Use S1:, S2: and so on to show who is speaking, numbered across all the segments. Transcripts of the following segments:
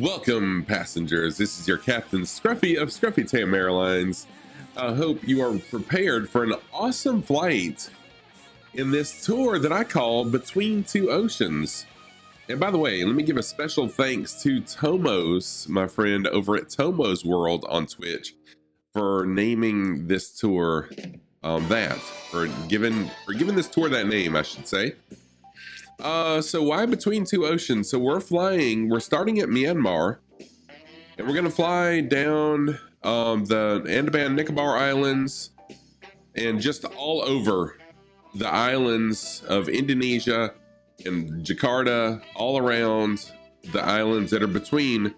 S1: Welcome, passengers. This is your Captain Scruffy of Scruffy Tam Airlines. I hope you are prepared for an awesome flight in this tour that I call Between Two Oceans. And by the way, let me give a special thanks to Tomos, my friend over at Tomos World on Twitch, for naming this tour for giving this tour that name, I should say. So why Between Two Oceans? So we're starting at Myanmar, and we're gonna fly down the Andaman Nicobar Islands and just all over the islands of Indonesia and Jakarta, all around the islands that are between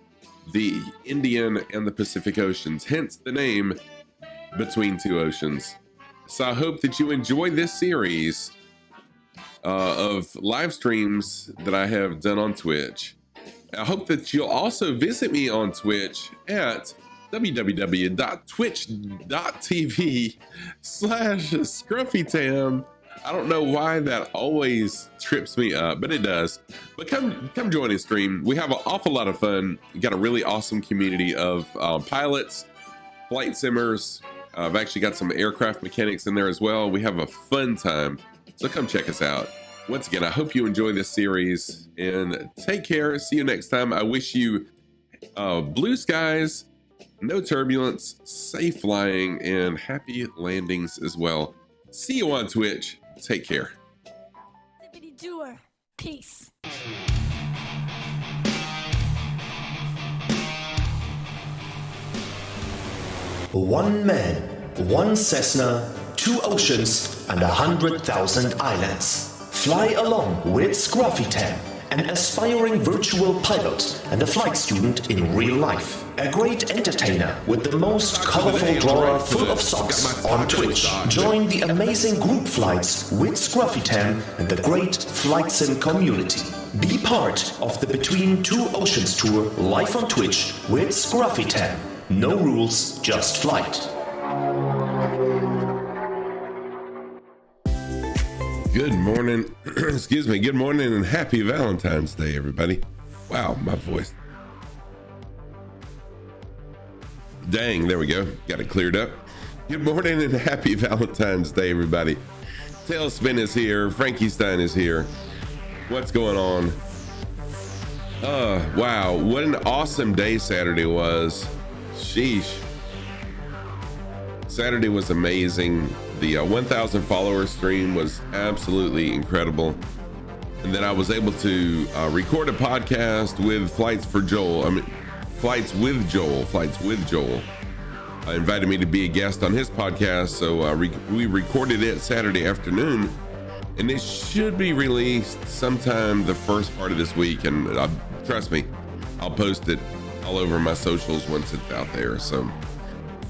S1: the Indian and the Pacific Oceans, hence the name Between Two Oceans. So I hope that you enjoy this series of live streams that I have done on Twitch. I hope that you'll also visit me on Twitch at www.twitch.tv/ScruffyTam. I don't know why that always trips me up, but it does. But come join the stream. We have an awful lot of fun. We got a really awesome community of pilots, flight simmers. I've actually got some aircraft mechanics in there as well. We have a fun time. So come check us out. Once again, I hope you enjoy this series and take care. See you next time. I wish you blue skies, no turbulence, safe flying, and happy landings as well. See you on Twitch. Take care.
S2: Doer. Peace.
S3: One man, one Cessna, 2 oceans, and 100,000 islands. Fly along with Scruffy Tam, an aspiring virtual pilot and a flight student in real life. A great entertainer with the most colorful drawer full of socks on Twitch. Join the amazing group flights with Scruffy Tam and the great Flight Sim community. Be part of the Between Two Oceans tour live on Twitch with Scruffy Tam. No rules, just flight.
S1: Good morning. Excuse me. Good morning and happy Valentine's Day, everybody. Wow, my voice. Dang, there we go. Got it cleared up. Good morning and happy Valentine's Day, everybody. Tailspin is here. Frankie Stein is here. What's going on? Wow, what an awesome day Saturday was. Sheesh. Saturday was amazing. The 1,000 follower stream was absolutely incredible. And then I was able to record a podcast with Flights with Joel. Invited me to be a guest on his podcast. So we recorded it Saturday afternoon, and it should be released sometime the first part of this week. And trust me, I'll post it all over my socials once it's out there. So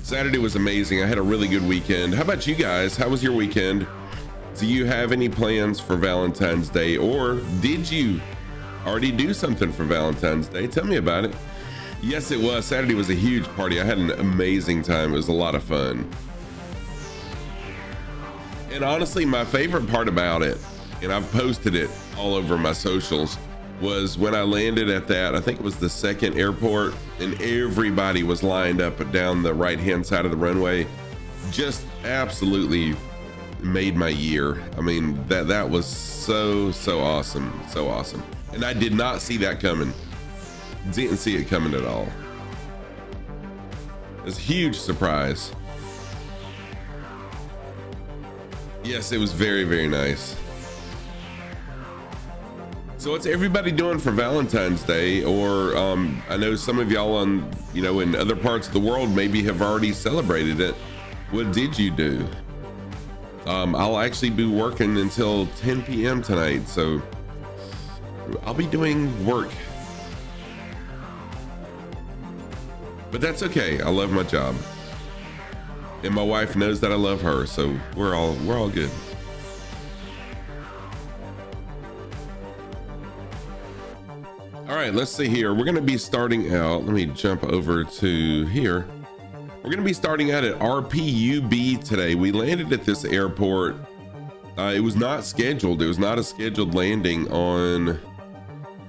S1: Saturday was amazing. I had a really good weekend. How about you guys? How was your weekend? Do you have any plans for Valentine's Day, or did you already do something for Valentine's Day? Tell me about it. Yes, it was. Saturday was a huge party. I had an amazing time. It was a lot of fun. And honestly, my favorite part about it, and I've posted it all over my socials, was when I landed at that, I think it was the second airport, and everybody was lined up down the right-hand side of the runway. Just absolutely made my year. I mean, that was so awesome. So awesome. And I did not see that coming. Didn't see it coming at all. It was a huge surprise. Yes, it was very, very nice. So what's everybody doing for Valentine's Day? Or I know some of y'all in other parts of the world maybe have already celebrated it. What did you do? I'll actually be working until 10 p.m. tonight, so I'll be doing work. But that's okay. I love my job. And my wife knows that I love her, so we're all good. All right, let's see here. We're going to be starting out. Let me jump over to here. We're going to be starting out at RPUB today. We landed at this airport. It was not scheduled. It was not a scheduled landing on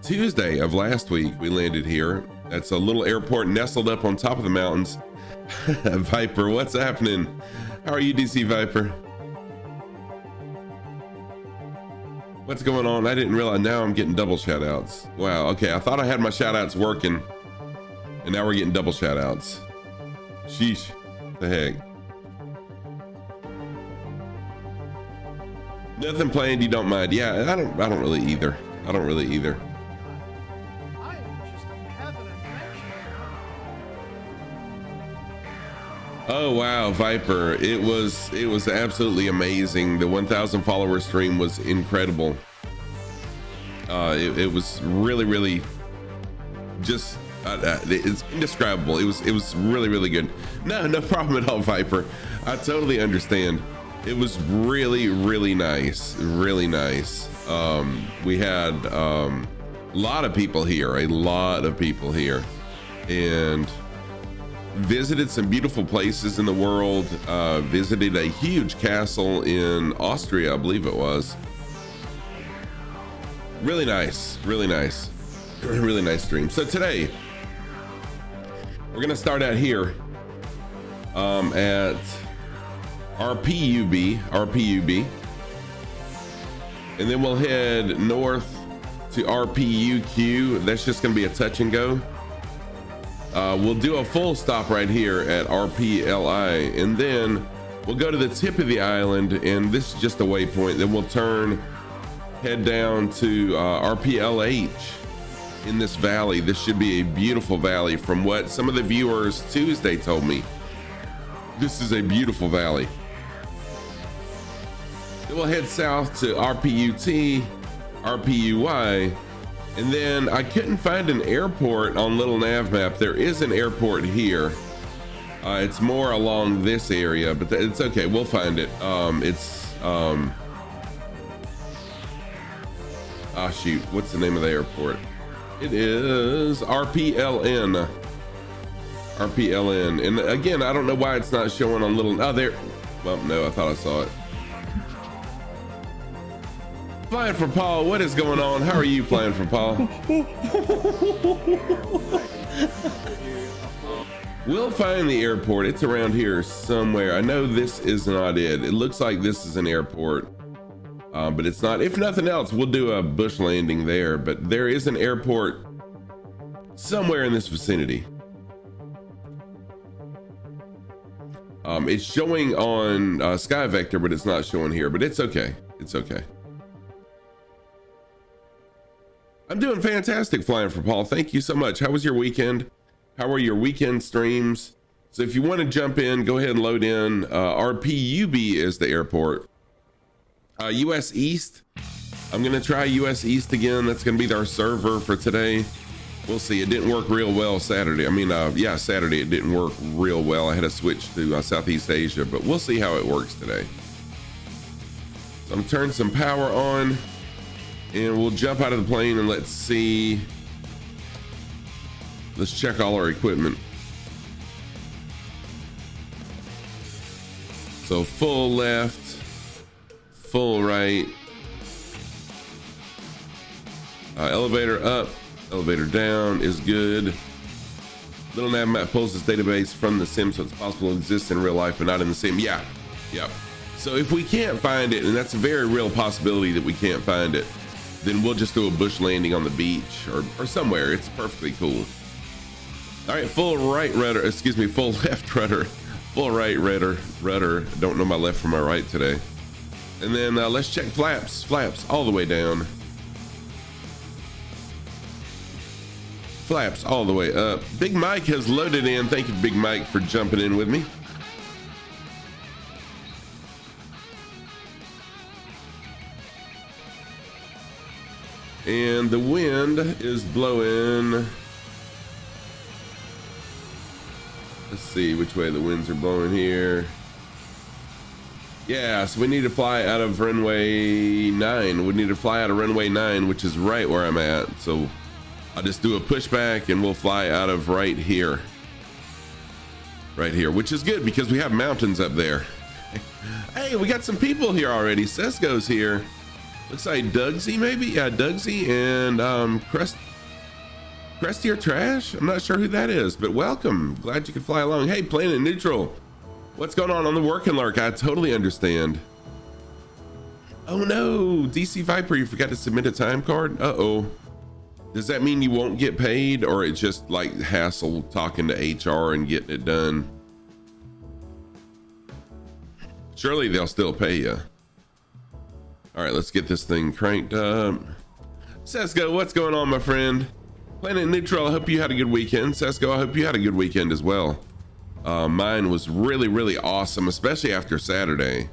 S1: Tuesday of last week. We landed here. That's a little airport nestled up on top of the mountains. Viper, what's happening? How are you, DC Viper? What's going on? I didn't realize. Now I'm getting double shout outs. Wow. Okay. I thought I had my shout outs working, and now we're getting double shout outs. Sheesh. The heck. Nothing planned. You don't mind? Yeah. I don't really either. I don't really either. Oh wow, Viper, it was absolutely amazing. The 1,000 follower stream was incredible. It was really just it's indescribable. It was really good. No problem at all, Viper. I totally understand. It was really nice, really nice. We had a lot of people here, and visited some beautiful places in the world. Visited a huge castle in Austria, I believe it was. Really nice really nice stream. So today we're gonna start out here at RPUB, and then we'll head north to RPUQ. That's just gonna be a touch and go. We'll do a full stop right here at RPLI, and then we'll go to the tip of the island, and this is just a waypoint. Then we'll head down to RPLH in this valley. This should be a beautiful valley from what some of the viewers Tuesday told me. This is a beautiful valley. Then we'll head south to RPUT, RPUY, and then I couldn't find an airport on little nav map. There is an airport here. It's more along this area, but it's okay. We'll find it. Shoot, what's the name of the airport? It is RPLN. And again, I don't know why it's not showing on little. Oh, there. Well, no, I thought I saw it. Flying for Paul, what is going on? How are you, Flying for Paul? We'll find the airport. It's around here somewhere. I know this is not it. It looks like this is an airport, but it's not. If nothing else, we'll do a bush landing there, but there is an airport somewhere in this vicinity. It's showing on Sky Vector, but it's not showing here, but it's okay. It's okay. I'm doing fantastic, Flying for Paul. Thank you so much. How was your weekend? How are your weekend streams? So if you want to jump in, go ahead and load in. RPUB is the airport. US East. I'm going to try US East again. That's going to be our server for today. We'll see. It didn't work real well Saturday. Saturday it didn't work real well. I had to switch to Southeast Asia, but we'll see how it works today. So I'm going to turn some power on. And we'll jump out of the plane and let's see. Let's check all our equipment. So full left, full right. Elevator up, elevator down is good. Little nav map pulls this database from the sim, so it's possible it exists in real life, but not in the sim. Yeah. So if we can't find it, and that's a very real possibility that we can't find it, then we'll just do a bush landing on the beach or somewhere. It's perfectly cool. All right, full right rudder, full left rudder, full right rudder. Don't know my left from my right today. And then let's check flaps all the way down. Flaps all the way up. Big Mike has loaded in. Thank you, Big Mike, for jumping in with me. And the wind is blowing. Let's see which way the winds are blowing here. Yeah, so we need to fly out of runway 9. We need to fly out of runway 9, which is right where I'm at. So I'll just do a pushback and we'll fly out of right here. Right here, which is good because we have mountains up there. Hey, we got some people here already. Cesco's here. Looks like Dugsy maybe? Yeah, Dugsy and Krusty or Trash? I'm not sure who that is, but welcome. Glad you could fly along. Hey, Planet Neutral. What's going on the Work and Lurk? I totally understand. Oh no, DC Viper, you forgot to submit a time card? Uh-oh. Does that mean you won't get paid, or it's just like hassle talking to HR and getting it done? Surely they'll still pay you. All right, let's get this thing cranked up. Sesko, what's going on, my friend? Planet Neutral, I hope you had a good weekend. Sesko, I hope you had a good weekend as well. Mine was really, really awesome, especially after Saturday.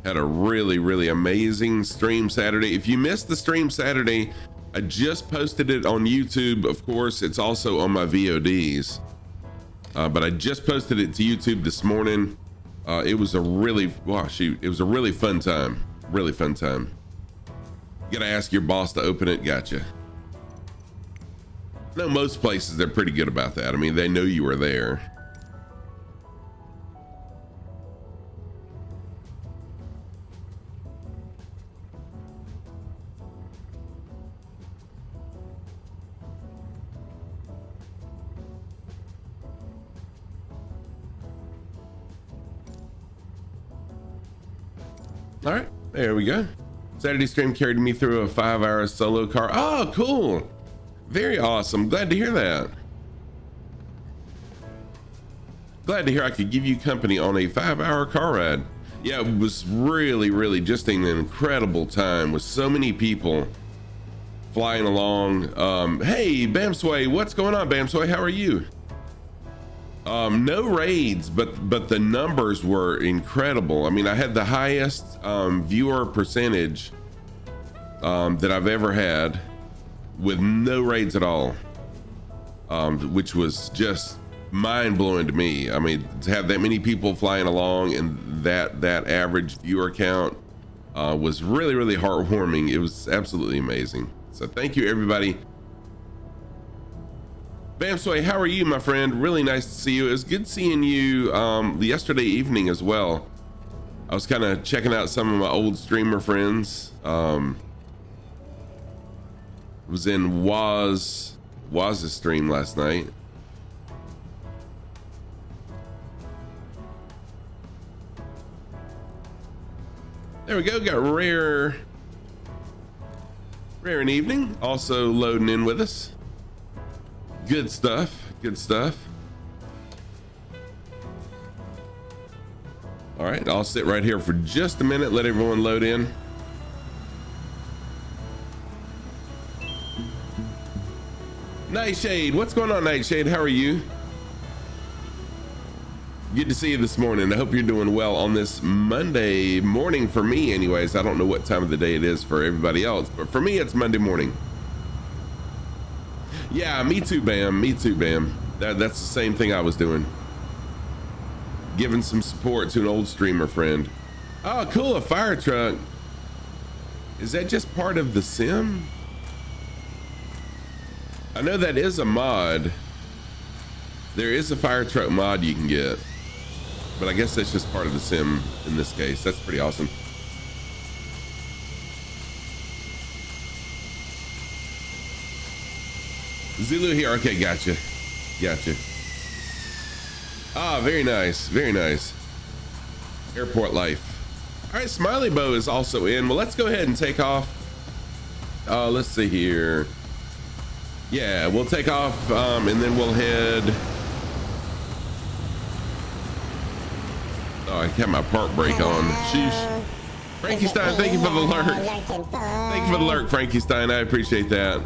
S1: Had a really, really amazing stream Saturday. If you missed the stream Saturday, I just posted it on YouTube. Of course, it's also on my VODs. But I just posted it to YouTube this morning. It was a really, it was a really fun time. Really fun time. You gotta ask your boss to open it. Gotcha. No, most places, they're pretty good about that. I mean, they know you were there. All right, there we go. Saturday stream carried me through a 5-hour solo car. Oh, cool. Very awesome. Glad to hear that. Glad to hear I could give you company on a 5-hour car ride. Yeah, it was really, really just an incredible time with so many people flying along. Hey, Bamsway, what's going on, Bamsway? How are you? No raids, but the numbers were incredible. I mean, I had the highest viewer percentage that I've ever had with no raids at all, which was just mind-blowing to me. I mean, to have that many people flying along and that average viewer count was really, really heartwarming. It was absolutely amazing. So thank you, everybody. Bamsway, how are you, my friend? Really nice to see you. It was good seeing you yesterday evening as well. I was kind of checking out some of my old streamer friends. Was in Waz's stream last night. There we go. Got Rare and Evening also loading in with us. Good stuff. Good stuff. All right, I'll sit right here for just a minute, let everyone load in. Nightshade, what's going on, Nightshade? How are you? Good to see you this morning. I hope you're doing well on this Monday morning for me anyways. I don't know what time of the day it is for everybody else, but for me, it's Monday morning. Yeah, me too, Bam. Me too, Bam. That's the same thing I was doing. Giving some support to an old streamer friend. Oh, cool, a fire truck. Is that just part of the sim? I know that is a mod. There is a fire truck mod you can get, but I guess that's just part of the sim in this case. That's pretty awesome. Zulu here. Okay, gotcha. Ah, very nice. Very nice. Airport life. All right, Smiley Bow is also in. Well, let's go ahead and take off. Let's see here. Yeah, we'll take off and then we'll head. Oh, I have my park brake on. Sheesh. Frankie Stein, thank you for the lurk. Thank you for the lurk, Frankie Stein. I appreciate that.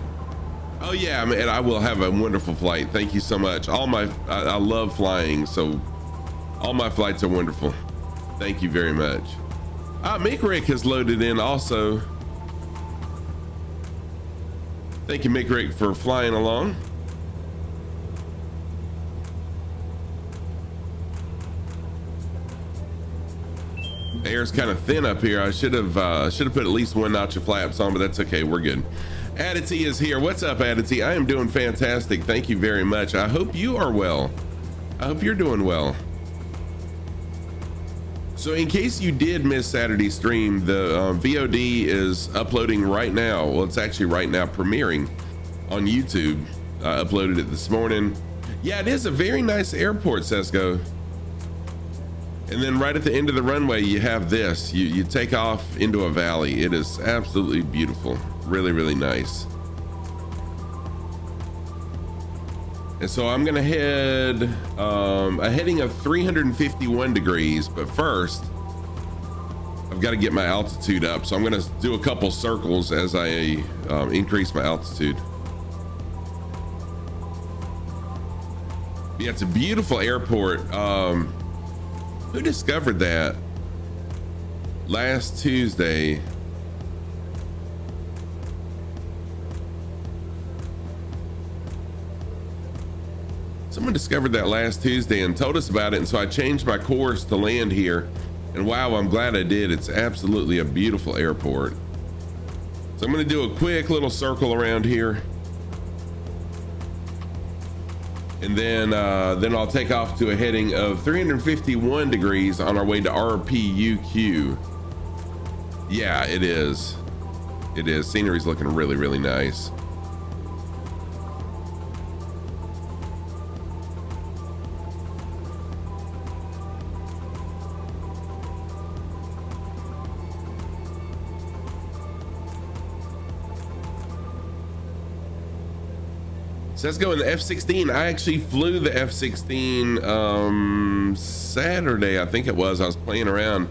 S1: Oh yeah, man, I will have a wonderful flight. Thank you so much. I love flying, so all my flights are wonderful. Thank you very much. Mick Rick has loaded in also. Thank you, Mick Rick, for flying along. The air's kind of thin up here. I should have put at least one notch of flaps on, but that's okay. We're good. Adity is here. What's up, Adity? I am doing fantastic. Thank you very much. I hope you are well. I hope you're doing well. So in case you did miss Saturday's stream, the VOD is uploading right now. Well, it's actually right now premiering on YouTube. I uploaded it this morning. Yeah, it is a very nice airport, Sesco. And then right at the end of the runway, you have this. You take off into a valley. It is absolutely beautiful. Really, really nice. And so I'm gonna head a heading of 351 degrees, but first I've got to get my altitude up. So I'm gonna do a couple circles as I increase my altitude. Yeah, it's a beautiful airport. Who discovered that last Tuesday? Someone discovered that last Tuesday and told us about it, and so I changed my course to land here, and wow, I'm glad I did. It's absolutely a beautiful airport. So I'm going to do a quick little circle around here, and then I'll take off to a heading of 351 degrees on our way to RPUQ. Yeah, it is. It is. Scenery's looking really, really nice. So let's go in the F-16. I actually flew the F-16 Saturday, I think it was. I was playing around.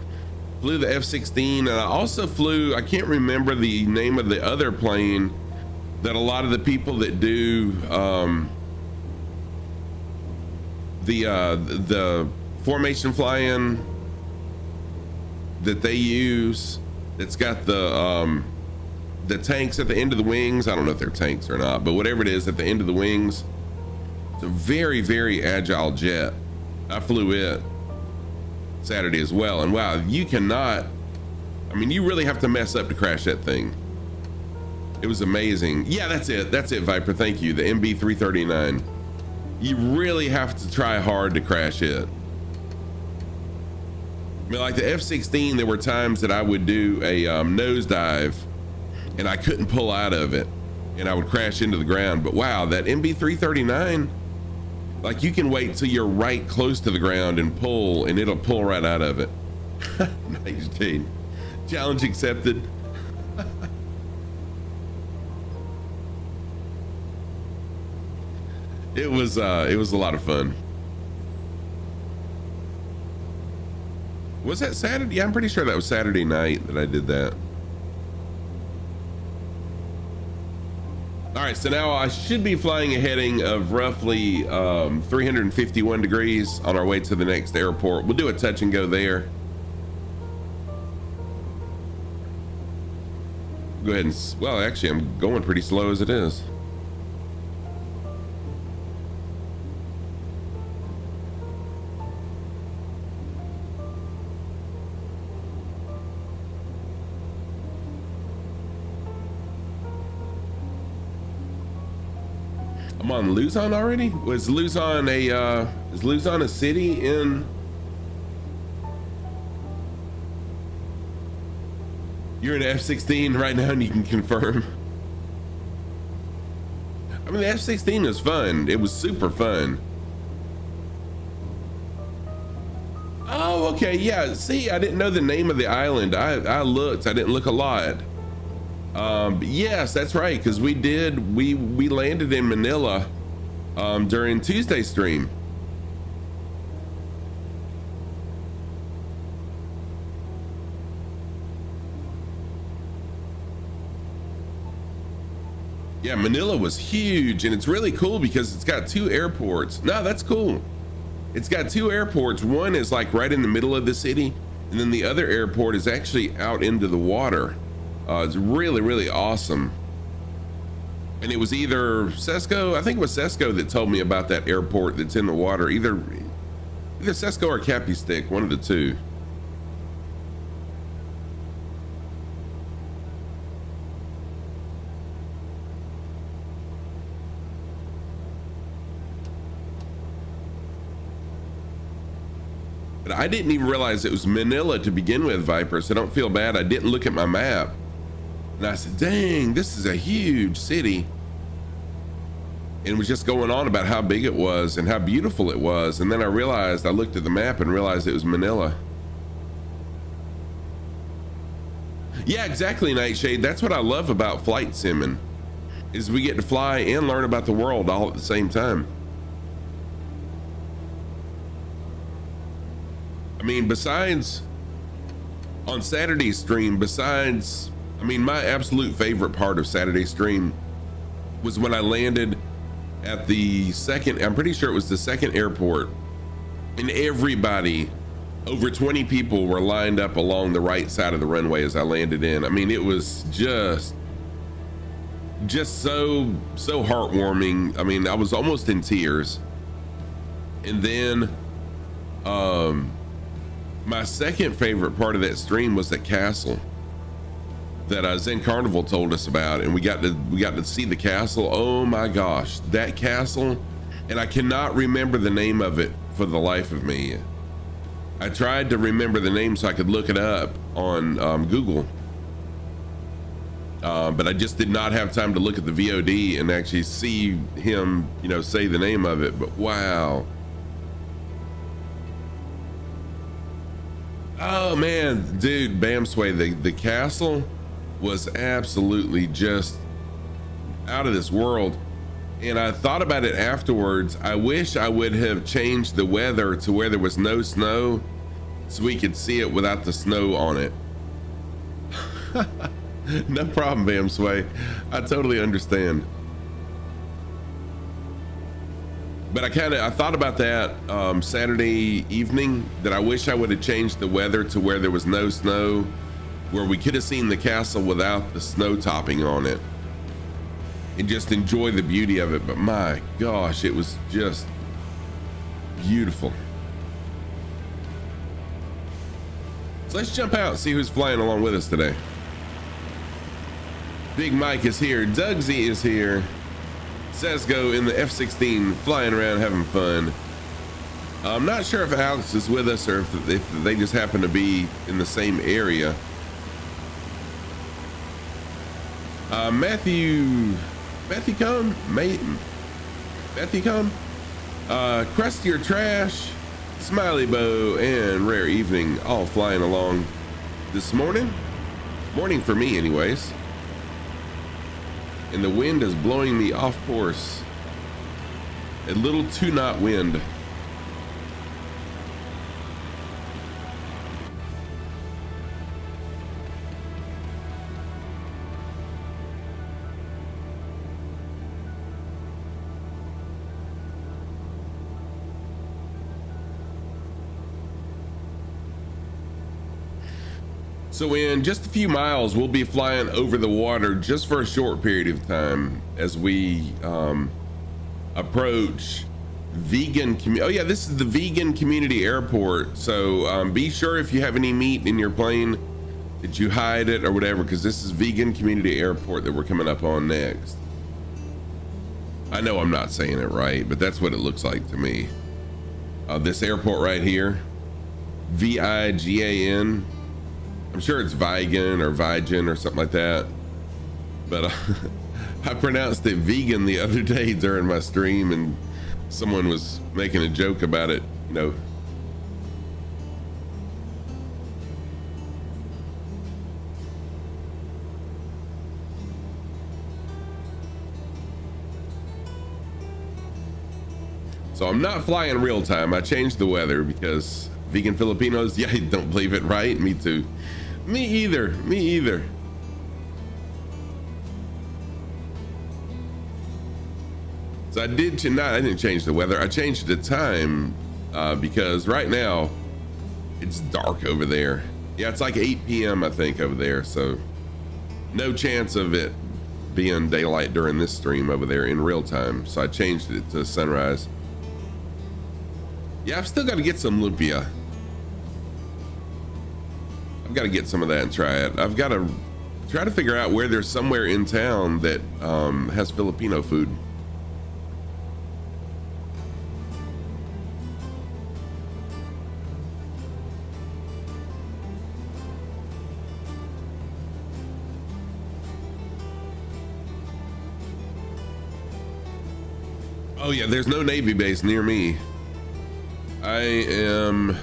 S1: Flew the F-16, and I also flew, I can't remember the name of the other plane that a lot of the people that do the formation flying that they use, that's got the tanks at the end of the wings. I don't know if they're tanks or not, but whatever it is at the end of the wings, it's a very, very agile jet. I flew it Saturday as well, and wow, you cannot, I mean, you really have to mess up to crash that thing. It was amazing. Yeah, that's it, Viper, thank you. The MB339. You really have to try hard to crash it. I mean, like the F-16, there were times that I would do a nosedive and I couldn't pull out of it and I would crash into the ground. But wow, that MB339, like, you can wait till you're right close to the ground and pull, and it'll pull right out of it. Nice, Jane. Challenge accepted. It was a lot of fun. Was that Saturday? Yeah, I'm pretty sure that was Saturday night that I did that. All right, so now I should be flying a heading of roughly 351 degrees on our way to the next airport. We'll do a touch and go there. Go ahead and, well, actually, I'm going pretty slow as it is. I'm on Luzon already? Was Luzon is Luzon a city in? You're in F-16 right now and you can confirm. I mean, the F-16 was fun. It was super fun. Oh, okay, yeah. See, I didn't know the name of the island. I looked, I didn't look a lot. But yes, that's right, because we landed in Manila during Tuesday's stream. Yeah, Manila was huge, and it's really cool because it's got two airports. No, that's cool. It's got two airports. One is like right in the middle of the city, and then the other airport is actually out into the water. It's really, really awesome. And it was either Sesco, I think it was Sesco that told me about that airport that's in the water. Either Sesco or Cappy Stick, one of the two. But I didn't even realize it was Manila to begin with, Viper, so don't feel bad. I didn't look at my map. And I said, dang, this is a huge city. And was just going on about how big it was and how beautiful it was. And then I looked at the map and realized it was Manila. Yeah, exactly, Nightshade. That's what I love about flight simming, is we get to fly and learn about the world all at the same time. I mean, besides on Saturday's stream, my absolute favorite part of Saturday's stream was when I landed at the second, I'm pretty sure it was the second airport, and everybody, over 20 people, were lined up along the right side of the runway as I landed in. I mean, it was just so heartwarming. I mean, I was almost in tears. And then my second favorite part of that stream was the castle that Zen Carnival told us about, and we got to see the castle. Oh my gosh, that castle, and I cannot remember the name of it for the life of me. I tried to remember the name so I could look it up on Google, but I just did not have time to look at the VOD and actually see him, say the name of it. But wow. Oh man, dude, Bamsway, the castle was absolutely just out of this world. And I thought about it afterwards. I wish I would have changed the weather to where there was no snow so we could see it without the snow on it. No problem, Bamsway. I totally understand. But I thought about that Saturday evening, that I wish I would have changed the weather to where there was no snow, where we could have seen the castle without the snow topping on it and just enjoy the beauty of it. But my gosh, it was just beautiful. So let's jump out and see who's flying along with us today. Big Mike is here. Dugsy is here. Sesgo in the F-16 flying around having fun. I'm not sure if Alex is with us or if they just happen to be in the same area. Matthew come? Matthew come? Crustier Trash, Smiley Bow, and Rare Evening all flying along this morning. Morning for me anyways. And the wind is blowing me off course. A little 2-knot wind. So in just a few miles, we'll be flying over the water just for a short period of time as we approach vegan oh yeah, this is the vegan community airport. So be sure if you have any meat in your plane that you hide it or whatever, because this is vegan community airport that we're coming up on next. I know I'm not saying it right, but that's what it looks like to me. This airport right here, VIGAN. I'm sure it's Vigan or Vigen or something like that, but I pronounced it vegan the other day during my stream, and someone was making a joke about it, So I'm not flying real time. I changed the weather because vegan Filipinos, yeah, don't believe it, right? Me too. Me either. So I didn't change the weather. I changed the time because right now it's dark over there. Yeah, it's like 8 p.m. I think over there. So no chance of it being daylight during this stream over there in real time. So I changed it to sunrise. Yeah, I've still got to get some lumpia. I've got to get some of that and try it. I've got to try to figure out where there's somewhere in town that has Filipino food. Oh yeah, there's no Navy base near me. I am,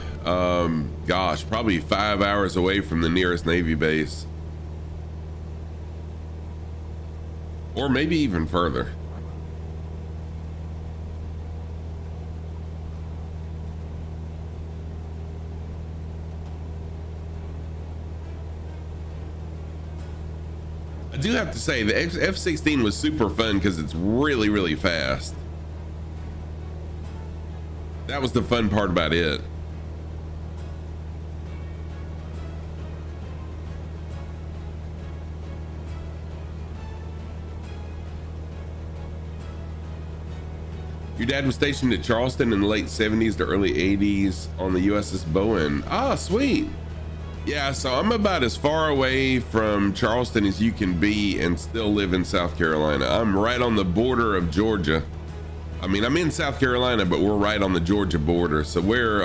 S1: gosh, probably 5 hours away from the nearest Navy base. Or maybe even further. I do have to say the F-16 was super fun because it's really, really fast. That was the fun part about it. Your dad was stationed at Charleston in the late 70s to early 80s on the USS Bowen. Ah, sweet. Yeah, so I'm about as far away from Charleston as you can be and still live in South Carolina. I'm right on the border of Georgia. I mean, I'm in South Carolina, but we're right on the Georgia border. So we're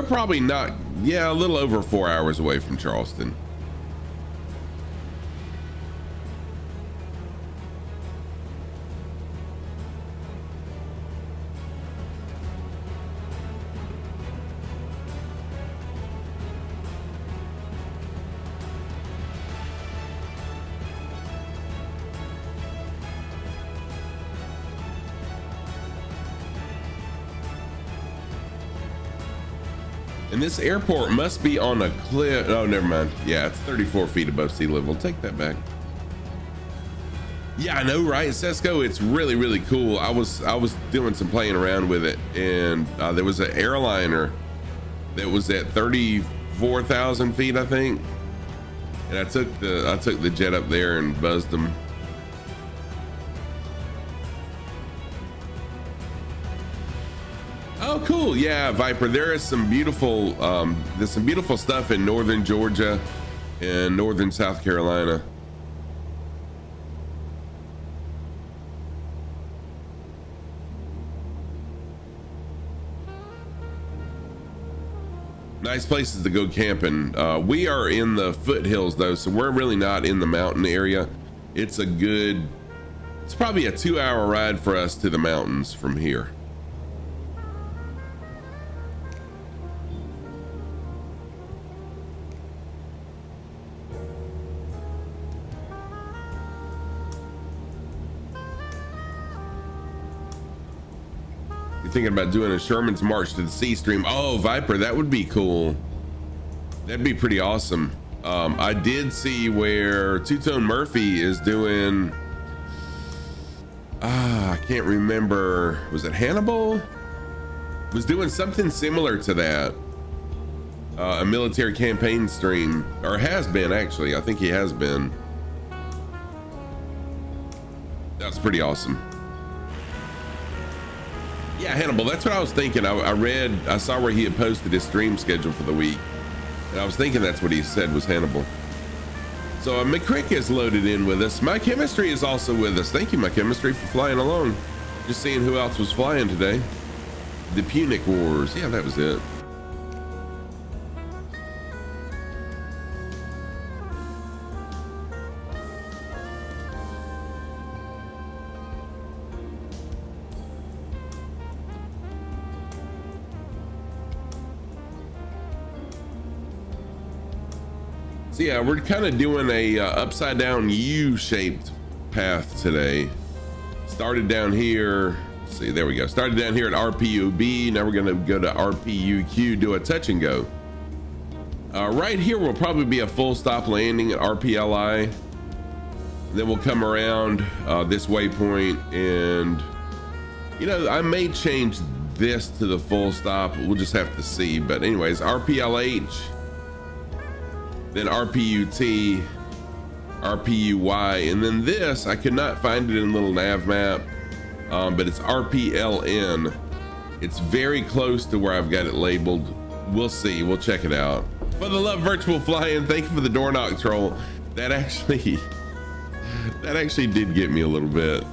S1: probably not, yeah, a little over 4 hours away from Charleston. And this airport must be on a cliff. Oh, never mind. Yeah, it's 34 feet above sea level. Take that back. Yeah, I know, right? Cesco, it's really, really cool. I was doing some playing around with it, and there was an airliner that was at 34,000 feet, I think. And I took the jet up there and buzzed them. Oh, cool. Yeah, Viper, there is some beautiful there's some beautiful stuff in northern Georgia and northern South Carolina. Nice places to go camping. We are in the foothills though, so we're really not in the mountain area. It's probably a 2-hour ride for us to the mountains from here. Thinking about doing a Sherman's March to the Sea Stream. Oh, Viper, that would be cool. That'd be pretty awesome. I did see where Two-Tone Murphy is doing, I can't remember, was it Hannibal? Was doing something similar to that. A military campaign stream, or has been actually. I think he has been. That's pretty awesome. Yeah, Hannibal, that's what I was thinking. I saw where he had posted his stream schedule for the week, and I was thinking that's what he said was Hannibal. So McCrick is loaded in with us. My Chemistry is also with us. Thank you, My Chemistry, for flying along. Just seeing who else was flying today. The Punic Wars. Yeah, that was it. So yeah, we're kind of doing a upside down U-shaped path today. Started down here. Let's see, there we go. Started down here at RPUB. Now we're going to go to RPUQ, do a touch and go. Right here will probably be a full stop landing at RPLI. Then we'll come around this waypoint, and you know, I may change this to the full stop. We'll just have to see. But anyways, RPLH. Then RPUT, RPUY, and then this, I could not find it in a little nav map, but it's RPLN. It's very close to where I've got it labeled. We'll see, we'll check it out. For the love virtual fly-in, thank you for the door knock troll. That actually did get me a little bit.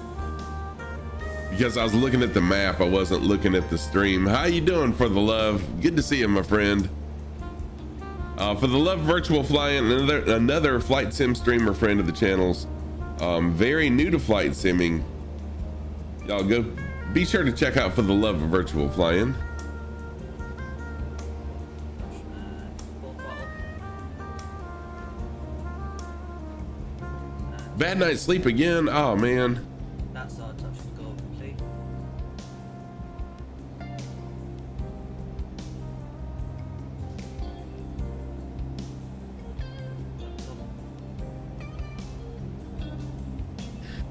S1: Because I was looking at the map, I wasn't looking at the stream. How you doing, For the Love? Good to see you, my friend. For the love virtual fly-in, another flight sim streamer friend of the channel's, very new to flight simming. Y'all go be sure to check out For the Love of Virtual Flying. Bad night's sleep again. Oh man.
S4: That's our touch and go complete.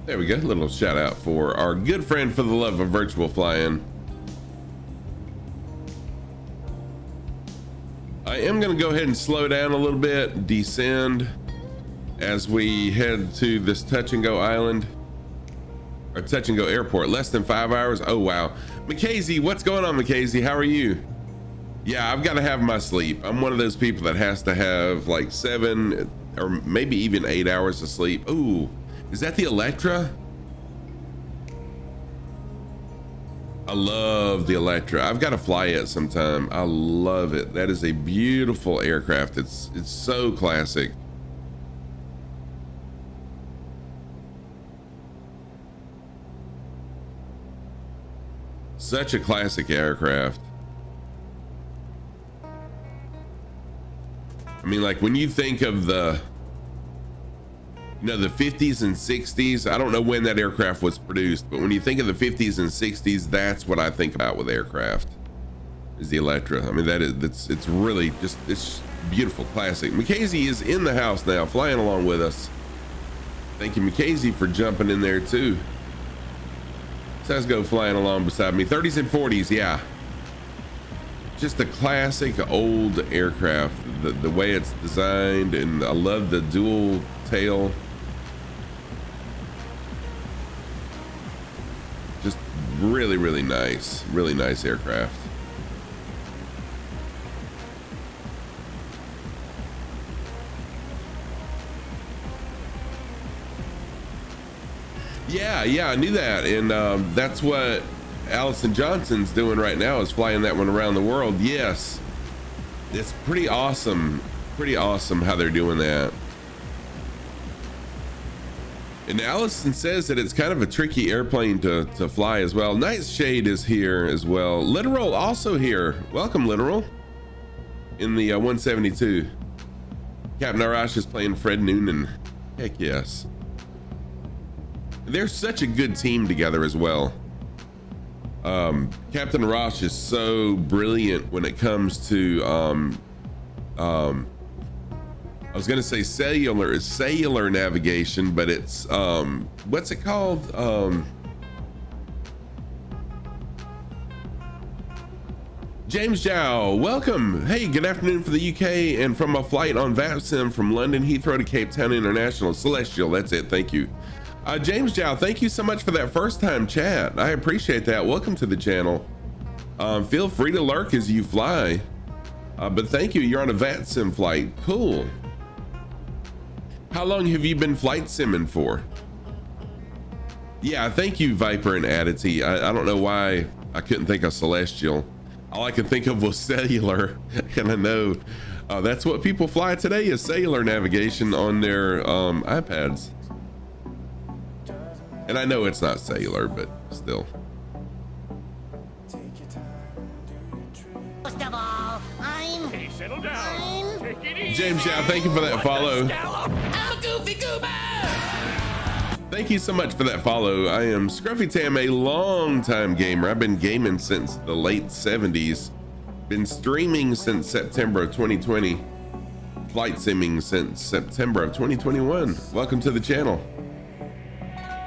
S1: There we go. A little shout out for our good friend For the Love of Virtual Flying. I am going to go ahead and slow down a little bit, descend as we head to this touch and go island, or touch and go airport. Less than 5 hours. Oh wow. Mackenzie, what's going on, Mackenzie? How are you? Yeah, I've got to have my sleep. I'm one of those people that has to have like 7 or maybe even 8 hours of sleep. Ooh, is that the Electra? I love the Electra. I've got to fly it sometime. I love it. That is a beautiful aircraft. It's so classic. Such a classic aircraft. I mean, like when you think of the 50s and 60s, I don't know when that aircraft was produced, but when you think of the 50s and 60s, that's what I think about with aircraft, is the Electra. I mean, it's really just, it's beautiful, classic. Mackenzie is in the house now, flying along with us. Thank you, Mackenzie, for jumping in there too. Let's go flying along beside me. 30s and 40s, yeah. Just a classic old aircraft. The way it's designed, and I love the dual tail. Just really, really nice aircraft. Yeah, I knew that, and that's what Allison Johnson's doing right now, is flying that one around the world. Yes, it's pretty awesome how they're doing that. And Allison says that it's kind of a tricky airplane to fly as well. Nightshade is here as well. Literal also here. Welcome, Literal, in the 172. Captain Arash is playing Fred Noonan. Heck yes. They're such a good team together as well. Captain Rosh is so brilliant when it comes to I was gonna say cellular navigation, but it's what's it called? James Zhao, welcome. Hey, good afternoon for the UK and from a flight on VAPSIM from London Heathrow to Cape Town International. Celestial, that's it, thank you. James Zhao, thank you so much for that first time chat. I appreciate that. Welcome to the channel. Feel free to lurk as you fly. But thank you, you're on a VATSIM flight. Cool. How long have you been flight simming for? Yeah, thank you, Viper and Adity. I don't know why I couldn't think of Celestial. All I could think of was cellular, and I know that's what people fly today, is cellular navigation on their iPads. And I know it's not cellular, but still.
S5: First of all,
S6: Hey, settle down. Take it easy.
S1: James Zhao, thank you for that follow.
S5: I'm a goofy goober!
S1: Thank you so much for that follow. I am Scruffy Tam, a long-time gamer. I've been gaming since the late 70s. Been streaming since September of 2020. Flight simming since September of 2021. Welcome to the channel.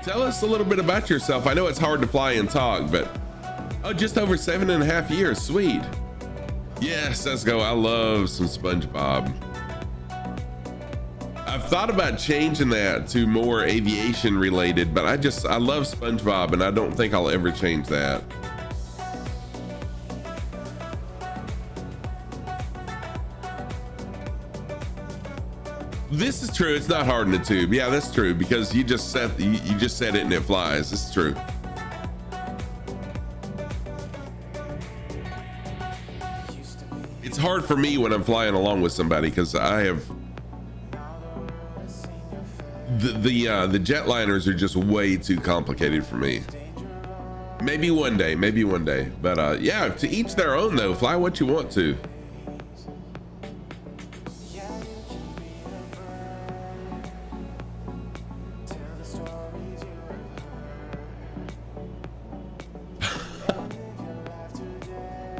S1: Tell us a little bit about yourself. I know it's hard to fly and talk, but just over 7.5 years. Sweet. Yes, let's go. I love some SpongeBob. I've thought about changing that to more aviation related, but I love SpongeBob, and I don't think I'll ever change that. This is true. It's not hard in the tube. Yeah, that's true, because you just set it and it flies. This is true. It's hard for me when I'm flying along with somebody, because I have the jetliners are just way too complicated for me. Maybe one day, but yeah, to each their own though. Fly what you want to.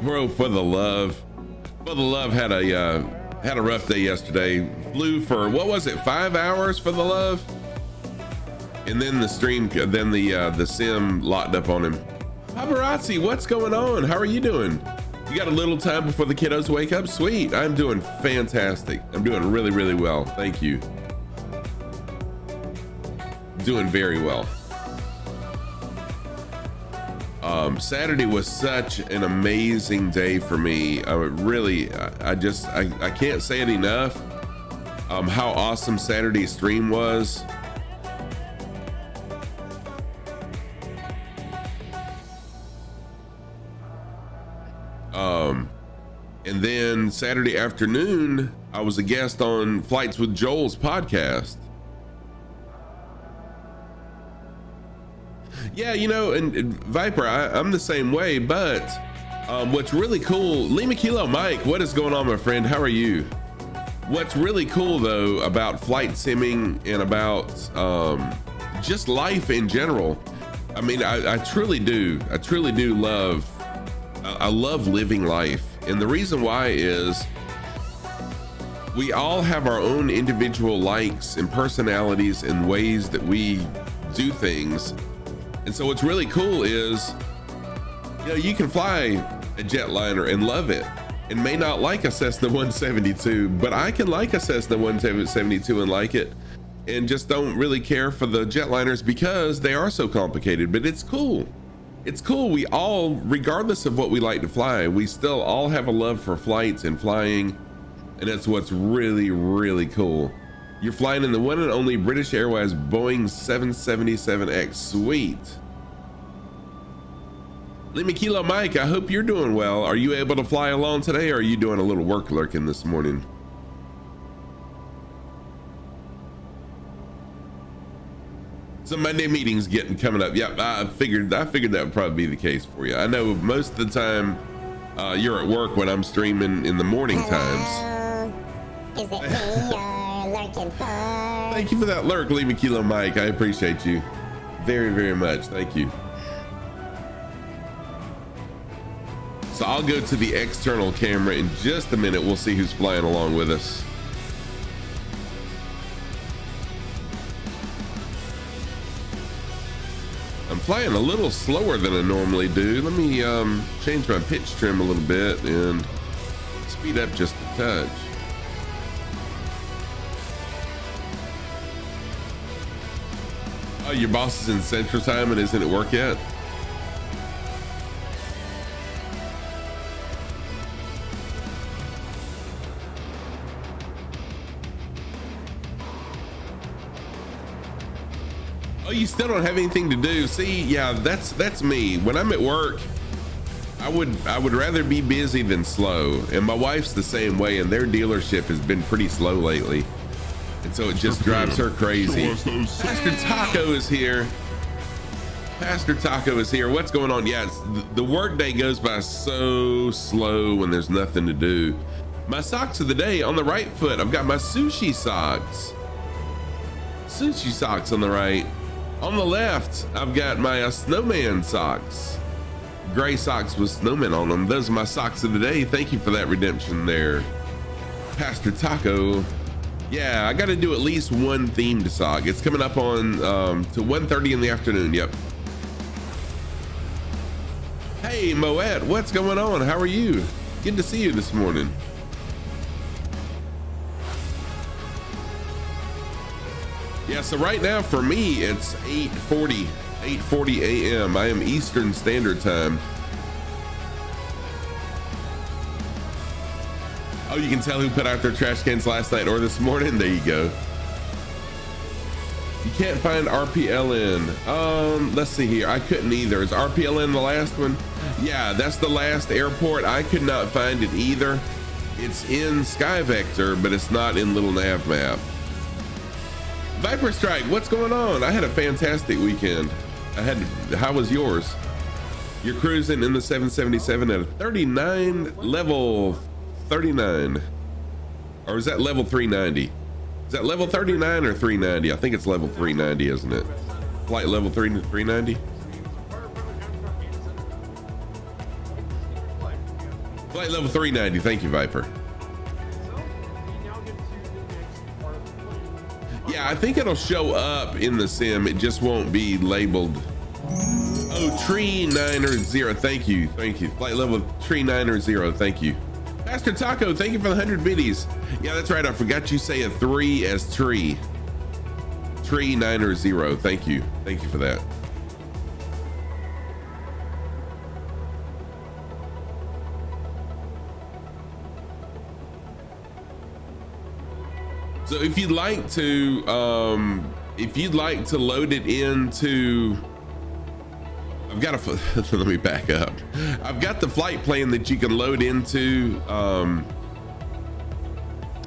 S1: Bro, for the love had a rough day yesterday. Flew for, what was it, 5 hours for the love? And then the stream, then the sim locked up on him. Paparazzi, what's going on? How are you doing? You got a little time before the kiddos wake up? Sweet, I'm doing fantastic. I'm doing really, really well, thank you. Doing very well. Saturday was such an amazing day for me. I can't say it enough. How awesome Saturday's stream was. And then Saturday afternoon, I was a guest on Flights with Joel's podcast. Yeah, you know, and Viper, I'm the same way, but what's really cool, Lima Kilo Mike, what is going on, my friend? How are you? What's really cool though about flight simming and about just life in general, I mean, I truly do love, I love living life. And the reason why is we all have our own individual likes and personalities and ways that we do things. And so what's really cool is, you know, you can fly a jetliner and love it and may not like a Cessna 172, but I can like a Cessna 172 and like it, and just don't really care for the jetliners because they are so complicated. But it's cool. It's cool. We all, regardless of what we like to fly, we still all have a love for flights and flying. And that's what's really, really cool. You're flying in the one and only British Airways Boeing 777X. Sweet. Lima Kilo Mike, I hope you're doing well. Are you able to fly along today, or are you doing a little work lurking this morning? Some Monday meetings coming up. Yep, I figured that would probably be the case for you. I know most of the time you're at work when I'm streaming in the morning times.
S7: Is it me you're lurking for?
S1: Thank you for that lurk, Lima Kilo Mike. I appreciate you very, very much. Thank you. So I'll go to the external camera in just a minute. We'll see who's flying along with us. I'm flying a little slower than I normally do. Let me change my pitch trim a little bit and speed up just a touch. Oh, your boss is in Central Time and isn't at work yet? Oh, you still don't have anything to do? See, yeah, that's me. When I'm at work, I would rather be busy than slow. And my wife's the same way, and their dealership has been pretty slow lately. And so it just drives her crazy. Pastor Taco is here. Pastor Taco is here. What's going on? Yeah, the work day goes by so slow when there's nothing to do. My socks of the day on the right foot. I've got my sushi socks. Sushi socks on the right. On the left, I've got my snowman socks. Gray socks with snowmen on them. Those are my socks of the day. Thank you for that redemption there, Pastor Taco. Yeah, I got to do at least one themed sock. It's coming up on to 1:30 in the afternoon. Yep. Hey, Moet, what's going on? How are you? Good to see you this morning. Yeah, so right now for me, it's 8:40 a.m. I am Eastern Standard Time. Oh, you can tell who put out their trash cans last night or this morning. There you go. You can't find RPLN. Let's see here. I couldn't either. Is RPLN the last one? Yeah, that's the last airport. I could not find it either. It's in SkyVector, but it's not in Little Nav Map. Viper Strike, what's going on? I had a fantastic weekend. How was yours? You're cruising in the 777 at a 39 level 39, or is that level 390? Is that level 39 or 390? I think it's level 390, isn't it? Flight level 390. Flight level 390. Thank you, Viper. Yeah, I think it'll show up in the sim. It just won't be labeled. Oh, tree 900. Thank you. Thank you. Flight level tree 900. Thank you. Pastor Taco, thank you for the 100 biddies. Yeah, that's right. I forgot you say a 3 as tree. Tree 900. Thank you. Thank you for that. So if you'd like to load it into, I've got a, let me back up. I've got the flight plan that you can load into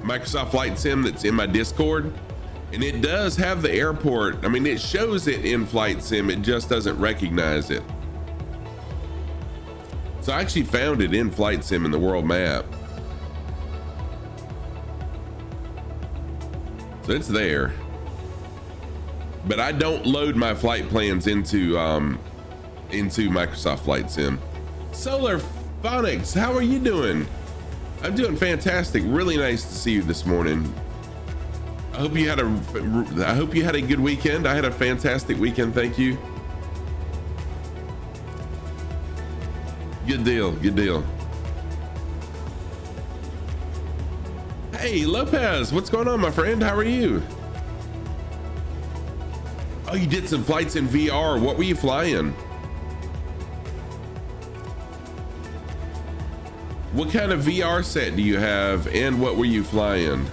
S1: Microsoft Flight Sim that's in my Discord, and it does have the airport. I mean, it shows it in Flight Sim, it just doesn't recognize it. So I actually found it in Flight Sim in the world map. So it's there, but I don't load my flight plans into Microsoft Flight Sim. Solar Phonics, how are you doing? I'm doing fantastic. Really nice to see you this morning. I hope you had a good weekend. I had a fantastic weekend. Thank you. Good deal. Good deal. Hey, Lopez, what's going on, my friend? How are you? Oh, you did some flights in VR. What were you flying? What kind of VR set do you have, and what were you flying?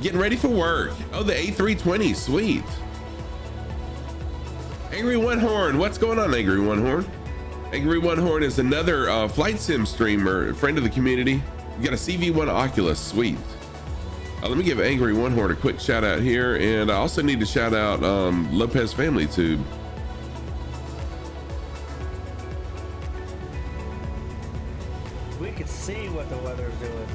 S1: Getting ready for work. Oh, the A320, sweet. Angry One Horn, what's going on, Angry One Horn? Angry One Horn is another flight sim streamer, friend of the community. You got a CV1 Oculus, sweet. Let me give Angry One Horn a quick shout out here, and I also need to shout out Lopez Family Tube.
S4: We can see what the weather's doing.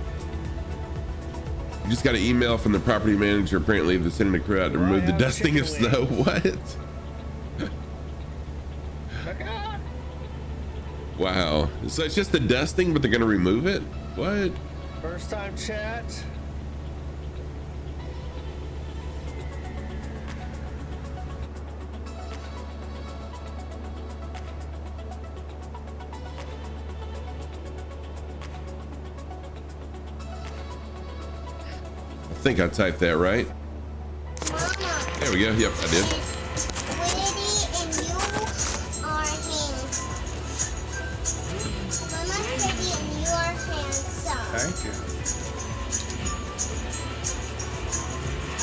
S1: Just got an email from the property manager. Apparently they're sending a crew out to remove the dusting of snow. What? Wow. So it's just the dusting, but they're gonna remove it? What?
S4: First time chat.
S1: I think I typed that right. There we go. Yep, I did.
S8: Thank you.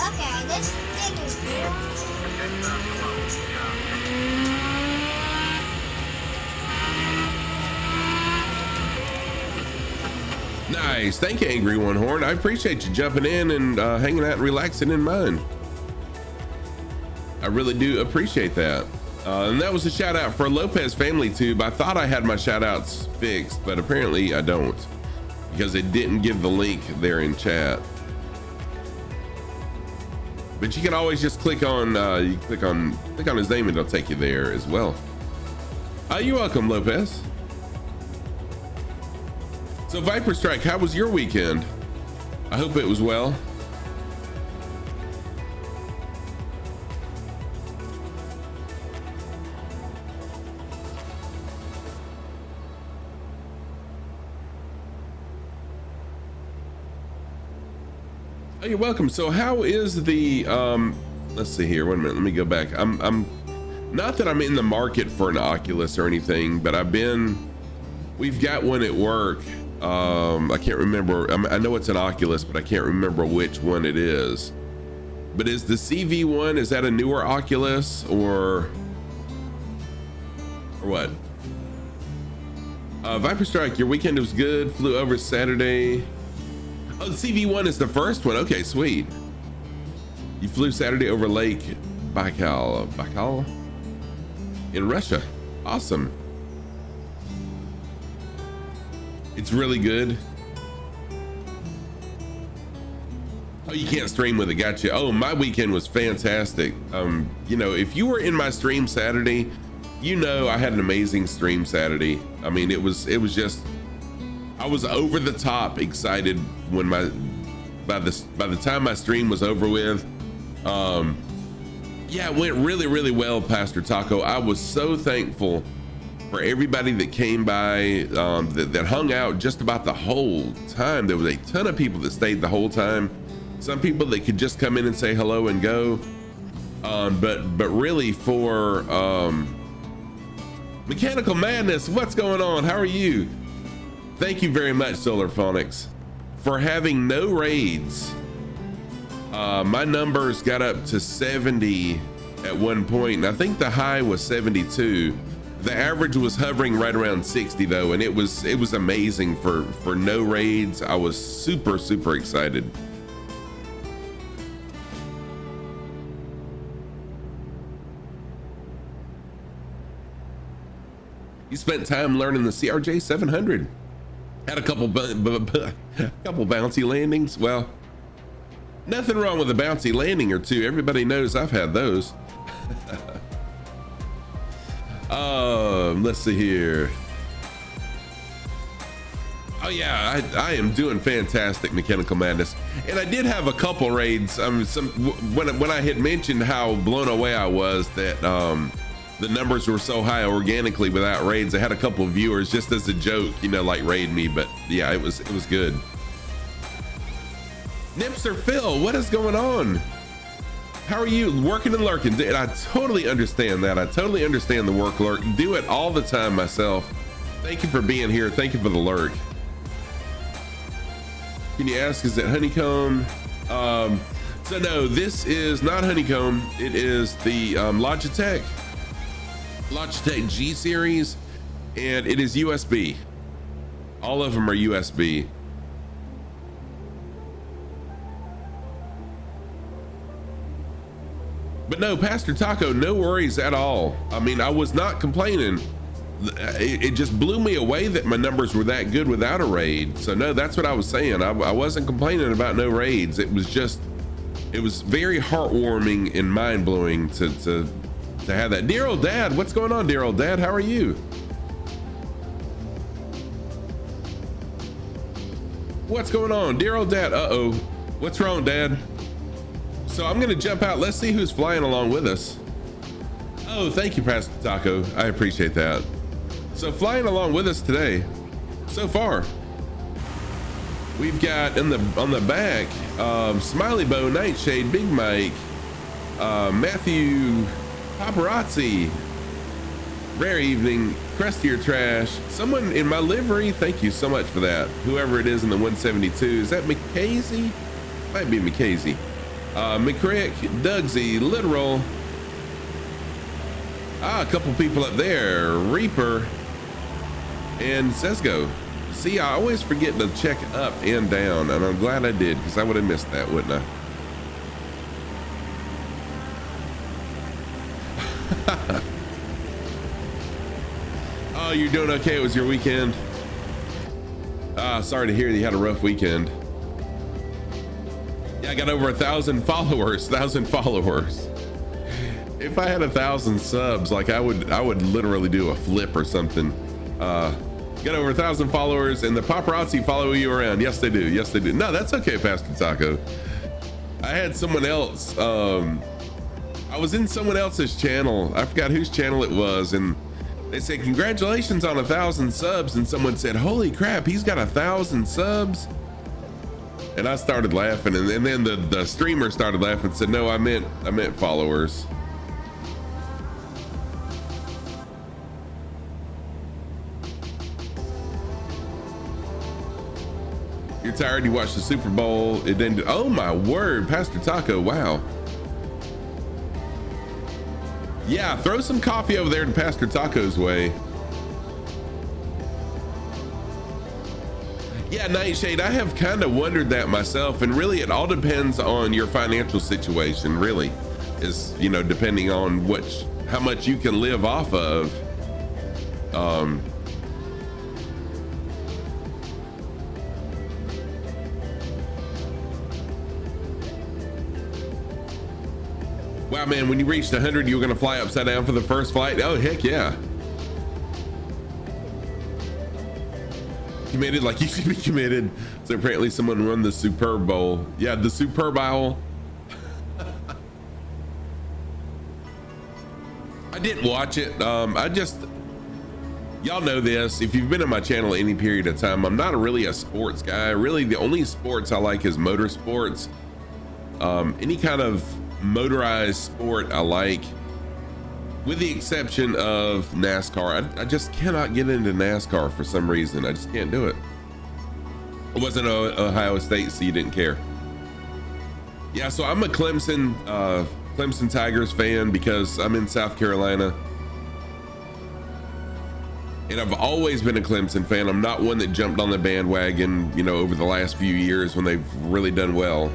S7: Okay, this thing is
S1: Nice. Thank you, Angry One Horn. I appreciate you jumping in and hanging out and relaxing in mine. I really do appreciate that. And that was a shout out for Lopez Family Tube. I thought I had my shout outs fixed, but apparently I don't, because it didn't give the link there in chat. But you can always just click on click on his name and it'll take you there as well. You're welcome, Lopez. So Viper Strike, how was your weekend? I hope it was well. Oh, you're welcome. So how is the let's see here, wait a minute, let me go back. I'm not that I'm in the market for an Oculus or anything, but we've got one at work. I can't remember. I know it's an Oculus, but I can't remember which one it is. But is the CV1, is that a newer Oculus or what? Viper Strike, your weekend was good. Flew over Saturday. Oh, the CV1 is the first one. Okay, sweet. You flew Saturday over Lake Baikal in Russia. Awesome. It's really good. Oh, you can't stream with it. Gotcha. Oh, my weekend was fantastic. You know, if you were in my stream Saturday, you know I had an amazing stream Saturday. I mean, it was just, I was over the top excited when by the time my stream was over with. Yeah, it went really, really well, Pastor Taco. I was so thankful for everybody that came by, that hung out just about the whole time. There was a ton of people that stayed the whole time. Some people that could just come in and say hello and go. But really for Mechanical Madness, what's going on? How are you? Thank you very much, Solar Phonics, for having no raids. My numbers got up to 70 at one point, and I think the high was 72. The average was hovering right around 60 though, and it was amazing for no raids. I was super, super excited. You spent time learning the CRJ 700. Had a couple bouncy landings. Well, nothing wrong with a bouncy landing or two. Everybody knows I've had those. Let's see here. Oh yeah, I am doing fantastic, Mechanical Madness. And I did have a couple raids. When I had mentioned how blown away I was that the numbers were so high organically without raids, I had a couple of viewers just as a joke, you know, like raid me. But yeah, it was good. Nipser Phil, what is going on? How are you? Working and lurking. And I totally understand that. I totally understand the work lurk. Do it all the time myself. Thank you for being here. Thank you for the lurk. Can you ask, is it honeycomb? So no, this is not honeycomb. It is the Logitech G series, and it is USB. All of them are USB. But no, Pastor Taco, no worries at all. I mean, I was not complaining. It just blew me away that my numbers were that good without a raid. So no, that's what I was saying. I wasn't complaining about no raids. It was very heartwarming and mind-blowing to have that. Dear old dad, what's going on, dear old dad? How are you? What's going on, dear old dad? Uh-oh, what's wrong, dad? So I'm gonna jump out. Let's see who's flying along with us. Oh, thank you, Pastor Taco. I appreciate that. So flying along with us today, so far, we've got on the back, Smiley Bow, Nightshade, Big Mike, Matthew, Paparazzi, Rare Evening, Crustier Trash, someone in my livery. Thank you so much for that. Whoever it is in the 172, is that McKazy? Might be McKazy. McCrick, Dougsy, Literal. A couple people up there, Reaper and Sesgo. See, I always forget to check up and down, and I'm glad I did, because I would have missed that, wouldn't I? Oh, you're doing okay? It was your weekend? Sorry to hear you had a rough weekend. Yeah, I got over 1,000 followers. 1,000 followers. If I had 1,000 subs, like I would literally do a flip or something. Got over 1,000 followers, and the paparazzi follow you around. Yes, they do. Yes, they do. No, that's okay, Pastor Taco. I had someone else. I was in someone else's channel. I forgot whose channel it was, and they said, congratulations on 1,000 subs. And someone said, holy crap, he's got 1,000 subs. And I started laughing, and then the streamer started laughing and said, no, I meant followers. You're tired, you watched the Super Bowl, it didn't do, oh my word, Pastor Taco, wow. Yeah, throw some coffee over there to Pastor Taco's way. Yeah, Nightshade, I have kind of wondered that myself, and really it all depends on your financial situation, really, is, you know, depending on how much you can live off of. man, when you reached 100, you were gonna fly upside down for the first flight? Oh, heck yeah. Committed like you should be committed. So apparently someone won the Super Bowl. Yeah, the Super Bowl. I didn't watch it. Y'all know this. If you've been on my channel any period of time, I'm not really a sports guy. Really, the only sports I like is motorsports. Any kind of motorized sport I like, with the exception of NASCAR. I just cannot get into NASCAR for some reason. I just can't do it. It wasn't Ohio State, so you didn't care. Yeah, so I'm a Clemson Tigers fan because I'm in South Carolina. And I've always been a Clemson fan. I'm not one that jumped on the bandwagon, you know, over the last few years when they've really done well.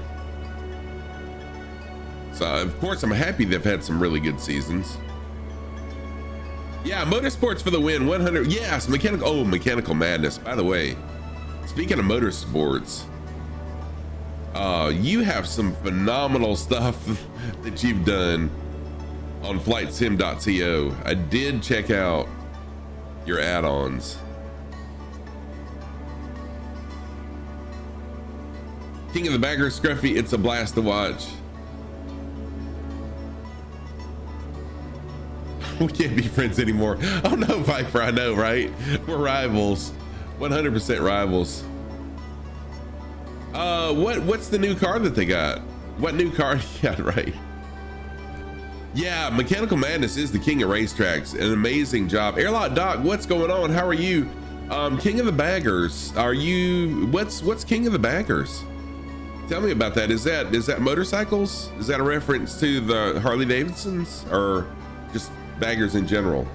S1: So of course I'm happy they've had some really good seasons. Yeah, motorsports for the win. 100. Yes, Mechanical Madness. By the way, speaking of motorsports, you have some phenomenal stuff that you've done on flightsim.to. I did check out your add-ons. King of the Baggers, Scruffy, it's a blast to watch. We can't be friends anymore. Oh no, Viper, I know, right? We're rivals. 100% rivals. What's the new car that they got? What new car? Yeah, right. Yeah, Mechanical Madness is the king of racetracks. An amazing job. Airlock Doc, what's going on? How are you? King of the Baggers. Are you, what's King of the Baggers? Tell me about that. Is that motorcycles? Is that a reference to the Harley Davidsons or just baggers in general?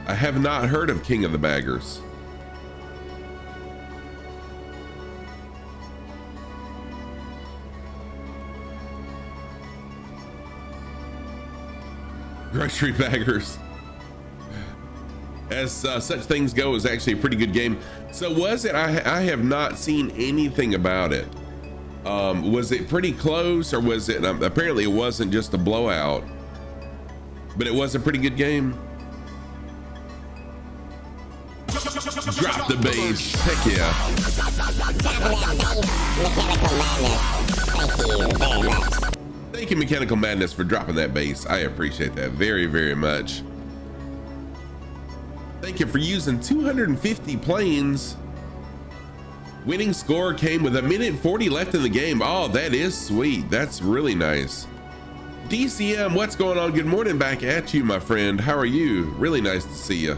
S1: I have not heard of King of the Baggers. Grocery Baggers. As such things go, is actually a pretty good game. So was it? I have not seen anything about it. Was it pretty close, or was it? Apparently, it wasn't just a blowout, but it was a pretty good game. Drop the bass. Heck yeah. Thank you, Mechanical Madness, for dropping that bass. I appreciate that very, very much. Thank you for using 250 planes. Winning score came with 1:40 left in the game. Oh, that is sweet. That's really nice. DCM, what's going on? Good morning back at you, my friend. How are you? Really nice to see you.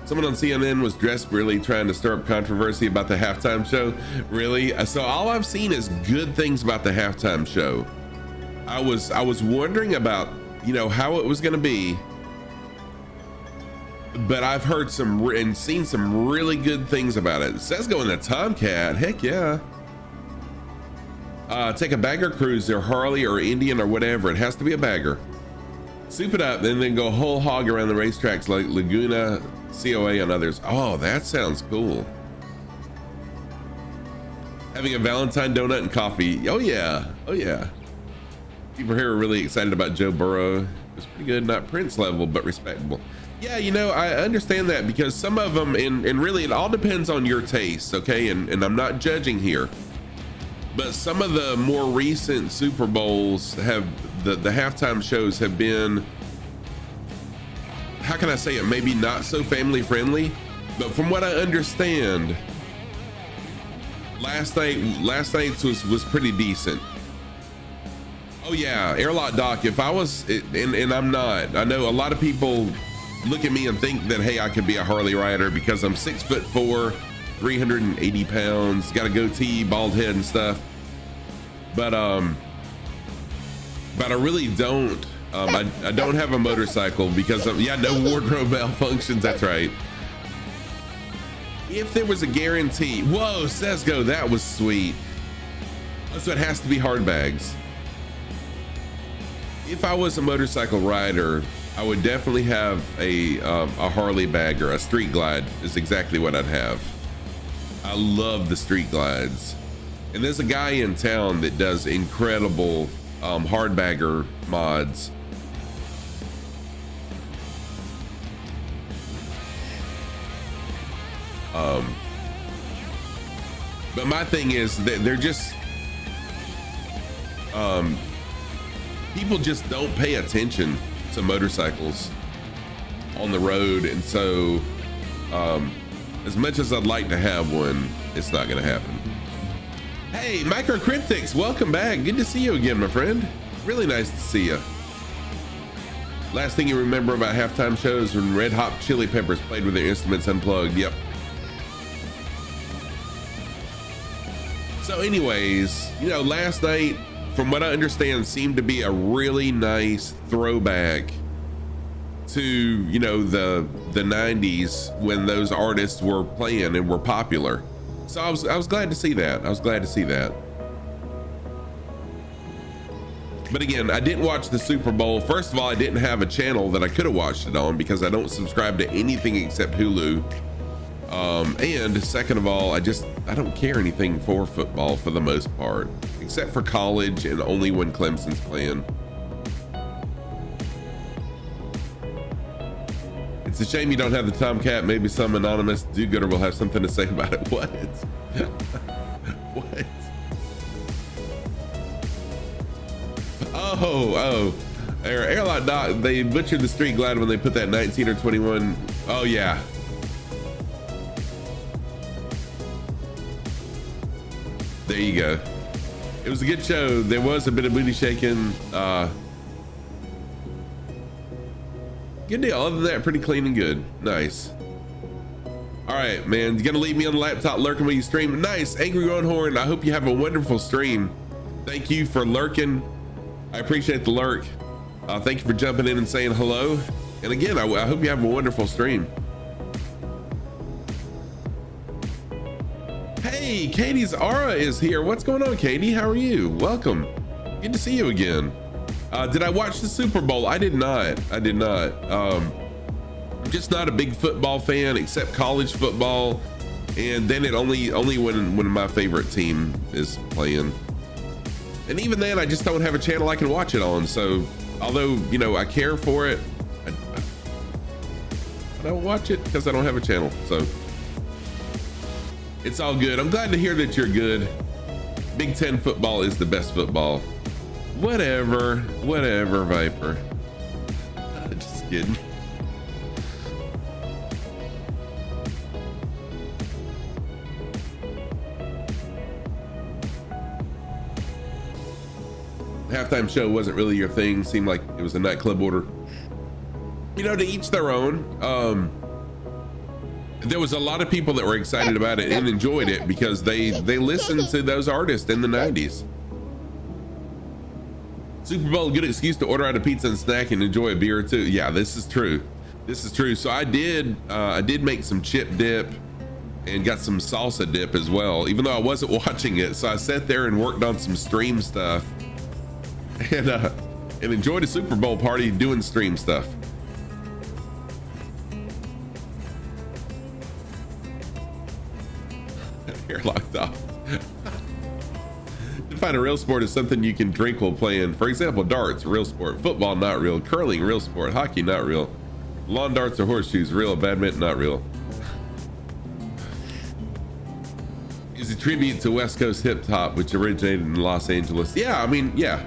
S1: Someone on CNN was desperately trying to stir up controversy about the halftime show. Really? So all I've seen is good things about the halftime show. I was wondering about, you know, how it was going to be, but I've heard some and seen some really good things about it. It says go in the Tomcat. Heck yeah. Take a bagger cruiser, Harley or Indian or whatever. It has to be a bagger. Soup it up, and then go whole hog around the racetracks like Laguna, COA, and others. Oh, that sounds cool. Having a Valentine donut and coffee. Oh yeah, oh yeah. People here are really excited about Joe Burrow. It's pretty good, not Prince level, but respectable. Yeah, you know, I understand that, because some of them, and really it all depends on your taste, okay? And I'm not judging here, but some of the more recent Super Bowls have, the halftime shows have been, how can I say it, maybe not so family friendly, but from what I understand, last night's was pretty decent. Oh yeah, Airlock Doc, if I was, and I'm not, I know a lot of people look at me and think that, hey, I could be a Harley rider because I'm 6'4", 380 pounds, got a goatee, bald head and stuff. But I really don't. I don't have a motorcycle because of, yeah, no wardrobe malfunctions. That's right. If there was a guarantee, whoa, Sesgo, that was sweet. So it has to be hard bags. If I was a motorcycle rider, I would definitely have a Harley bagger. A street glide is exactly what I'd have. I love the street glides. And there's a guy in town that does incredible hardbagger mods. But my thing is that they're just people just don't pay attention to motorcycles on the road, and so as much as I'd like to have one, it's not gonna happen. Hey, Micronesia, welcome back. Good to see you again, my friend. Really nice to see you. Last thing you remember about halftime shows when Red Hot Chili Peppers played with their instruments unplugged. Yep. So anyways, you know, last night, from what I understand, seemed to be a really nice throwback to, you know, the 90s when those artists were playing and were popular. So I was glad to see that. I was glad to see that. But again, I didn't watch the Super Bowl. First of all, I didn't have a channel that I could have watched it on because I don't subscribe to anything except Hulu. And second of all, I don't care anything for football for the most part, except for college and only when Clemson's playing. It's a shame you don't have the Tomcat. Maybe some anonymous do-gooder will have something to say about it. What? What? Oh, Airlock Doc, they butchered the Street Glide when they put that 19 or 21. Oh yeah. There you go. It was a good show. There was a bit of booty shaking. Good deal. Other than that, pretty clean and good. Nice. All right, man. You gonna leave me on the laptop lurking while you stream? Nice. Angry Roadhorn, I hope you have a wonderful stream. Thank you for lurking. I appreciate the lurk. Thank you for jumping in and saying hello. And again, I hope you have a wonderful stream. Hey, Katie's Aura is here. What's going on, Katie? How are you? Welcome. Good to see you again. Did I watch the Super Bowl? I did not. I'm just not a big football fan, except college football, and then it only when my favorite team is playing. And even then, I just don't have a channel I can watch it on. So, although, you know, I care for it, I don't watch it because I don't have a channel. So, it's all good. I'm glad to hear that you're good. Big Ten football is the best football. Whatever, Viper. Just kidding. Halftime show wasn't really your thing. Seemed like it was a nightclub order. You know, to each their own. There was a lot of people that were excited about it and enjoyed it because they listened to those artists in the 90s. Super Bowl, good excuse to order out a pizza and snack and enjoy a beer or two. Yeah, this is true. This is true. So I did make some chip dip and got some salsa dip as well, even though I wasn't watching it. So I sat there and worked on some stream stuff and enjoyed a Super Bowl party doing stream stuff. Hair locked off. Define a real sport is something you can drink while playing. For example, darts, real sport. Football, not real. Curling, real sport. Hockey, not real. Lawn darts or horseshoes, real. Badminton, not real. Is a tribute to West Coast hip hop, which originated in Los Angeles. Yeah, I mean, yeah.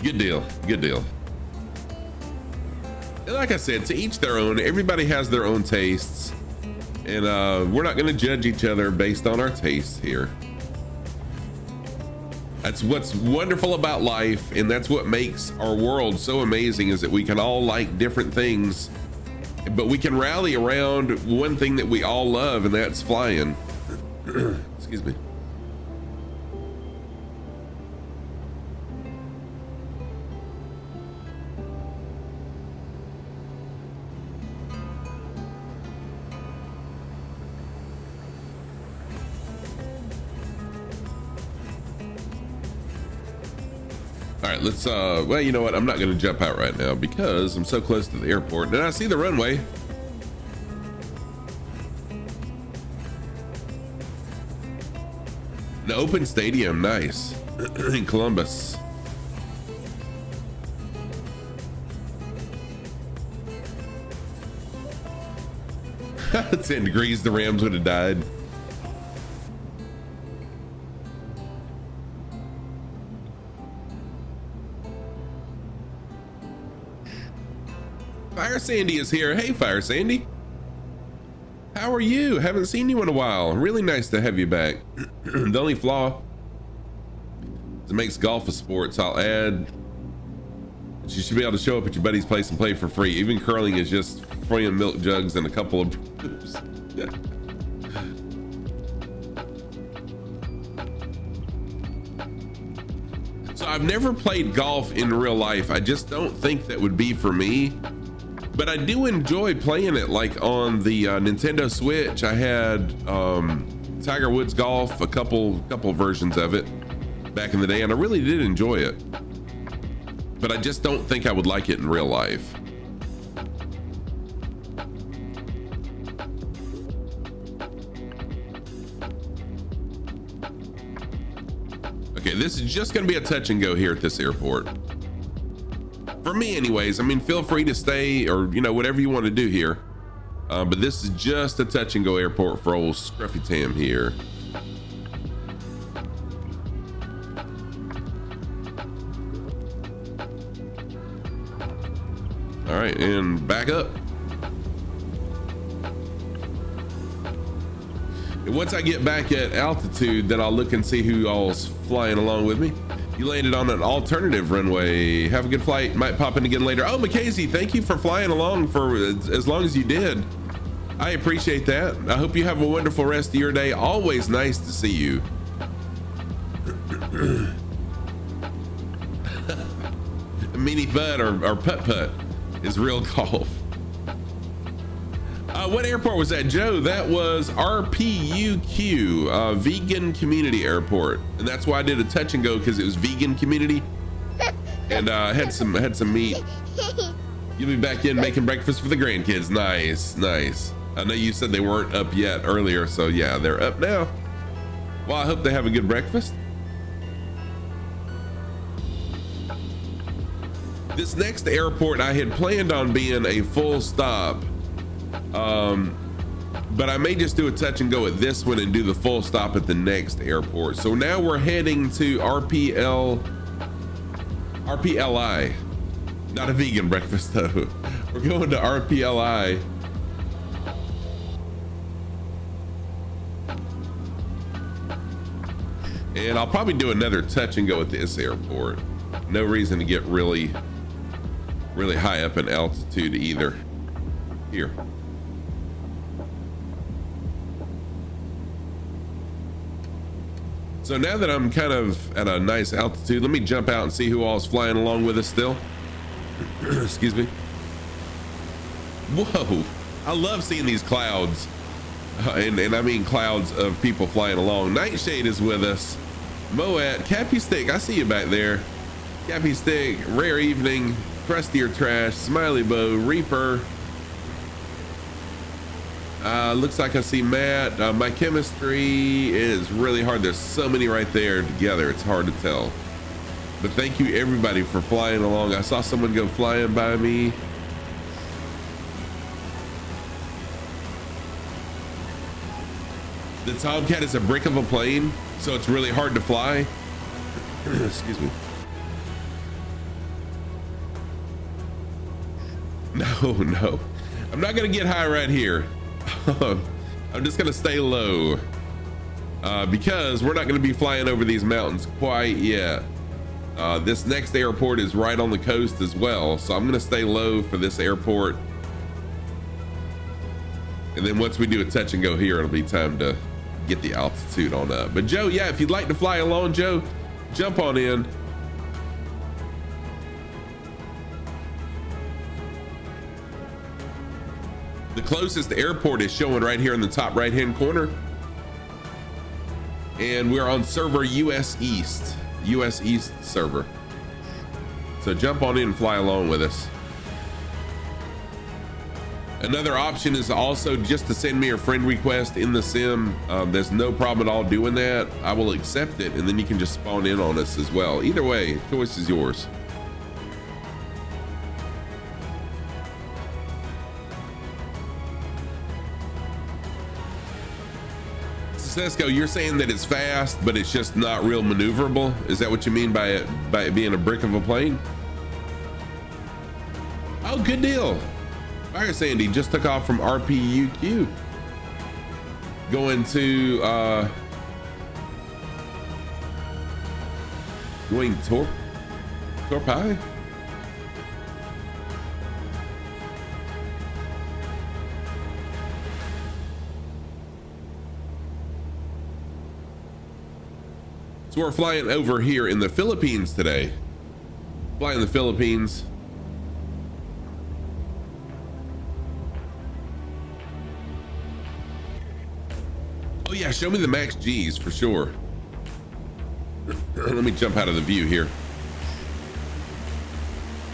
S1: Good deal. Good deal. And like I said, to each their own. Everybody has their own tastes, and we're not going to judge each other based on our tastes here. That's what's wonderful about life, and that's what makes our world so amazing, is that we can all like different things, but we can rally around one thing that we all love, and that's flying. Excuse me. All right, let's well, you know what, I'm not going to jump out right now because I'm so close to the airport and I see the runway. The open stadium, nice. In Columbus. At 10 degrees, the Rams would have died. Fire Sandy is here. Hey, Fire Sandy. How are you? Haven't seen you in a while. Really nice to have you back. The only flaw is it makes golf a sport, so I'll add you should be able to show up at your buddy's place and play for free. Even curling is just throwing milk jugs and a couple of hoops. So I've never played golf in real life. I just don't think that would be for me. But I do enjoy playing it, like on the Nintendo Switch. I had Tiger Woods Golf, a couple versions of it back in the day, and I really did enjoy it. But I just don't think I would like it in real life. Okay, this is just gonna be a touch and go here at this airport. For me anyways. I mean, feel free to stay or, you know, whatever you want to do here. But this is just a touch and go airport for old Scruffy Tam here. All right, and back up. And once I get back at altitude, then I'll look and see who all's flying along with me. You landed on an alternative runway. Have a good flight. Might pop in again later. Oh, Mackenzie, thank you for flying along for as long as you did. I appreciate that. I hope you have a wonderful rest of your day. Always nice to see you. Mini Bud or Putt Putt is real golf. What airport was that, Joe? That was RPUQ, Vegan Community Airport, and that's why I did a touch and go, because it was vegan community, and had some meat. You'll be back in making breakfast for the grandkids. Nice, nice. I know you said they weren't up yet earlier, so yeah, they're up now. Well, I hope they have a good breakfast. This next airport I had planned on being a full stop. But I may just do a touch and go at this one and do the full stop at the next airport. So now we're heading to RPLI. Not a vegan breakfast though. We're going to RPLI. And I'll probably do another touch and go at this airport. No reason to get really high up in altitude either. Here. So now that I'm kind of at a nice altitude, let me jump out and see who all is flying along with us still. Excuse me. Whoa, I love seeing these clouds. And I mean clouds of people flying along. Nightshade is with us. Moet, Cappy Stick, I see you back there. Cappy Stick, Rare Evening, Crusty or Trash, Smiley Bow, Reaper. Looks like I see Matt. My chemistry is really hard. There's so many right there together. It's hard to tell. But thank you everybody for flying along. I saw someone go flying by me. The Tomcat is a brick of a plane, so it's really hard to fly. Excuse me. No. I'm not gonna get high right here. I'm just gonna stay low because we're not gonna be flying over these mountains quite yet. This next airport is right on the coast as well, so I'm gonna stay low for this airport. And then once we do a touch and go here, it'll be time to get the altitude on up. But Joe, yeah, if you'd like to fly along, Joe, jump on in. The closest airport is showing right here in the top right hand corner. And we're on server US East server. So jump on in and fly along with us. Another option is also just to send me a friend request in the sim. There's no problem at all doing that. I will accept it, and then you can just spawn in on us as well. Either way, choice is yours. Cesco, you're saying that it's fast, but it's just not real maneuverable. Is that what you mean by it being a brick of a plane? Oh, good deal. Fire Sandy just took off from RPUQ. Going to going Torpai? So we're flying over here in the Philippines today. Flying the Philippines. Oh yeah, show me the max G's for sure. Let me jump out of the view here.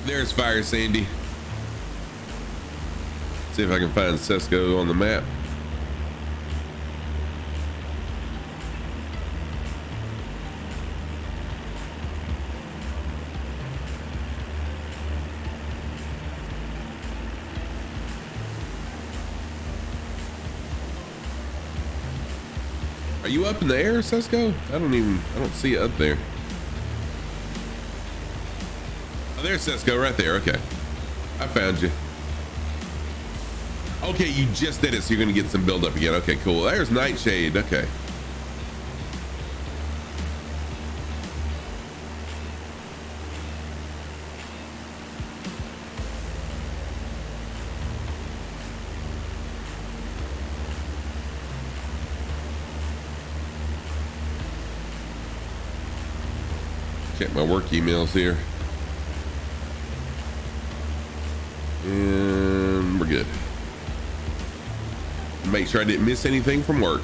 S1: There's Fire Sandy. See if I can find Cesco on the map. Are you up in the air, Cesco? I don't see it up there. Oh, there's Cesco right there. Okay. I found you. Okay, you just did it, so you're gonna get some build up again. Okay, cool. There's Nightshade. Okay. Check my work emails here. And we're good. Make sure I didn't miss anything from work.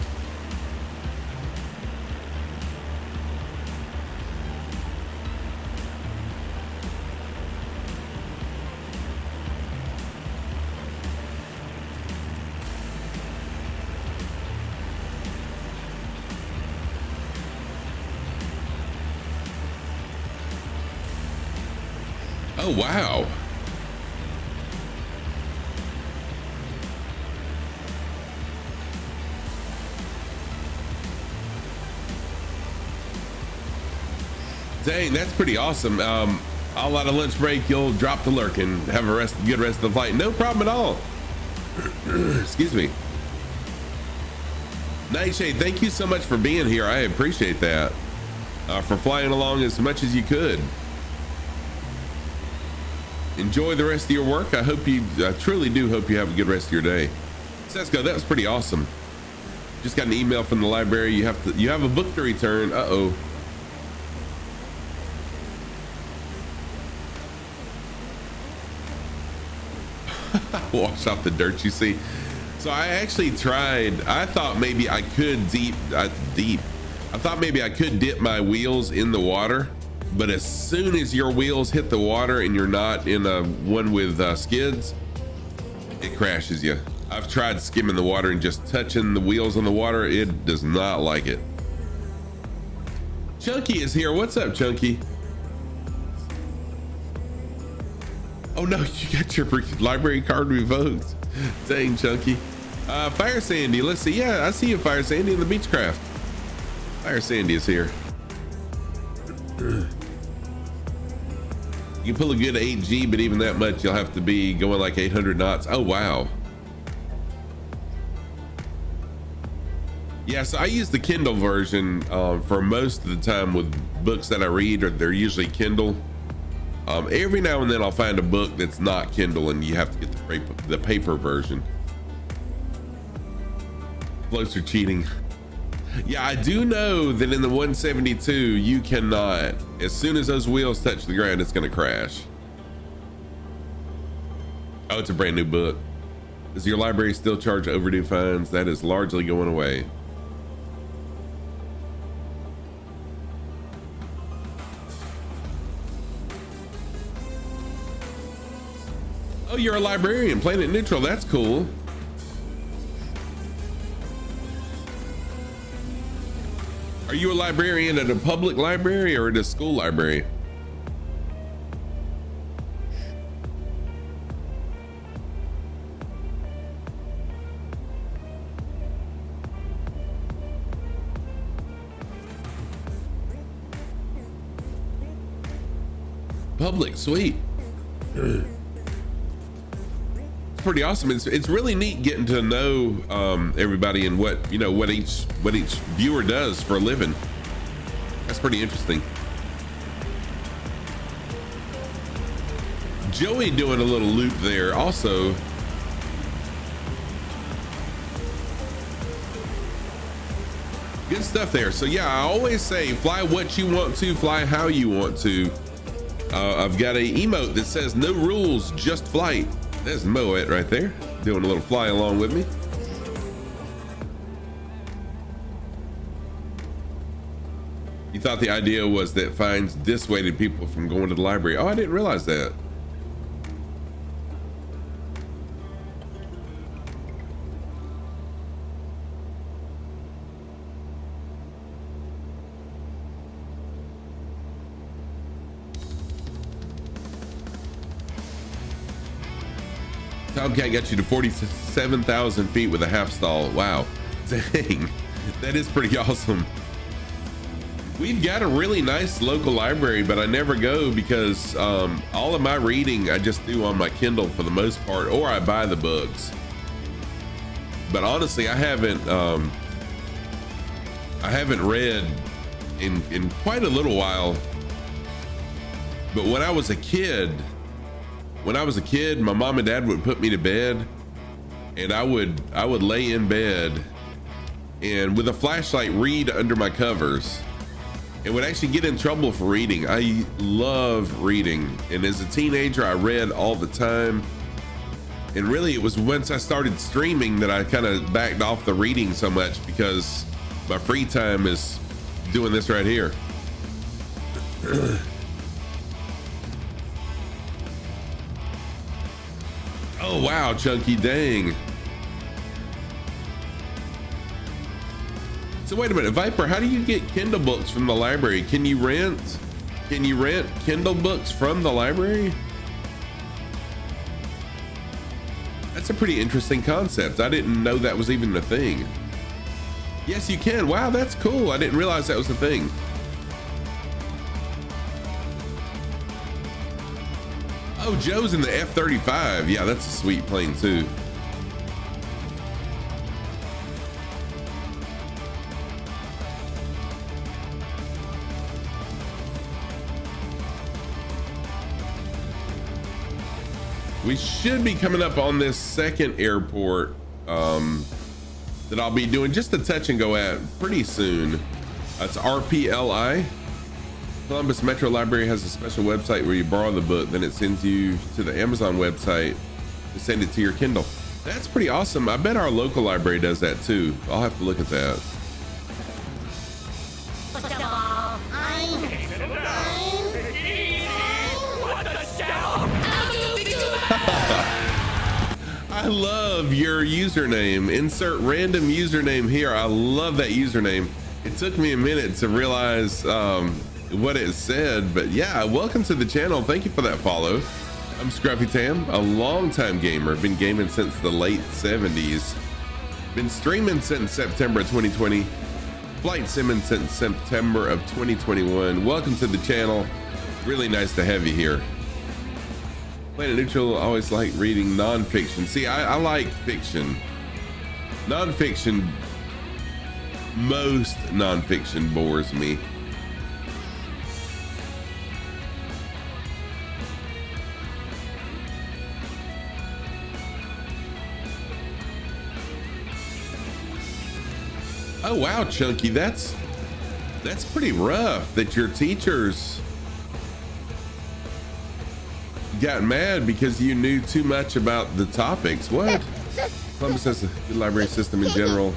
S1: Oh, wow. Dang, that's pretty awesome. All out of lunch break, you'll drop the lurk and have a good rest of the flight. No problem at all. Excuse me. Nightshade, thank you so much for being here. I appreciate that. For flying along as much as you could. Enjoy the rest of your work. I truly do hope you have a good rest of your day. Cesco, that was pretty awesome. Just got an email from the library. You have a book to return. Uh-oh. Wash off the dirt, you see. So I actually tried. I thought maybe I could I thought maybe I could dip my wheels in the water. But as soon as your wheels hit the water and you're not in a one with skids, it crashes you. I've tried skimming the water and just touching the wheels on the water. It does not like it. Chunky is here. What's up, Chunky? Oh no, you got your library card revoked. Dang, Chunky. Fire Sandy, let's see. Yeah, I see you, Fire Sandy, in the Beechcraft. Fire Sandy is here. You can pull a good 8G, but even that much, you'll have to be going like 800 knots. Oh, wow. Yeah, so I use the Kindle version for most of the time with books that I read, or they're usually Kindle. Every now and then I'll find a book that's not Kindle and you have to get the paper version. Floats are cheating. Yeah, I do know that in the 172, you cannot, as soon as those wheels touch the ground, it's going to crash. Oh, it's a brand new book. Does your library still charge overdue fines? That is largely going away. Oh, you're a librarian, Planet Neutral. That's cool. Are you a librarian at a public library or at a school library? Public, sweet. It's pretty awesome. It's really neat getting to know everybody and what each viewer does for a living. That's pretty interesting. Joey doing a little loop there also. Good stuff there. So yeah, I always say fly what you want to, fly how you want to. I've got a emote that says no rules, just flight. There's Moet right there, doing a little fly along with me. You thought the idea was that fines dissuaded people from going to the library. Oh, I didn't realize that. Tomcat got you to 47,000 feet with a half stall. Wow. Dang. That is pretty awesome. We've got a really nice local library, but I never go because all of my reading I just do on my Kindle for the most part, or I buy the books. But honestly, I haven't read in quite a little while. But when I was a kid, my mom and dad would put me to bed, and I would lay in bed and with a flashlight read under my covers, and would actually get in trouble for reading. I love reading, and as a teenager I read all the time, and really it was once I started streaming that I kind of backed off the reading so much, because my free time is doing this right here. Oh wow, Chunky, dang. So wait a minute, Viper, how do you get Kindle books from the library? Can you rent Kindle books from the library? That's a pretty interesting concept. I didn't know that was even a thing. Yes, you can. Wow, that's cool. I didn't realize that was a thing. Oh, Joe's in the F-35. Yeah, that's a sweet plane too. We should be coming up on this second airport that I'll be doing just a touch and go at pretty soon. It's RPLI. Columbus Metro Library has a special website where you borrow the book, then it sends you to the Amazon website to send it to your Kindle. That's pretty awesome. I bet our local library does that too. I'll have to look at that. I love your username. Insert random username here. I love that username. It took me a minute to realize what it said, but yeah, welcome to the channel. Thank you for that follow. I'm Scruffy Tam, a longtime gamer. Been gaming since the late 70s. Been streaming since September of 2020. Flight simming since September of 2021. Welcome to the channel. Really nice to have you here. Planet Neutral, always like reading nonfiction. See, I like fiction. Nonfiction, most nonfiction bores me. Oh wow, Chunky, that's pretty rough that your teachers got mad because you knew too much about the topics. What? Columbus has a good library system in general.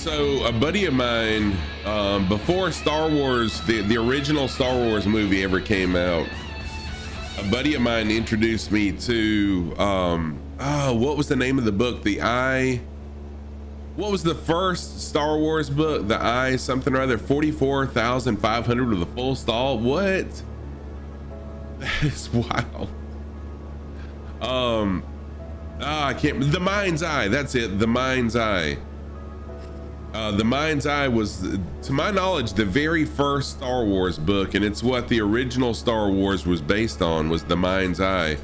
S1: So a buddy of mine, before Star Wars, the original Star Wars movie ever came out, a buddy of mine introduced me to, what was the name of the book? What was the first Star Wars book? The I something or other, 44,500 with a full stall. What? That is wild. I can't, The Mind's Eye. That's it. The Mind's Eye. The Mind's Eye was, to my knowledge, the very first Star Wars book, and it's what the original Star Wars was based on, was The Mind's Eye.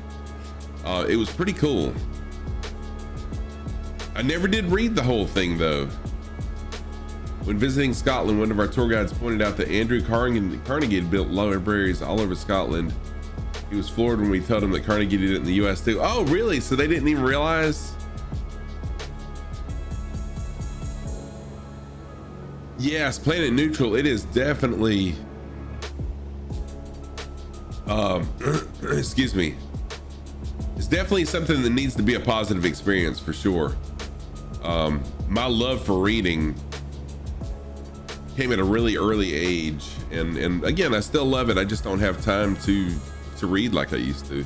S1: It was pretty cool. I never did read the whole thing though. When visiting Scotland, one of our tour guides pointed out that Andrew Carnegie had built libraries all over Scotland. He was floored when we told him that Carnegie did it in the US too. Oh, really? So they didn't even realize? Yes, planet neutral. It is definitely, excuse me. It's definitely something that needs to be a positive experience for sure. My love for reading came at a really early age, and again, I still love it. I just don't have time to read like I used to.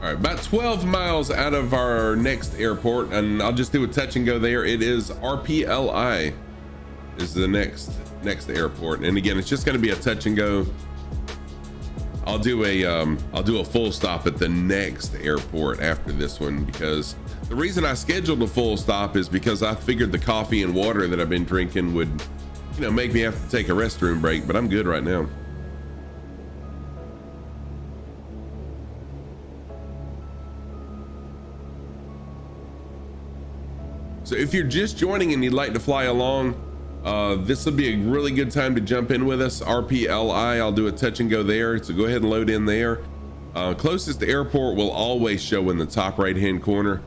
S1: All right, about 12 miles out of our next airport, and I'll just do a touch and go there. It is RPLI is the next airport, and again, it's just going to be a touch and go. I'll do a full stop at the next airport after this one, because the reason I scheduled a full stop is because I figured the coffee and water that I've been drinking would, make me have to take a restroom break, but I'm good right now. So if you're just joining and you'd like to fly along, this will be a really good time to jump in with us. RPLI, I'll do a touch and go there. So go ahead and load in there. Closest airport will always show in the top right hand corner.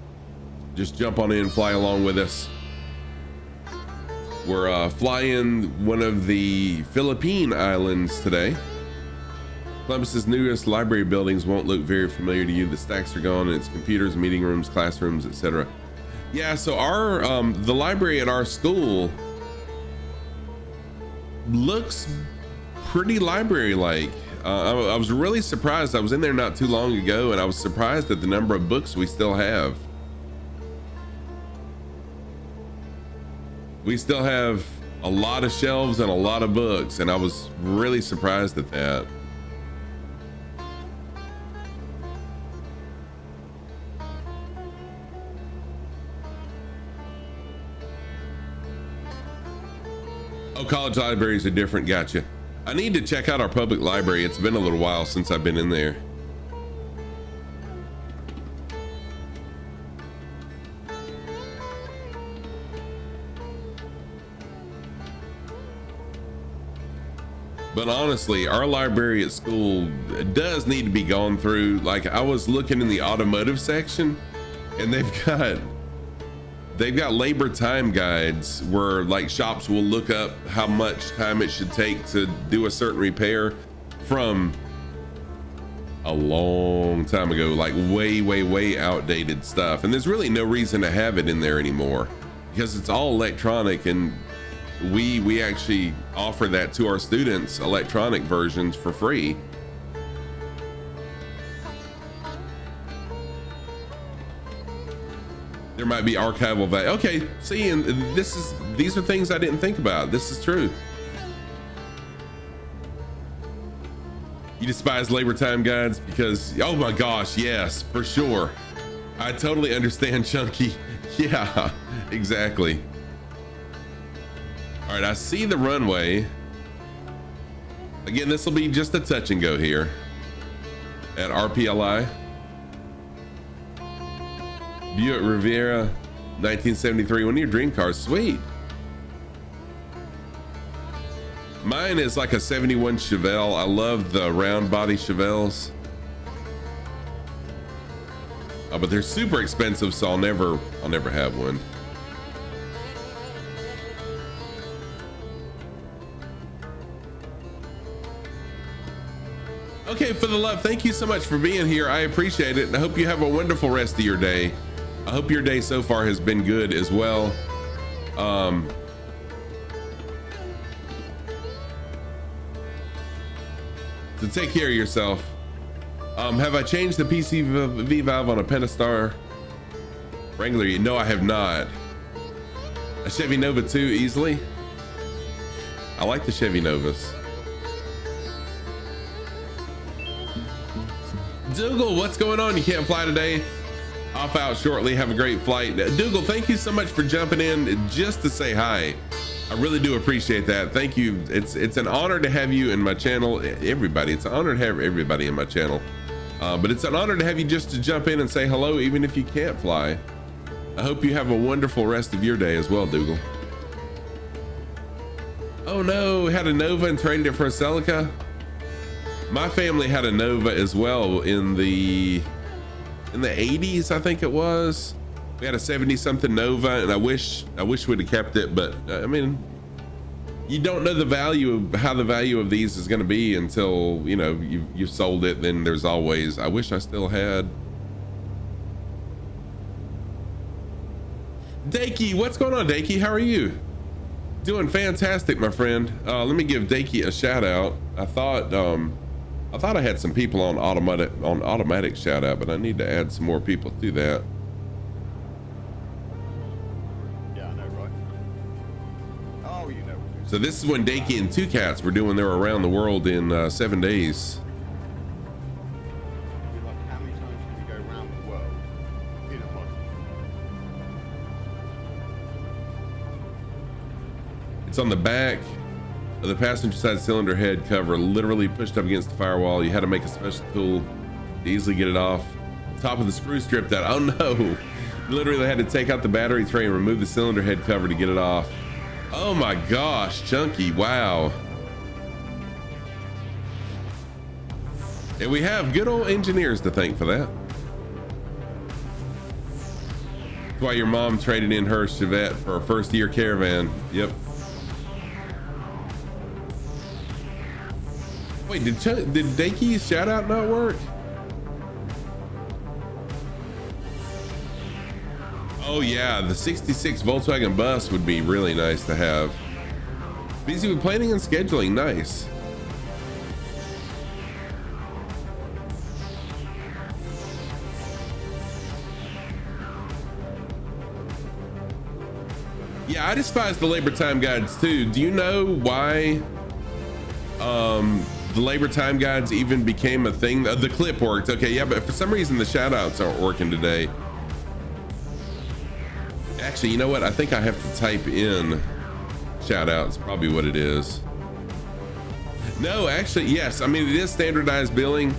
S1: Just jump on in, fly along with us. We're flying one of the Philippine islands today. Columbus's newest library buildings won't look very familiar to you. The stacks are gone and it's computers, meeting rooms, classrooms, etc. Yeah, so our the library at our school looks pretty library-like. I was really surprised. I was in there not too long ago, and I was surprised at the number of books we still have. We still have a lot of shelves and a lot of books, and I was really surprised at that. Oh, college libraries are different. Gotcha. I need to check out our public library. It's been a little while since I've been in there. But honestly, our library at school does need to be gone through. Like, I was looking in the automotive section, and they've got labor time guides where like shops will look up how much time it should take to do a certain repair from a long time ago, like way outdated stuff. And there's really no reason to have it in there anymore because it's all electronic, and we actually offer that to our students, electronic versions for free. There might be archival value. Okay, see, and these are things I didn't think about. This is true. You despise labor time guides because, oh my gosh, yes, for sure. I totally understand, Chunky. Yeah, exactly. All right, I see the runway. Again, this will be just a touch and go here at RPLI. Buick Riviera 1973, one of your dream cars. Sweet. Mine is like a 71 Chevelle. I love the round body Chevelles. But they're super expensive, so I'll never have one. Okay, for the love, thank you so much for being here. I appreciate it. And I hope you have a wonderful rest of your day. I hope your day so far has been good as well. So take care of yourself. Have I changed the PCV valve on a Pentastar Wrangler? No, I have not. A Chevy Nova 2 easily. I like the Chevy Novas. Dougal, what's going on? You can't fly today? Off out shortly. Have a great flight. Dougal, thank you so much for jumping in just to say hi. I really do appreciate that. Thank you. It's an honor to have you in my channel. Everybody, it's an honor to have everybody in my channel. But it's an honor to have you just to jump in and say hello, even if you can't fly. I hope you have a wonderful rest of your day as well, Dougal. Oh no, had a Nova and traded it for a Celica. My family had a Nova as well in the 80s, I think it was. We had a 70 something Nova, and I wish we'd have kept it, but I mean, you don't know the value of how the value of these is going to be until, you know, you've sold it. Then there's always, I wish I still had. Dakey, what's going on, Dakey? How are you? Doing fantastic, my friend. Let me give Dakey a shout out. I thought I had some people on automatic shout out, but I need to add some more people to that.
S6: Yeah, I know, right? Oh, you know.
S1: So this is when Dakey and Two Cats were doing their around the world in 7 days.
S6: You're like, how many times can we go around the world in a month?
S1: It's on the back of the passenger side cylinder head cover, literally pushed up against the firewall. You had to make a special tool to easily get it off. Top of the screw stripped out. Oh no! Literally had to take out the battery tray and remove the cylinder head cover to get it off. Oh my gosh, Chunky! Wow. And we have good old engineers to thank for that. That's why your mom traded in her Chevette for a first-year Caravan. Yep. Wait, did Dakey's shout out not work? Oh yeah, the 66 Volkswagen bus would be really nice to have. Busy with planning and scheduling, nice. Yeah, I despise the labor time guides too. Do you know why the labor time guides even became a thing? The clip worked, okay, yeah, but for some reason the shout outs aren't working today. Actually, you know what? I think I have to type in shout outs, probably what it is. No, actually, yes. I mean, it is standardized billing.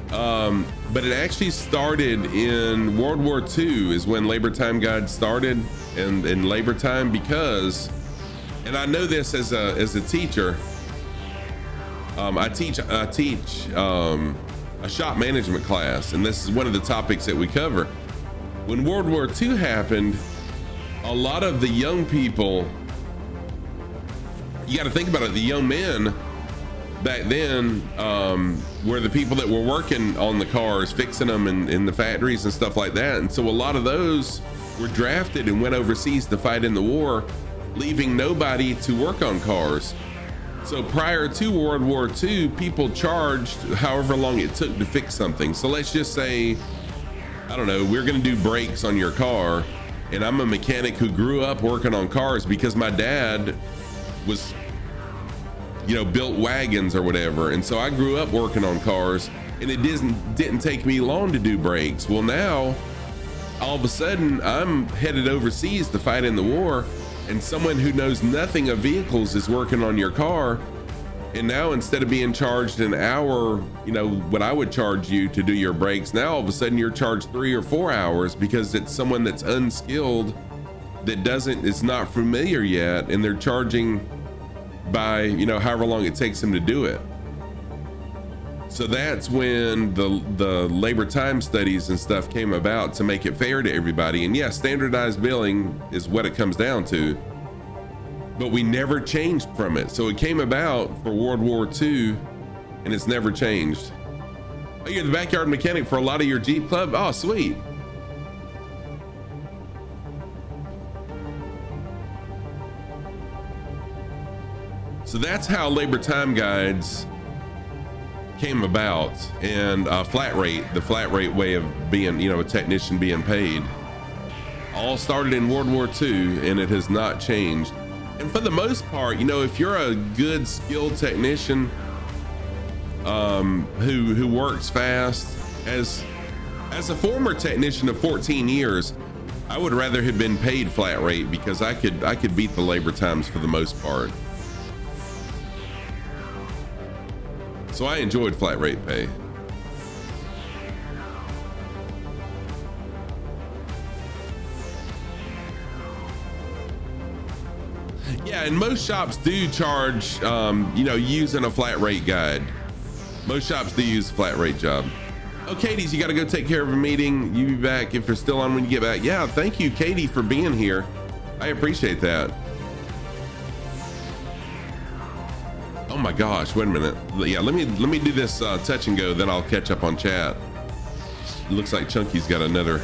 S1: But it actually started in World War II is when labor time guides started and labor time, because, and I know this as a teacher, I teach a shop management class, and this is one of the topics that we cover. When World War II happened, a lot of the young people, you got to think about it, the young men back then were the people that were working on the cars, fixing them in the factories and stuff like that. And so a lot of those were drafted and went overseas to fight in the war, leaving nobody to work on cars. So prior to World War II, people charged however long it took to fix something. So let's just say, I don't know, we're gonna do brakes on your car, and I'm a mechanic who grew up working on cars because my dad was, you know, built wagons or whatever. And so I grew up working on cars, and it didn't take me long to do brakes. Well, now all of a sudden I'm headed overseas to fight in the war, and someone who knows nothing of vehicles is working on your car. And now instead of being charged an hour, you know, what I would charge you to do your brakes, now all of a sudden you're charged 3 or 4 hours because it's someone that's unskilled, that is not familiar yet, and they're charging by, you know, however long it takes them to do it. So that's when the labor time studies and stuff came about, to make it fair to everybody. And yes, standardized billing is what it comes down to, but we never changed from it. So it came about for World War II and it's never changed. Oh, you're the backyard mechanic for a lot of your Jeep club? Oh, sweet. So that's how labor time guides came about, and flat rate, the flat rate way of being, you know, a technician being paid, all started in World War II, and it has not changed. And for the most part, you know, if you're a good skilled technician who works fast, as a former technician of 14 years, I would rather have been paid flat rate because I could beat the labor times for the most part. So I enjoyed flat rate pay. Yeah, and most shops do charge, you know, using a flat rate guide. Most shops do use a flat rate job. Oh, Katie's, you got to go take care of a meeting. You be back if you're still on when you get back. Yeah, thank you, Katie, for being here. I appreciate that. Oh my gosh, wait a minute. Yeah, let me do this touch and go, then I'll catch up on chat. It looks like Chunky's got another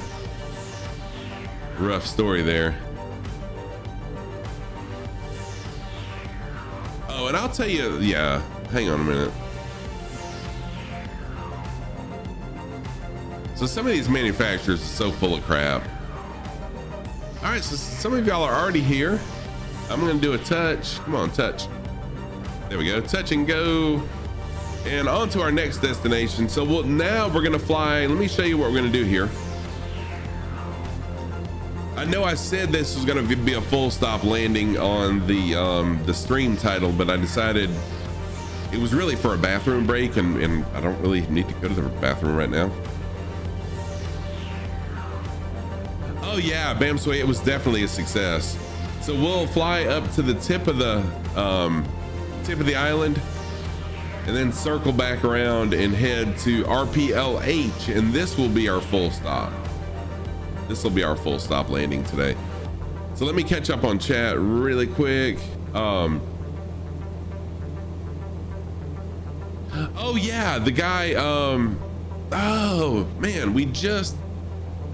S1: rough story there. Oh, and I'll tell you, yeah, hang on a minute. So some of these manufacturers are so full of crap. All right, so some of y'all are already here. I'm gonna do a touch. Come on, touch. There we go, touch and go. And on to our next destination. So now we're gonna fly. Let me show you what we're gonna do here. I know I said this was gonna be a full stop landing on the stream title, but I decided it was really for a bathroom break, and I don't really need to go to the bathroom right now. Oh yeah, Bam Sway, it was definitely a success. So we'll fly up to the tip of the island, and then circle back around and head to RPLH, and this will be our full stop. This will be our full stop landing today. So let me catch up on chat really quick. Oh yeah, the guy, oh man,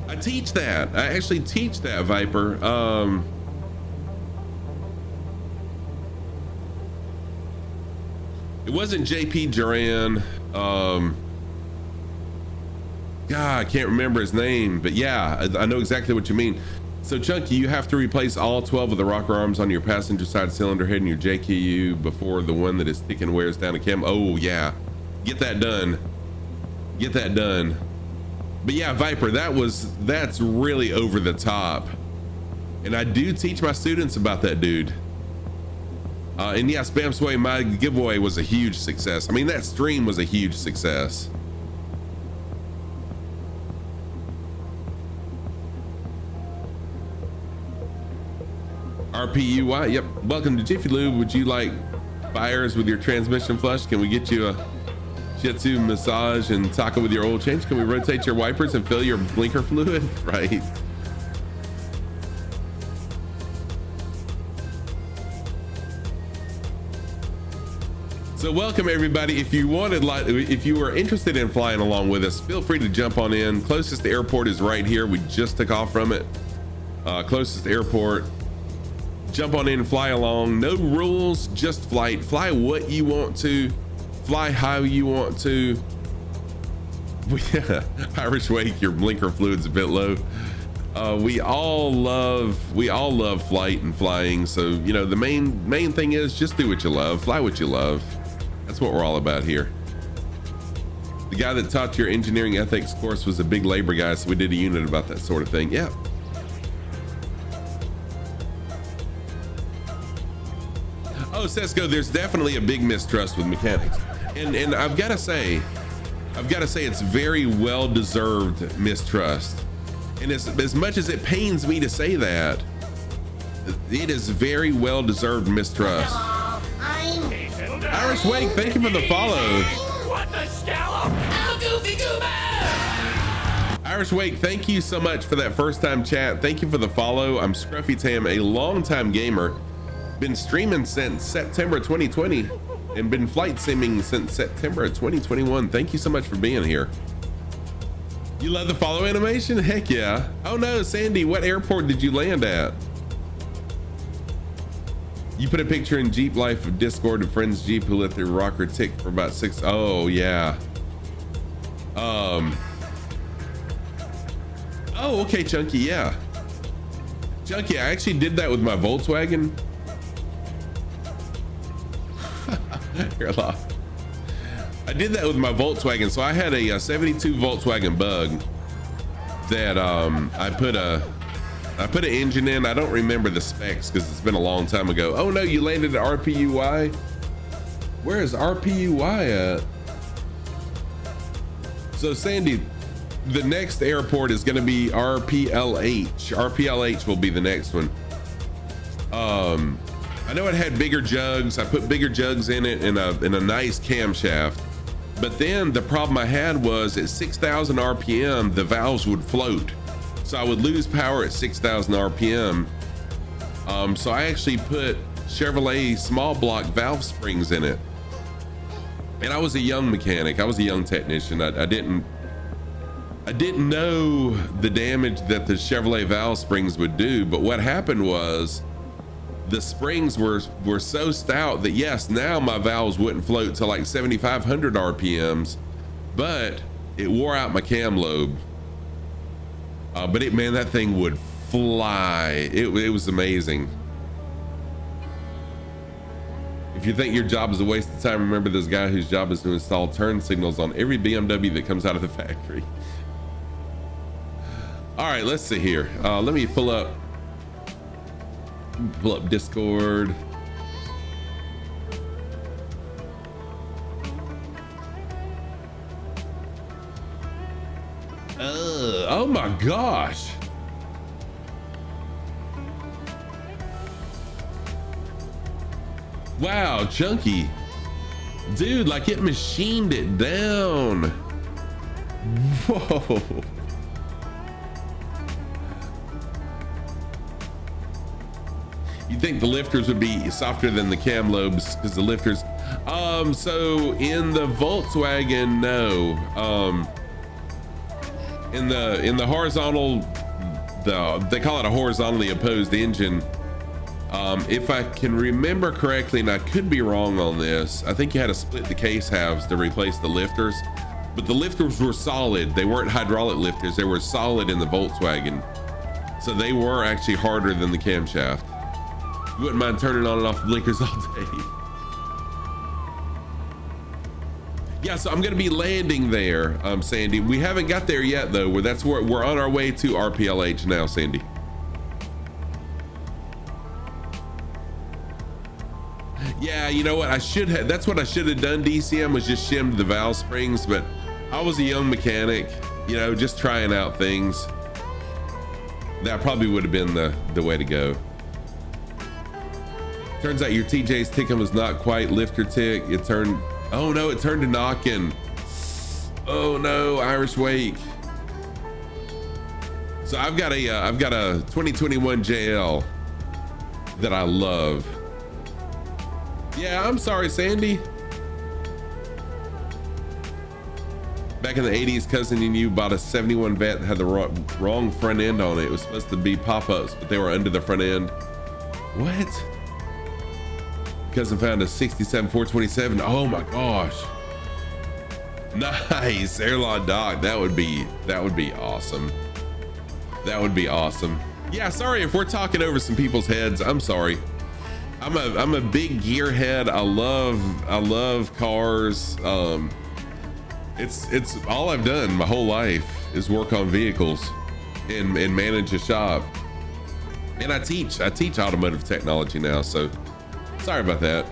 S1: I teach that. I actually teach that, Viper. It wasn't JP Duran. God, I can't remember his name, but yeah, I know exactly what you mean. So Chunky, you have to replace all 12 of the rocker arms on your passenger side cylinder head and your JQU before the one that is ticking wears down a chem. Oh yeah, get that done. Get that done. But yeah, Viper, that's really over the top. And I do teach my students about that dude. And yeah, Spam Sway, my giveaway was a huge success. I mean, that stream was a huge success. RPUY, yep. Welcome to Jiffy Lube. Would you like fires with your transmission flush? Can we get you a Shiatsu massage and taco with your oil change? Can we rotate your wipers and fill your blinker fluid? Right. So welcome everybody. If you were interested in flying along with us, feel free to jump on in. Closest airport is right here. We just took off from it. Closest airport. Jump on in and fly along. No rules, just flight. Fly what you want to. Fly how you want to. Irish Wake, your blinker fluid's a bit low. We all love flight and flying. So, you know, the main thing is just do what you love, fly what you love. That's what we're all about here. The guy that taught your engineering ethics course was a big labor guy, so we did a unit about that sort of thing. Yeah. Oh, Sesco, there's definitely a big mistrust with mechanics. And I've got to say it's very well-deserved mistrust. And as much as it pains me to say that, it is very well-deserved mistrust. Irish Wake, thank you for the follow.
S5: What the scallop? I'm Goofy Goober!
S1: Irish Wake, thank you so much for that first-time chat. Thank you for the follow. I'm Scruffy Tam, a longtime gamer. Been streaming since September 2020. and been flight simming since September of 2021. Thank you so much for being here. You love the follow animation? Heck yeah. Oh no, Sandy, what airport did you land at? You put a picture in Jeep Life of Discord of friend's Jeep who let their rocker tick for about 6. Oh yeah. Oh, okay, Chunky, yeah. Chunky, I actually did that with my Volkswagen. You're lost. I did that with my Volkswagen. So I had a 72 Volkswagen Bug that I put an engine in. I don't remember the specs because it's been a long time ago. Oh no, you landed at RPUY? Where is RPUY at? So Sandy, the next airport is going to be RPLH. RPLH will be the next one. I know it had bigger jugs. I put bigger jugs in it in a nice camshaft. But then the problem I had was at 6,000 RPM, the valves would float. So I would lose power at 6,000 RPM. So I actually put Chevrolet small block valve springs in it. And I was a young mechanic. I was a young technician. I didn't know the damage that the Chevrolet valve springs would do. But what happened was the springs were so stout that yes, now my valves wouldn't float to like 7,500 RPMs, but it wore out my cam lobe. But man, that thing would fly. It was amazing. If you think your job is a waste of time, remember this guy whose job is to install turn signals on every BMW that comes out of the factory. All right, let's see here. Let me pull up Discord. Oh my gosh. Wow, Chunky. Dude, like it machined it down. Whoa. You think the lifters would be softer than the cam lobes because the lifters, so in the Volkswagen, no. In the horizontal, they call it a horizontally opposed engine. If I can remember correctly, and I could be wrong on this, I think you had to split the case halves to replace the lifters, but the lifters were solid. They weren't hydraulic lifters. They were solid in the Volkswagen. So they were actually harder than the camshaft. You wouldn't mind turning on and off the blinkers all day. Yeah, so I'm gonna be landing there, Sandy. We haven't got there yet though. We're on our way to RPLH now, Sandy. Yeah, you know what? That's what I should have done, DCM, was just shimmed the valve springs, but I was a young mechanic, you know, just trying out things. That probably would have been the way to go. Turns out your TJ's ticking was not quite lifter tick. It turned, oh no, it turned to knocking. Oh no, Irish wake. So I've got a 2021 JL that I love. Yeah, I'm sorry, Sandy. Back in the 80s, cousin and you bought a 71 Vet that had the wrong front end on it. It was supposed to be pop-ups, but they were under the front end. What? Cousin found a 67 427. Oh my gosh. Nice, Airline Doc. That would be awesome. That would be awesome. Yeah, sorry if we're talking over some people's heads. I'm sorry. I'm a big gearhead. I love cars. It's all I've done my whole life is work on vehicles and manage a shop. And I teach automotive technology now, so sorry about that.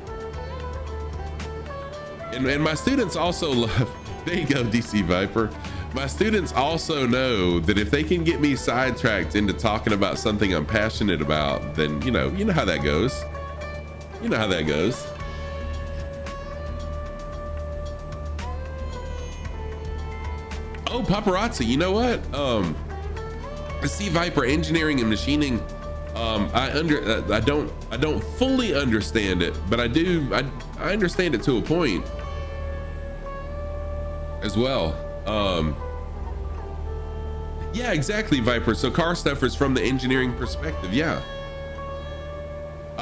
S1: And my students also love, there you go, DC Viper. My students also know that if they can get me sidetracked into talking about something I'm passionate about, then you know how that goes. You know how that goes. Oh, paparazzi, you know what? DC Viper Engineering and Machining I don't fully understand it, but I do. I understand it to a point as well. Yeah, exactly, Viper. So car stuffers from the engineering perspective. Yeah.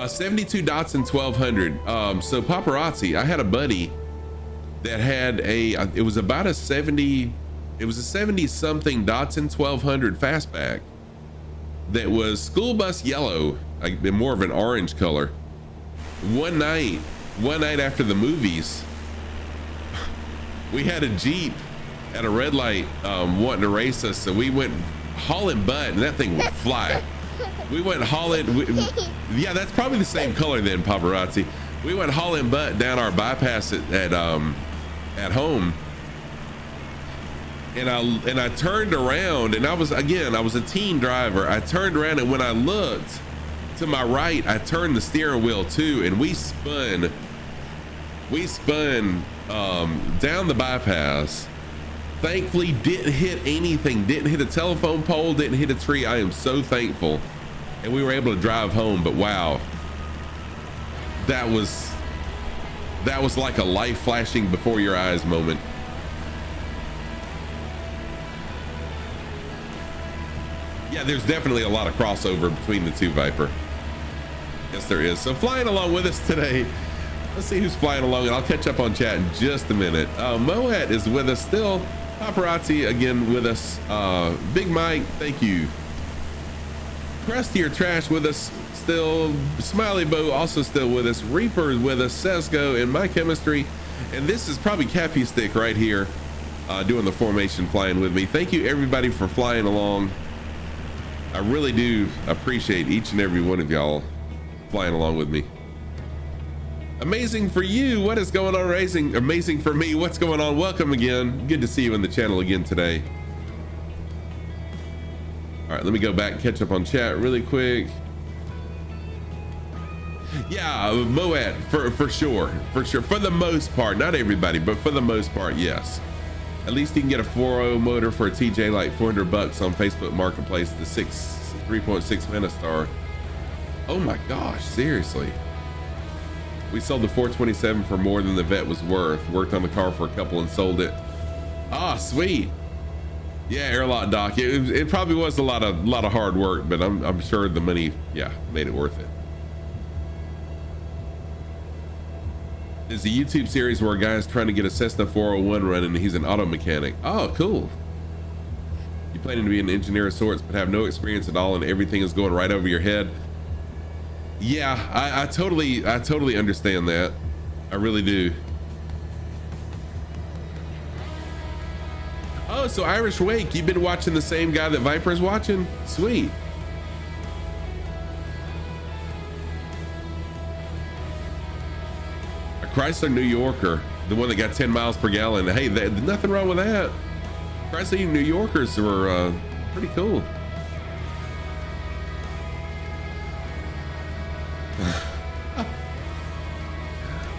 S1: 72 dots in 1200. So paparazzi, I had a buddy that had it was about a 70 something dots in 1200 fastback that was school bus yellow, like more of an orange color. One night after the movies, we had a Jeep at a red light wanting to race us, so we went hauling butt, and that thing would fly. We went hauling, yeah, that's probably the same color then, paparazzi. We went hauling butt down our bypass at home, and I turned around, and I was a teen driver. I turned around, and when I looked to my right, I turned the steering wheel too, and we spun down the bypass. Thankfully didn't hit anything, didn't hit a telephone pole, didn't hit a tree. I am so thankful, and we were able to drive home. But wow, that was like a life flashing before your eyes moment. Yeah, there's definitely a lot of crossover between the two, Viper. Yes, there is. So flying along with us today, let's see who's flying along, and I'll catch up on chat in just a minute. Moet is with us still. Paparazzi again with us. Big Mike, thank you. Krusty or Trash with us still. Smiley Bo also still with us. Reaper is with us. Sesgo and My Chemistry, and this is probably Cappy Stick right here, doing the formation flying with me. Thank you everybody for flying along. I really do appreciate each and every one of y'all flying along with me. Amazing for you. What is going on? Amazing for me. What's going on? Welcome again. Good to see you in the channel again today. All right, let me go back and catch up on chat really quick. Yeah, Moet, for sure. For the most part, not everybody, but for the most part, yes. At least you can get a 4.0 motor for a TJ like $400 on Facebook Marketplace, the 3.6 Metastar. Oh my gosh, seriously. We sold the 427 for more than the vet was worth. Worked on the car for a couple and sold it. Ah, sweet. Yeah, airlock dock. It probably was a lot of hard work, but I'm sure the money, yeah, made it worth it. There's a YouTube series where a guy's trying to get a Cessna 401 running, and he's an auto mechanic. Oh, cool. You planning to be an engineer of sorts, but have no experience at all, and everything is going right over your head. Yeah, I totally understand that. I really do. Oh, so Irish Wake, you've been watching the same guy that Viper's watching? Sweet. A Chrysler New Yorker, the one that got 10 miles per gallon. Hey, there's nothing wrong with that. Chrysler New Yorkers were pretty cool.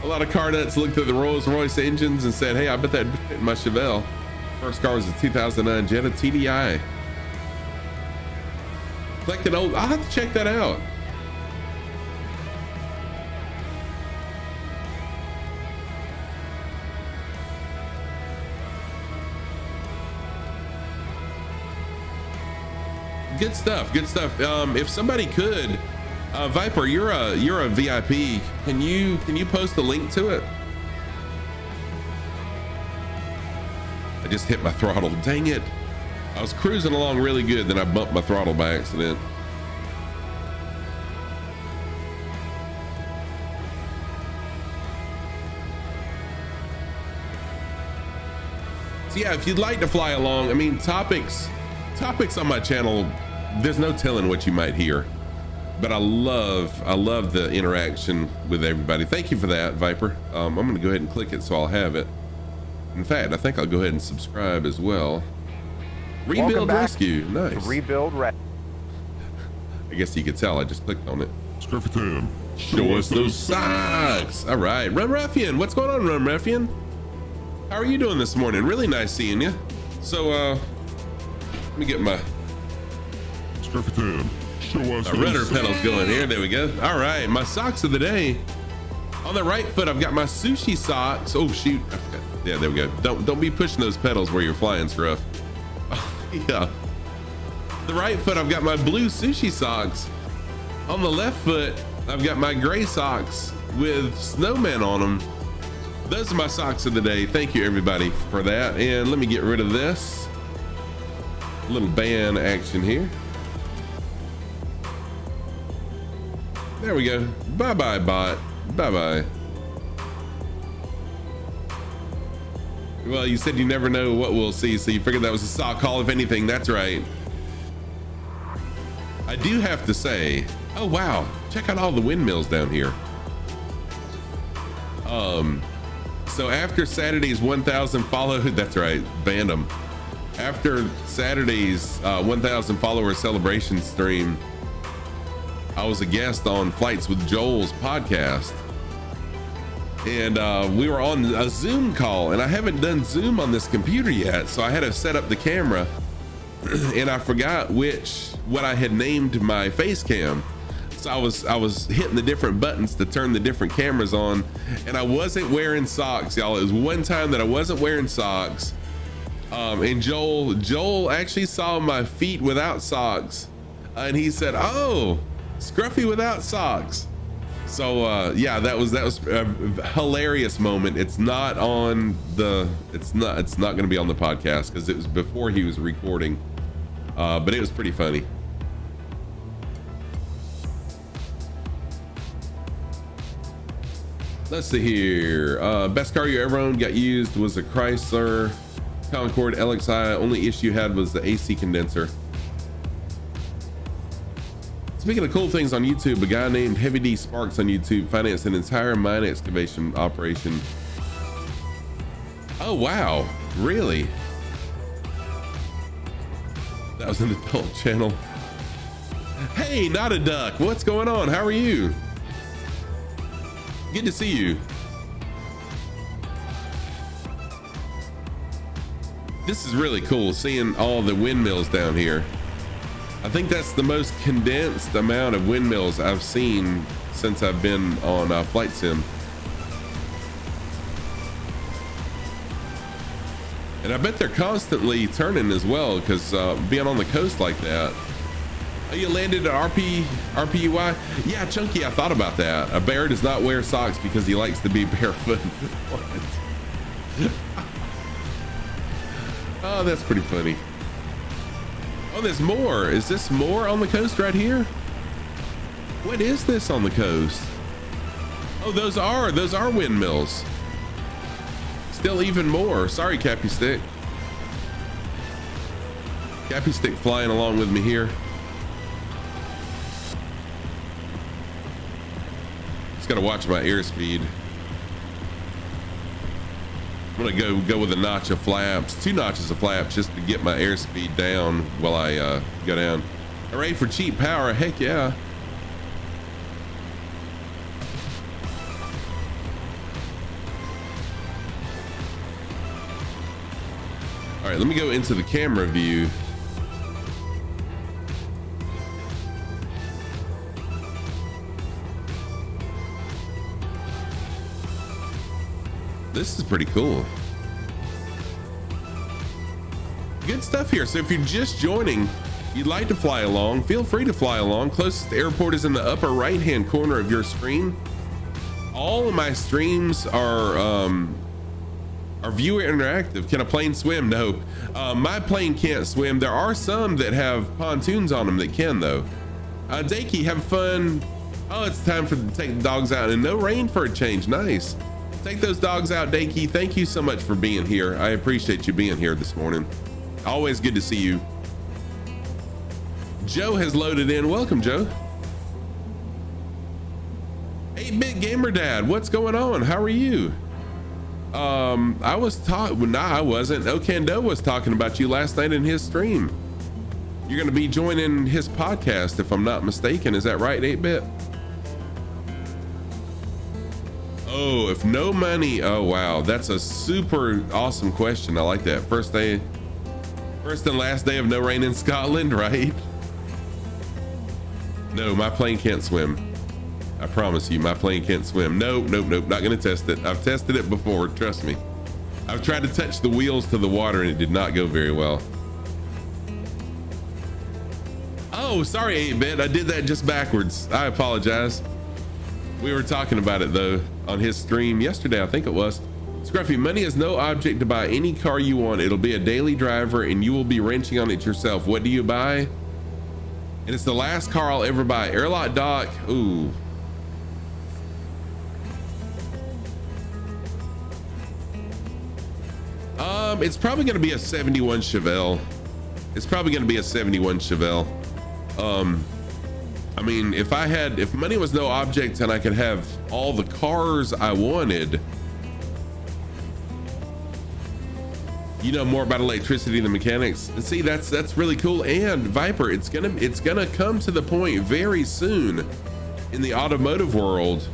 S1: A lot of car nuts looked at the Rolls Royce engines and said, hey, I bet that'd fit in my Chevelle. First car was a 2009 Jetta TDI. Collected old, I'll have to check that out. Good stuff, good stuff. If somebody could, Viper, you're a VIP. Can you post a link to it? I just hit my throttle. Dang it. I was cruising along really good, then I bumped my throttle by accident. So yeah, if you'd like to fly along, I mean, topics on my channel, there's no telling what you might hear. But I love the interaction with everybody. Thank you for that, Viper. I'm gonna go ahead and click it so I'll have it. In fact, I think I'll go ahead and subscribe as well. Rebuild Rescue, nice.
S6: Rebuild Rescue.
S1: I guess you could tell I just clicked on it. Scruffy Tam, show us those socks. All right, Rum Ruffian, what's going on, Rum Ruffian? How are you doing this morning? Really nice seeing you. So, let me get my Scruffy Tam. The rudder pedal's going here. There we go. All right, my socks of the day. On the right foot, I've got my sushi socks. Oh shoot! I forgot. Yeah, there we go. Don't be pushing those pedals where you're flying, Scruff. Yeah. The right foot, I've got my blue sushi socks. On the left foot, I've got my gray socks with snowmen on them. Those are my socks of the day. Thank you everybody for that. And let me get rid of this. A little band action here. There we go. Bye-bye, bot. Bye-bye. Well, you said you never know what we'll see, so you figured that was a sock call. If anything, that's right. I do have to say, oh wow, check out all the windmills down here. So after Saturday's 1,000 follow, that's right, banned them. After Saturday's 1,000 follower celebration stream, I was a guest on Flights with Joel's podcast. And we were on a Zoom call, and I haven't done Zoom on this computer yet, so I had to set up the camera, and I forgot what I had named my face cam. So I was hitting the different buttons to turn the different cameras on, and I wasn't wearing socks, y'all. It was one time that I wasn't wearing socks, and Joel actually saw my feet without socks, and he said, "Oh, Scruffy without socks." So yeah, that was a hilarious moment. It's not going to be on the podcast because it was before he was recording, but it was pretty funny. Let's see here. Best car you ever owned got used was a Chrysler Concorde LXI. Only issue had was the AC condenser. Speaking of cool things on YouTube, a guy named Heavy D Sparks on YouTube financed an entire mine excavation operation. Oh wow, really? That was an adult channel. Hey, not a duck. What's going on? How are you? Good to see you. This is really cool seeing all the windmills down here. I think that's the most condensed amount of windmills I've seen since I've been on Flight Sim. And I bet they're constantly turning as well, because being on the coast like that. Oh, you landed at RPUI? Yeah, Chunky, I thought about that. A bear does not wear socks because he likes to be barefoot. Oh, that's pretty funny. Oh, there's more. Is this more on the coast right here? What is this on the coast? Oh, those are windmills. Still even more. Sorry, Cappy Stick. Cappy Stick flying along with me here. Just gotta watch my airspeed. I'm gonna go with a notch of flaps, 2 notches of flaps, just to get my airspeed down while I go down. Hooray for cheap power! Heck yeah! All right, let me go into the camera view. This is pretty cool. Good stuff here. So if you're just joining, you'd like to fly along, feel free to fly along. Closest airport is in the upper right hand corner of your screen. All of my streams are viewer interactive. Can a plane swim? No, my plane can't swim. There are some that have pontoons on them that can though. Dakey, have fun. Oh, it's time to take the dogs out, and no rain for a change. Nice. Take those dogs out, Dakey. Thank you so much for being here. I appreciate you being here this morning. Always good to see you. Joe has loaded in. Welcome, Joe. 8-Bit Gamer Dad, what's going on? How are you? I was talking, nah, I wasn't. Okando was talking about you last night in his stream. You're going to be joining his podcast, if I'm not mistaken. Is that right, 8-Bit? Oh, if no money. Oh, wow. That's a super awesome question. I like that. First and last day of no rain in Scotland, right? No, my plane can't swim. I promise you, my plane can't swim. Nope, nope, nope, not gonna test it. I've tested it before, trust me. I've tried to touch the wheels to the water and it did not go very well. Oh, sorry, 8-Bit, I did that just backwards. I apologize. We were talking about it though on his stream yesterday, I think it was. Scruffy, money is no object to buy any car you want. It'll be a daily driver and you will be wrenching on it yourself. What do you buy? And it's the last car I'll ever buy. Airlock Dock, ooh. It's probably gonna be a 71 Chevelle. It's probably gonna be a 71 Chevelle. I mean, if money was no object and I could have all the cars I wanted, you know more about electricity than mechanics. And see, that's really cool. And Viper, it's gonna come to the point very soon in the automotive world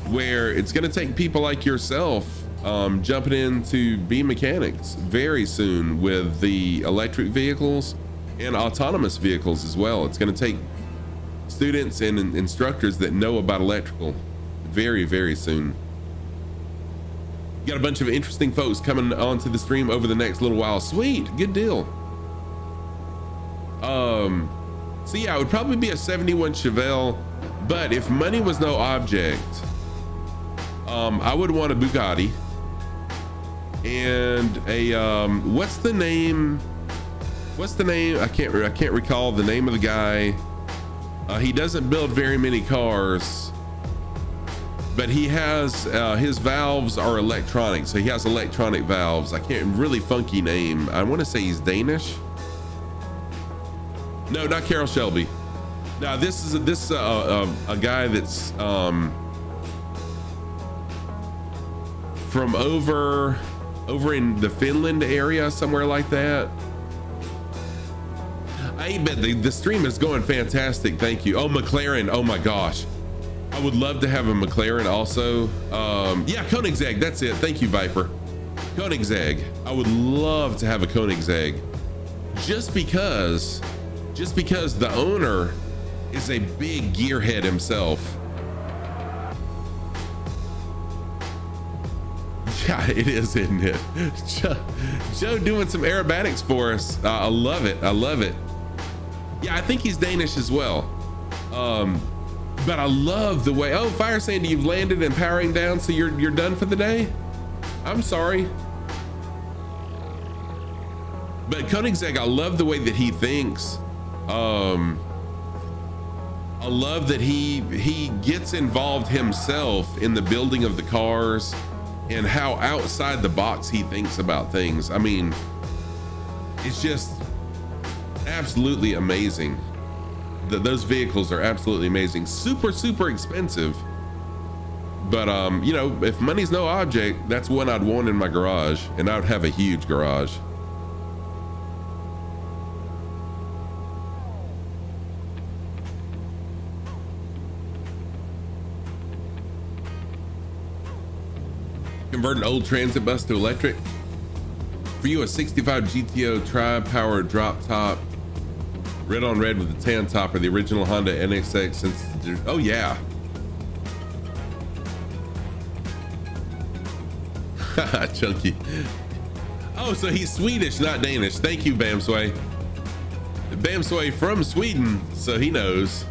S1: where it's gonna take people like yourself jumping in to be mechanics very soon with the electric vehicles and autonomous vehicles as well. It's going to take students and instructors that know about electrical very, very soon. Got a bunch of interesting folks coming onto the stream over the next little while. Sweet, good deal. So yeah, it would probably be a 71 Chevelle, but if money was no object, I would want a Bugatti and a what's the name? I can't recall the name of the guy. He doesn't build very many cars, but he has his valves are electronic, so he has electronic valves. I can't, really funky name. I want to say he's Danish. No, not Carroll Shelby. Now this is a guy that's from over in the Finland area, somewhere like that. I bet the stream is going fantastic. Thank you. Oh, McLaren. Oh my gosh. I would love to have a McLaren also. Yeah, Koenigsegg. That's it. Thank you, Viper. Koenigsegg. I would love to have a Koenigsegg just because the owner is a big gearhead himself. Yeah, it is, isn't it? Joe doing some aerobatics for us. I love it. I love it. Yeah, I think he's Danish as well. But I love the way, oh, Fire Sandy, you've landed and powering down, so you're done for the day? I'm sorry. But Koenigsegg, I love the way that he thinks. I love that he gets involved himself in the building of the cars and how outside the box he thinks about things. I mean, it's just absolutely amazing. Those vehicles are absolutely amazing. Super expensive, but you know, if money's no object, that's one I'd want in my garage, and I would have a huge garage. Convert an old transit bus to electric. For you, a 65 GTO tri-power drop top, red on red with the tan top, or the original Honda NSX since, oh yeah. Chunky. Oh, so he's Swedish, not Danish. Thank you, Bamsway. Bamsway from Sweden, so he knows.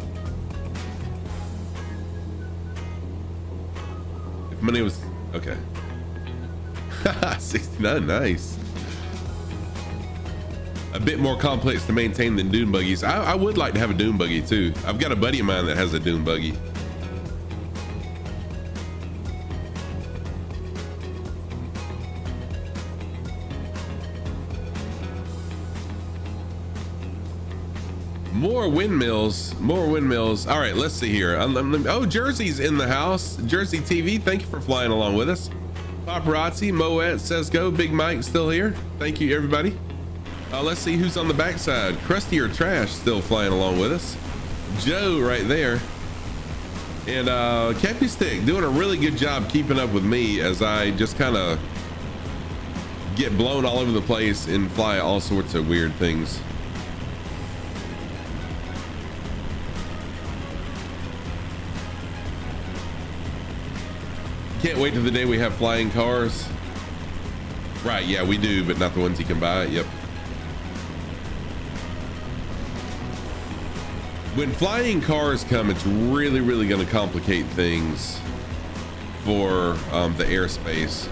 S1: If money was, okay. 69, nice. A bit more complex to maintain than dune buggies. I would like to have a dune buggy too. I've got a buddy of mine that has a dune buggy. More windmills. All right, let's see here. Oh, Jersey's in the house. Jersey TV, thank you for flying along with us. Paparazzi, Moet says go. Big Mike still here. Thank you, everybody. Let's see who's on the backside. Krusty or Trash still flying along with us. Joe right there. And Cappy Stick doing a really good job keeping up with me as I just kind of get blown all over the place and fly all sorts of weird things. Can't wait till the day we have flying cars. Right, yeah, we do, but not the ones you can buy. Yep. When flying cars come, it's really, really going to complicate things for the airspace.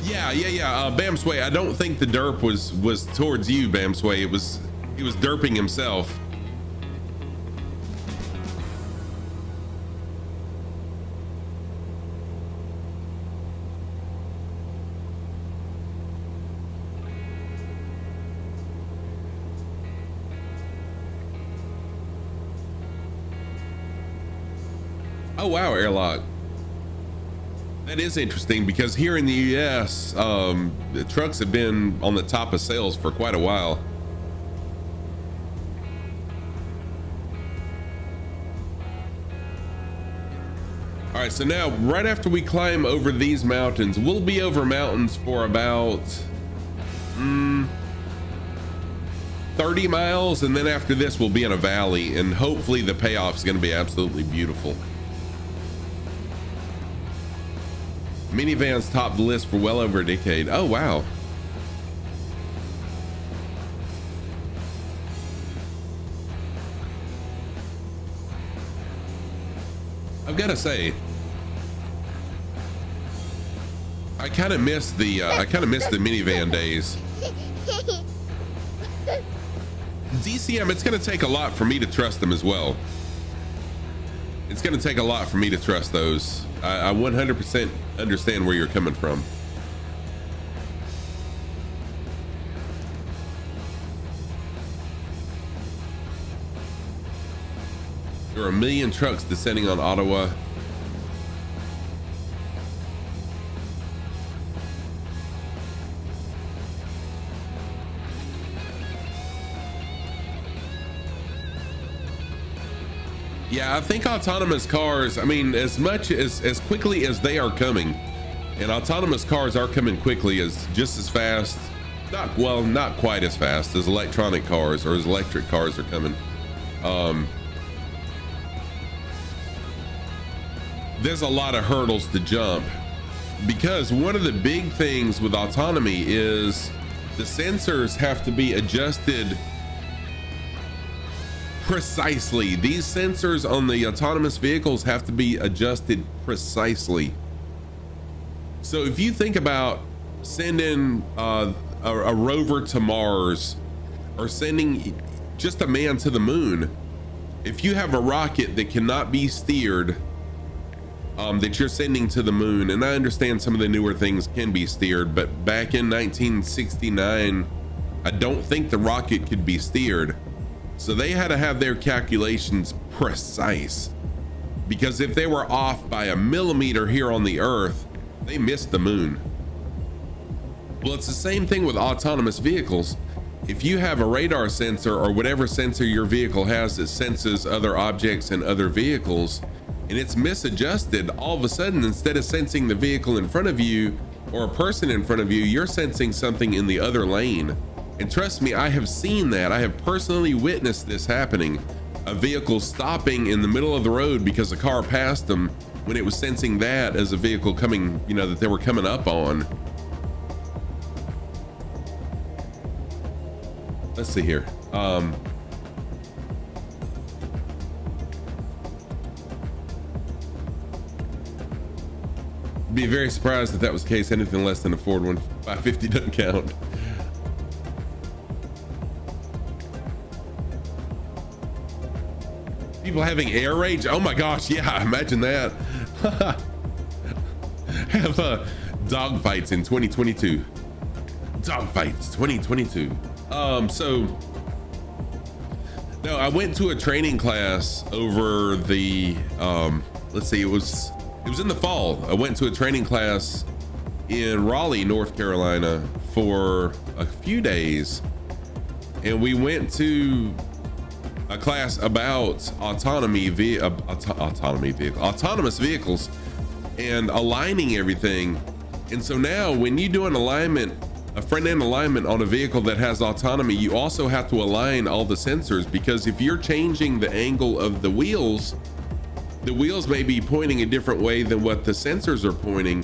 S1: Yeah. Bamsway, I don't think the derp was towards you, Bamsway. He was derping himself. Oh wow, airlock. That is interesting because here in the US, the trucks have been on the top of sales for quite a while. All right, so now right after we climb over these mountains, we'll be over mountains for about 30 miles, and then after this we'll be in a valley, and hopefully the payoff is going to be absolutely beautiful. Minivans topped the list for well over a decade. Oh wow. I've got to say, I kind of miss the minivan days. DCM, it's going to take a lot for me to trust them as well. It's going to take a lot for me to trust those. I 100% understand where you're coming from. There are a million trucks descending on Ottawa. Yeah, I think autonomous cars, I mean, as quickly as they are coming, and autonomous cars are coming quickly, as just as fast, not quite as fast as electronic cars or as electric cars are coming. There's a lot of hurdles to jump, because one of the big things with autonomy is the sensors have to be adjusted precisely. These sensors on the autonomous vehicles have to be adjusted precisely. So if you think about sending a rover to Mars, or sending just a man to the moon, if you have a rocket that cannot be steered, that you're sending to the moon, and I understand some of the newer things can be steered, but back in 1969, I don't think the rocket could be steered. So they had to have their calculations precise, because if they were off by a millimeter here on the Earth, they missed the moon. Well, it's the same thing with autonomous vehicles. If you have a radar sensor or whatever sensor your vehicle has that senses other objects and other vehicles, and it's misadjusted, all of a sudden, instead of sensing the vehicle in front of you or a person in front of you, you're sensing something in the other lane. And trust me, I have seen that. I have personally witnessed this happening. A vehicle stopping in the middle of the road because a car passed them when it was sensing that as a vehicle coming, that they were coming up on. Let's see here. Be very surprised if that was the case. Anything less than a Ford 550 doesn't count. People having air rage? Oh my gosh, yeah, imagine that. Have dog fights in 2022. Dog fights 2022. So no, I went to a training class over the let's see, it was in the fall. I went to a training class in Raleigh, North Carolina for a few days, and we went to a class about autonomous vehicles and aligning everything. And so now when you do an alignment a front end alignment on a vehicle that has autonomy, you also have to align all the sensors, because if you're changing the angle of the wheels may be pointing a different way than what the sensors are pointing.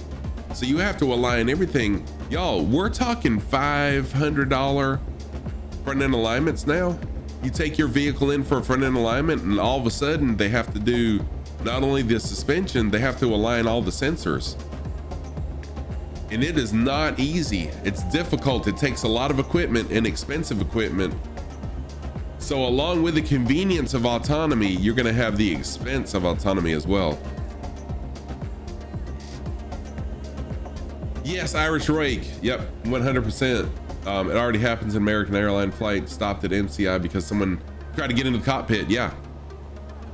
S1: So you have to align everything. Y'all, we're talking $500 front end alignments now. You take your vehicle in for a front end alignment and all of a sudden they have to do not only the suspension, they have to align all the sensors. And it is not easy. It's difficult. It takes a lot of equipment and expensive equipment. So along with the convenience of autonomy, you're going to have the expense of autonomy as well. Yes, Irish Rake. Yep, 100%. It already happens in American airline flight stopped at MCI because someone tried to get into the cockpit. Yeah.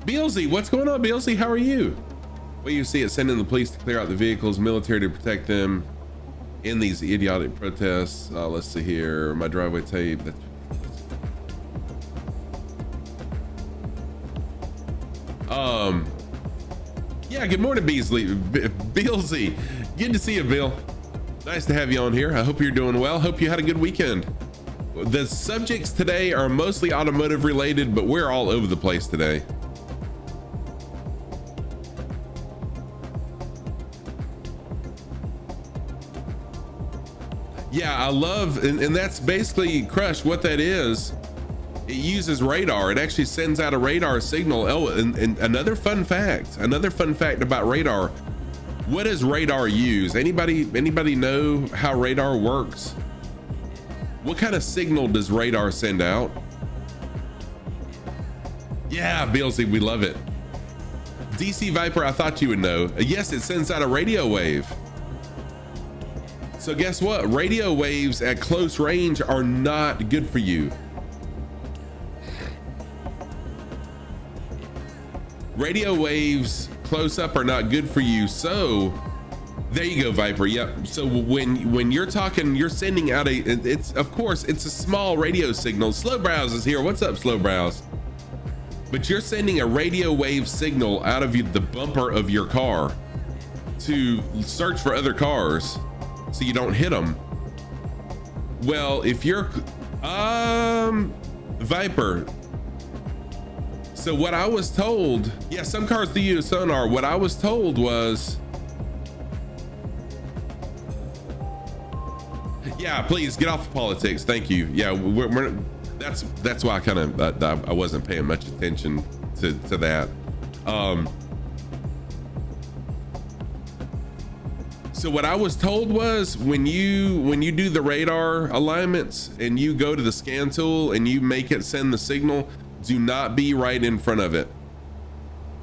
S1: Beelzy, what's going on, Beelzy? How are you? Well, you see it sending the police to clear out the vehicles, military to protect them in these idiotic protests. Let's see here. My driveway tape. Yeah, good morning, Beelzy. Good to see you, Bill. Nice to have you on here. I hope you're doing well. Hope you had a good weekend. The subjects today are mostly automotive related, but we're all over the place today. Yeah, I love, and that's basically, Crush, what that is. It uses radar. It actually sends out a radar signal. Oh, and another fun fact about radar. What does radar use? Anybody know how radar works? What kind of signal does radar send out? Yeah, Beelzy, we love it. DC Viper, I thought you would know. Yes, it sends out a radio wave. So guess what? Radio waves at close range are not good for you. Radio waves close up are not good for you. So there you go, Viper. Yep. So when you're talking, you're sending out it's a small radio signal. Slow Browse is here. What's up, Slow Browse? But you're sending a radio wave signal out of the bumper of your car to search for other cars so you don't hit them. Well, if you're Viper, so what I was told, yeah, some cars do use sonar. What I was told was, yeah, please get off the politics. Thank you. Yeah, that's why I wasn't paying much attention to that. So what I was told was when you do the radar alignments and you go to the scan tool and you make it send the signal, do not be right in front of it.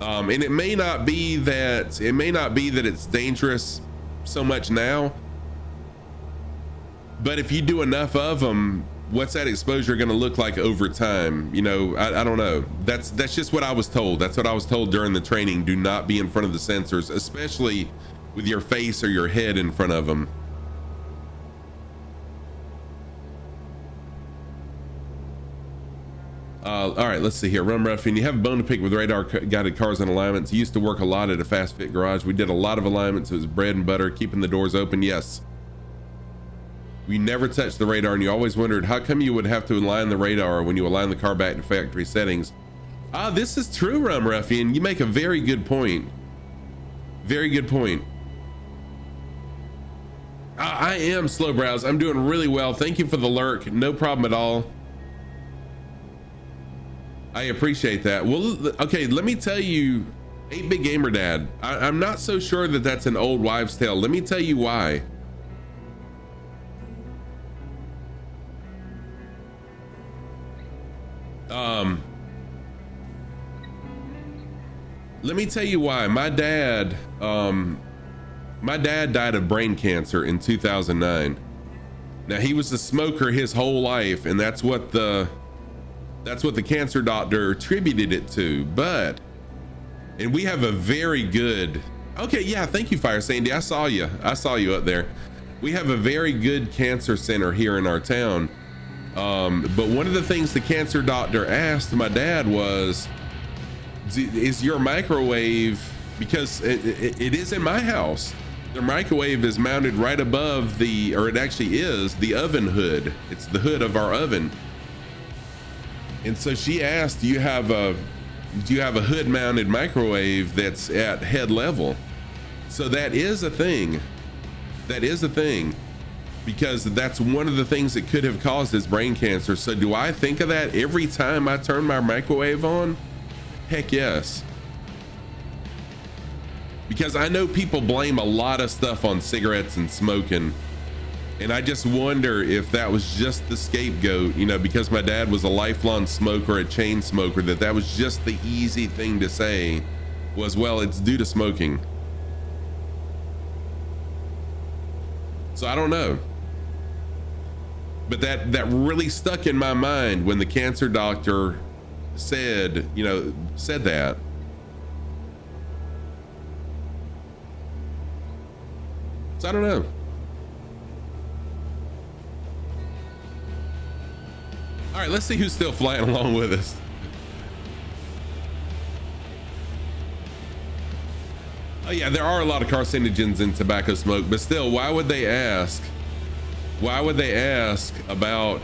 S1: And it may not be that it's dangerous so much now, but if you do enough of them, what's that exposure going to look like over time? You know, I don't know. That's just what I was told. That's what I was told during the training. Do not be in front of the sensors, especially with your face or your head in front of them. All right, let's see here. Rum Ruffian, you have a bone to pick with radar guided cars and alignments. You used to work a lot at a fast fit garage. We did a lot of alignments. It was bread and butter, keeping the doors open. Yes. We never touched the radar, and you always wondered how come you would have to align the radar when you align the car back to factory settings. This is true, Rum Ruffian. You make a very good point. Very good point. I am Slow Browse. I'm doing really well. Thank you for the lurk. No problem at all. I appreciate that. Well, okay, let me tell you, 8-Bit Gamer Dad, I'm not so sure that that's an old wives' tale. Let me tell you why. Let me tell you why. My dad died of brain cancer in 2009. Now, he was a smoker his whole life, and that's what the cancer doctor attributed it to. And we have a very good, okay, yeah, thank you, Fire Sandy. I saw you up there. We have a very good cancer center here in our town. But one of the things the cancer doctor asked my dad was, is your microwave, because it is in my house, Their microwave is mounted right above the, or it actually is the oven hood. It's the hood of our oven. And so she asked, do you have a hood mounted microwave that's at head level? So that is a thing. That is a thing, because that's one of the things that could have caused his brain cancer. So do I think of that every time I turn my microwave on? Heck yes. Because I know people blame a lot of stuff on cigarettes and smoking, and I just wonder if that was just the scapegoat, you know, because my dad was a lifelong smoker, a chain smoker, that was just the easy thing to say was, well, it's due to smoking. So I don't know, but that really stuck in my mind when the cancer doctor said that. So I don't know. All right, let's see who's still flying along with us. Oh yeah, there are a lot of carcinogens in tobacco smoke, but still, why would they ask? Why would they ask about,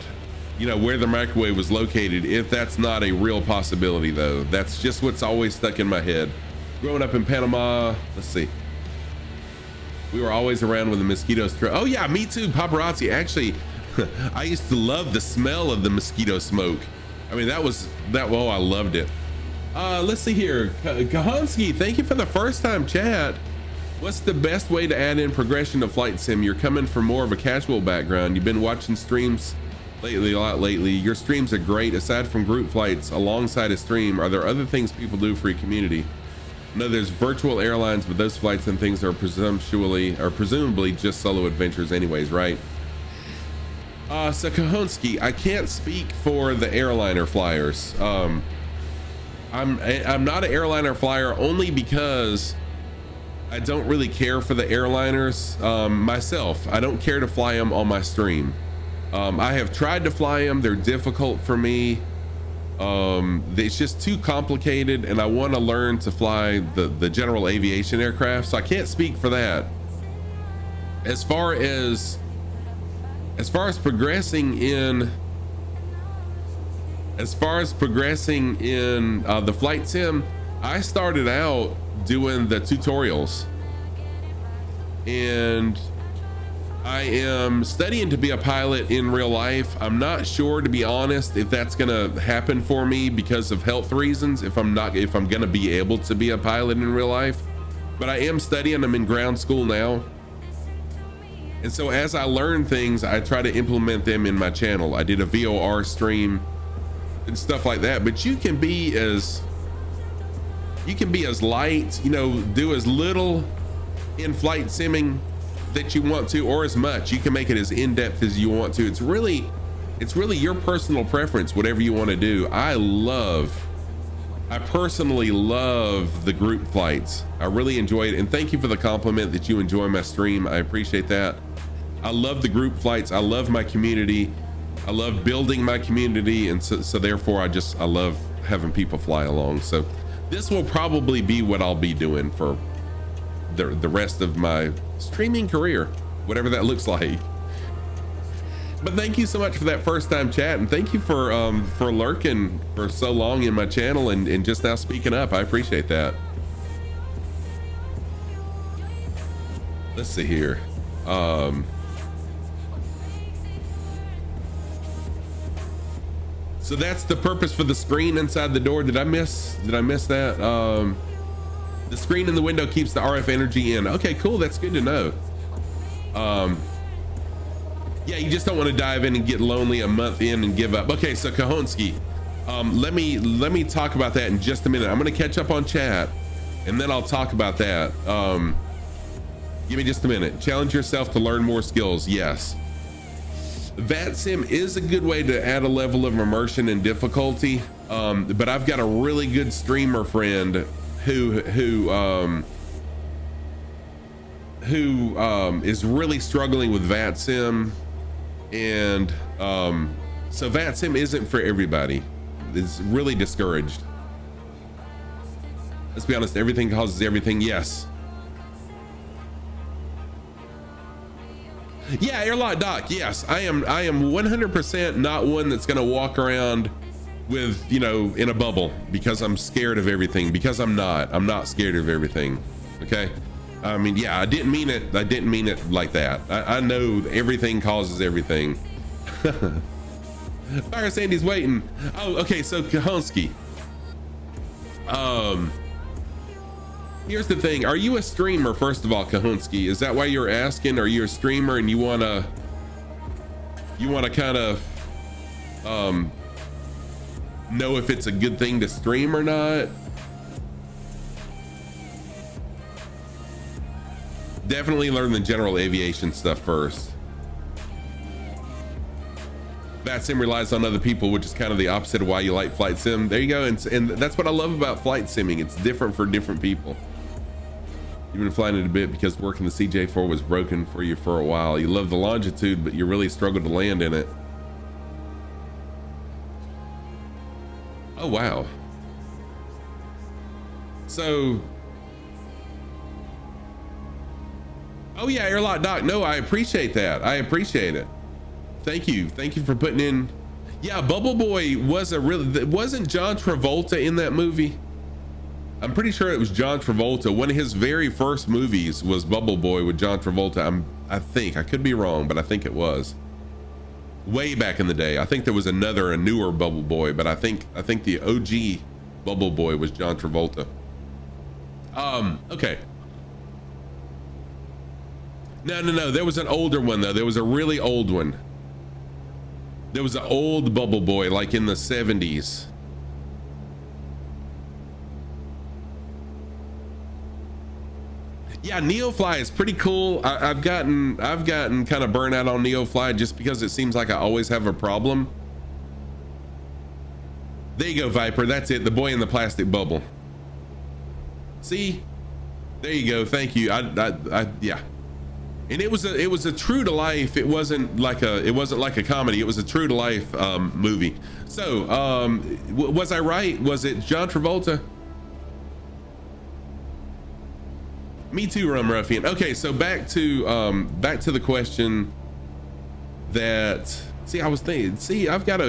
S1: you know, where the microwave was located if that's not a real possibility though? That's just what's always stuck in my head. Growing up in Panama, let's see. We were always around when the mosquitoes. Oh yeah, me too, paparazzi. Actually, I used to love the smell of the mosquito smoke. I mean, oh, I loved it. Let's see here. Kahansky, thank you for the first time chat. What's the best way to add in progression of flight sim? You're coming from more of a casual background. You've been watching streams lately, a lot lately. Your streams are great. Aside from group flights alongside a stream, are there other things people do for your community? No, there's virtual airlines, but those flights and things are presumably just solo adventures anyways, right? So Kahonsky, I can't speak for the airliner flyers. I'm not an airliner flyer only because I don't really care for the airliners myself. I don't care to fly them on my stream. I have tried to fly them. They're difficult for me. It's just too complicated, and I want to learn to fly the general aviation aircraft, so I can't speak for that. As far as progressing in the flight sim, I started out doing the tutorials, and I am studying to be a pilot in real life. I'm not sure, to be honest, if that's gonna happen for me because of health reasons, if I'm gonna be able to be a pilot in real life, but I am studying. I'm in ground school now. And so as I learn things, I try to implement them in my channel. I did a VOR stream and stuff like that, but you can be as light, you know, do as little in flight simming that you want to, or as much. You can make it as in-depth as you want to. It's really your personal preference, whatever you want to do. I personally love the group flights. I really enjoy it, and thank you for the compliment that you enjoy my stream. I appreciate that. I love the group flights. I love my community. I love building my community, and so therefore I love having people fly along. So this will probably be what I'll be doing for the rest of my streaming career, whatever that looks like. But thank you so much for that first time chat, and thank you for lurking for so long in my channel and just now speaking up. I appreciate that. Let's see here. So that's the purpose for the screen inside the door. Did I miss that? The screen in the window keeps the RF energy in. Okay, cool. That's good to know. Yeah, you just don't want to dive in and get lonely a month in and give up. Okay, so Kahonsky, let me talk about that in just a minute. I'm gonna catch up on chat, and then I'll talk about that. Give me just a minute. Challenge yourself to learn more skills. Yes. VATSIM is a good way to add a level of immersion and difficulty, but I've got a really good streamer friend who is really struggling with VATSIM, and so VATSIM isn't for everybody. It's really discouraged. Let's be honest, everything causes everything. Yes. Yeah, Airlock Doc. Yes, I am 100% not one that's gonna walk around with, you know, in a bubble because I'm scared of everything, because I'm not scared of everything. Okay. I mean, yeah, I didn't mean it like that. I know everything causes everything. Fire Sandy's waiting. Oh, okay, so Kahonsky. Here's the thing. Are you a streamer, first of all, Kahonsky? Is that why you're asking? Are you a streamer and you wanna kind of know if it's a good thing to stream or not? Definitely learn the general aviation stuff first. Bat sim relies on other people, which is kind of the opposite of why you like flight sim. There you go. And that's what I love about flight simming. It's different for different people. You've been flying it a bit because working the CJ4 was broken for you for a while. You love the longitude, but you really struggled to land in it. Oh, wow. So, oh yeah, Airlock Doc. No, I appreciate that. I appreciate it. Thank you for putting in. Yeah, Bubble Boy was wasn't John Travolta in that movie? I'm pretty sure it was John Travolta. One of his very first movies was Bubble Boy with John Travolta. I think, I could be wrong, but I think it was way back in the day. I think there was a newer Bubble Boy, but I think the OG Bubble Boy was John Travolta. Okay. No, there was an older one though. There was a really old one. There was an old Bubble Boy, like in the 70s. Yeah, Neofly is pretty cool. I've gotten kind of burnt out on Neofly just because it seems like I always have a problem. There you go, Viper. That's it. The boy in the plastic bubble. See? There you go. Thank you. Yeah. And it was a true to life. It wasn't like a comedy. It was a true to life movie. So, was I right? Was it John Travolta? Me too, Rum Ruffian. Okay, so back to the question that, I was thinking, I've got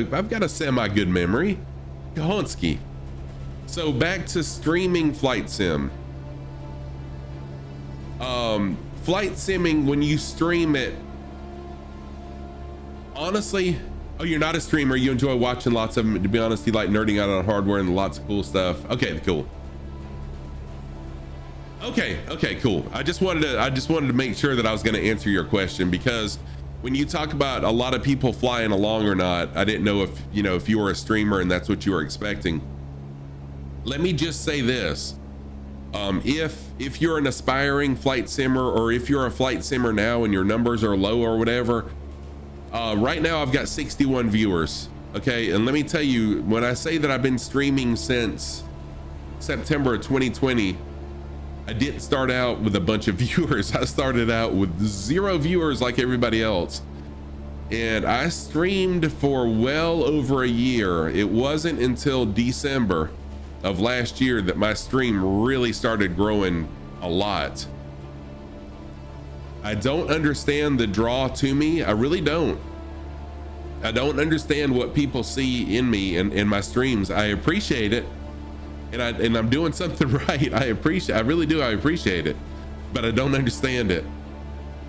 S1: a semi good memory. Kahonsky. So back to streaming flight sim. Flight simming, when you stream it, honestly, oh, you're not a streamer, you enjoy watching lots of them. To be honest, you like nerding out on hardware and lots of cool stuff. Okay, cool. Okay, cool. I just wanted to make sure that I was going to answer your question, because when you talk about a lot of people flying along or not, I didn't know if you were a streamer and that's what you were expecting. Let me just say this. If you're an aspiring flight simmer, or if you're a flight simmer now and your numbers are low or whatever, right now I've got 61 viewers. Okay, and let me tell you, when I say that I've been streaming since September of 2020, I didn't start out with a bunch of viewers. I started out with 0 viewers like everybody else. And I streamed for well over a year. It wasn't until December of last year that my stream really started growing a lot. I don't understand the draw to me. I really don't. I don't understand what people see in me and in my streams. I appreciate it. And I'm doing something right. I really do. I appreciate it, but I don't understand it.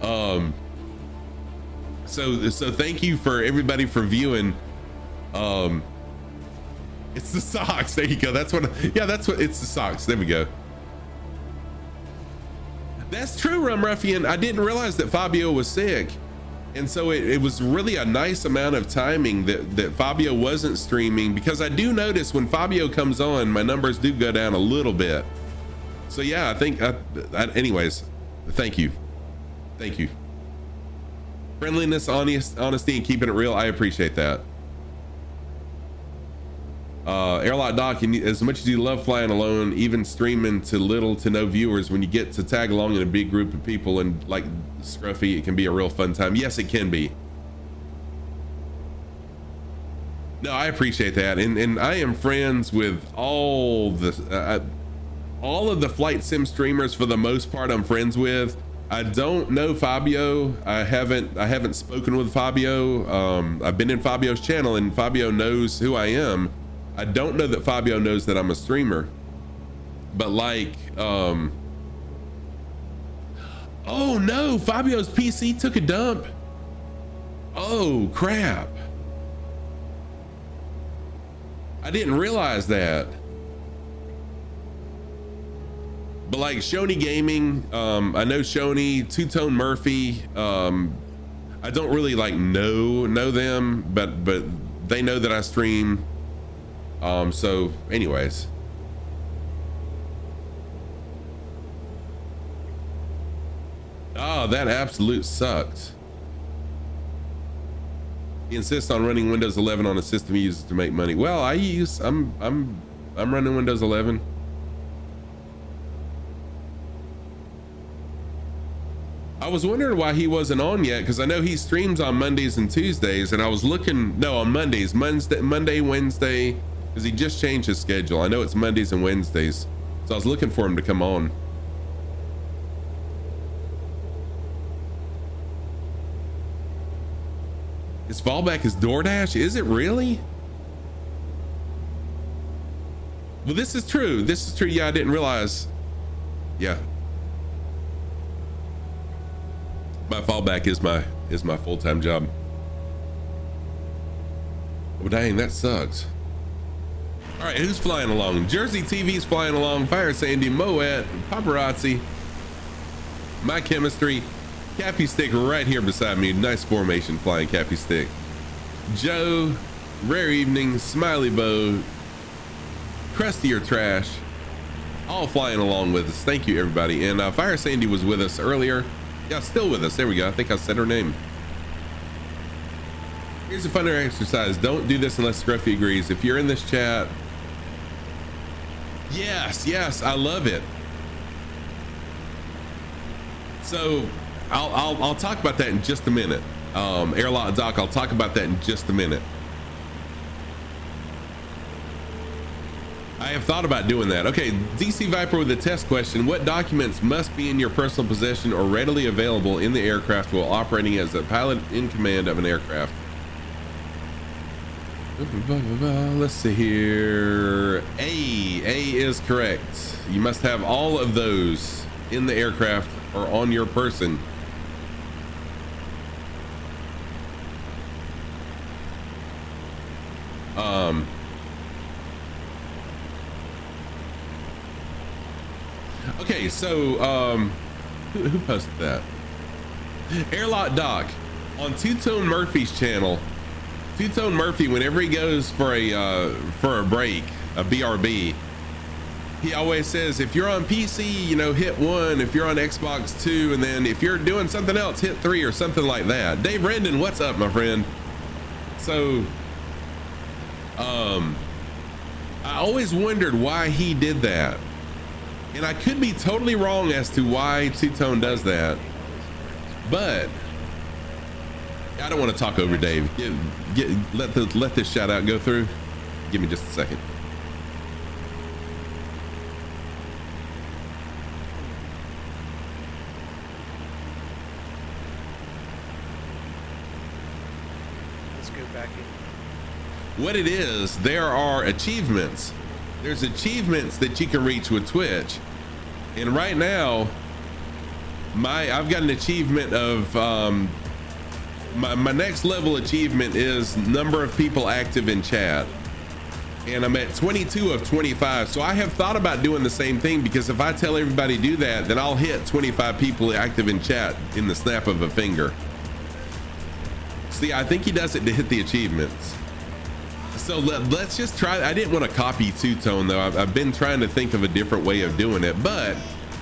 S1: So thank you for everybody for viewing. It's the socks. There you go. That's what it's the socks. There we go. That's true, Rum Ruffian. I didn't realize that Fabio was sick. And so it was really a nice amount of timing that Fabio wasn't streaming, because I do notice when Fabio comes on, my numbers do go down a little bit. So yeah, I think, anyways, thank you. Thank you. Friendliness, honesty, and keeping it real. I appreciate that. Airlock Doc, as much as you love flying alone, even streaming to little to no viewers, when you get to tag along in a big group of people and like Scruffy, it can be a real fun time. Yes, it can be. No, I appreciate that, and I am friends with all of the flight sim streamers for the most part. I'm friends with. I don't know Fabio. I haven't spoken with Fabio. I've been in Fabio's channel and Fabio knows who I am. I don't know that Fabio knows that I'm a streamer. But like, oh no, Fabio's PC took a dump. Oh crap. I didn't realize that. But like Shoney Gaming, I know Shoney, Two Tone Murphy. I don't really like know them, but they know that I stream. So anyways. Oh, that absolute sucks. He insists on running Windows 11 on a system he uses to make money. Well, I'm running Windows 11. I was wondering why he wasn't on yet, because I know he streams on Mondays and Tuesdays, and I was looking, no, on Mondays, Monday, Wednesday, because he just changed his schedule. I know it's Mondays and Wednesdays, so I was looking for him to come on. His fallback is DoorDash? Is it really? Well, this is true. This is true. Yeah, I didn't realize. Yeah. My fallback is my full-time job. Oh, dang, that sucks. All right, who's flying along? Jersey TV's flying along. Fire Sandy, Moet, Paparazzi, My Chemistry, Cappy Stick right here beside me. Nice formation flying Cappy Stick. Joe, Rare Evening, Smiley Bow, Krusty or Trash, all flying along with us. Thank you, everybody. And Fire Sandy was with us earlier. Yeah, still with us. There we go. I think I said her name. Here's a funner exercise. Don't do this unless Scruffy agrees. If you're in this chat, yes, I love it. So I'll talk about that in just a minute. Airlock Doc, I'll talk about that in just a minute. I have thought about doing that. Okay, DC Viper with a test question. What documents must be in your personal possession or readily available in the aircraft while operating as a pilot in command of an aircraft? Let's see here. A is correct. You must have all of those in the aircraft or on your person. Okay, so who posted that? Airlock Doc on Two Tone Murphy's channel. Two Tone Murphy, whenever he goes for a break, a BRB, he always says, if you're on PC, you know, hit 1, if you're on Xbox 2, and then if you're doing something else, hit 3 or something like that. Dave Rendon, what's up, my friend? So I always wondered why he did that, and I could be totally wrong as to why Two Tone does that, but I don't want to talk over Dave. Let this shout out go through. Give me just a second.
S4: Let's go back in.
S1: What it is, there are achievements. There's achievements that you can reach with Twitch, and right now, I've got an achievement of my next level achievement is number of people active in chat, and I'm at 22 of 25. So I have thought about doing the same thing, because if I tell everybody to do that, then I'll hit 25 people active in chat in the snap of a finger. See, I think he does it to hit the achievements. So let's just try. I didn't want to copy Two Tone though. I've been trying to think of a different way of doing it, but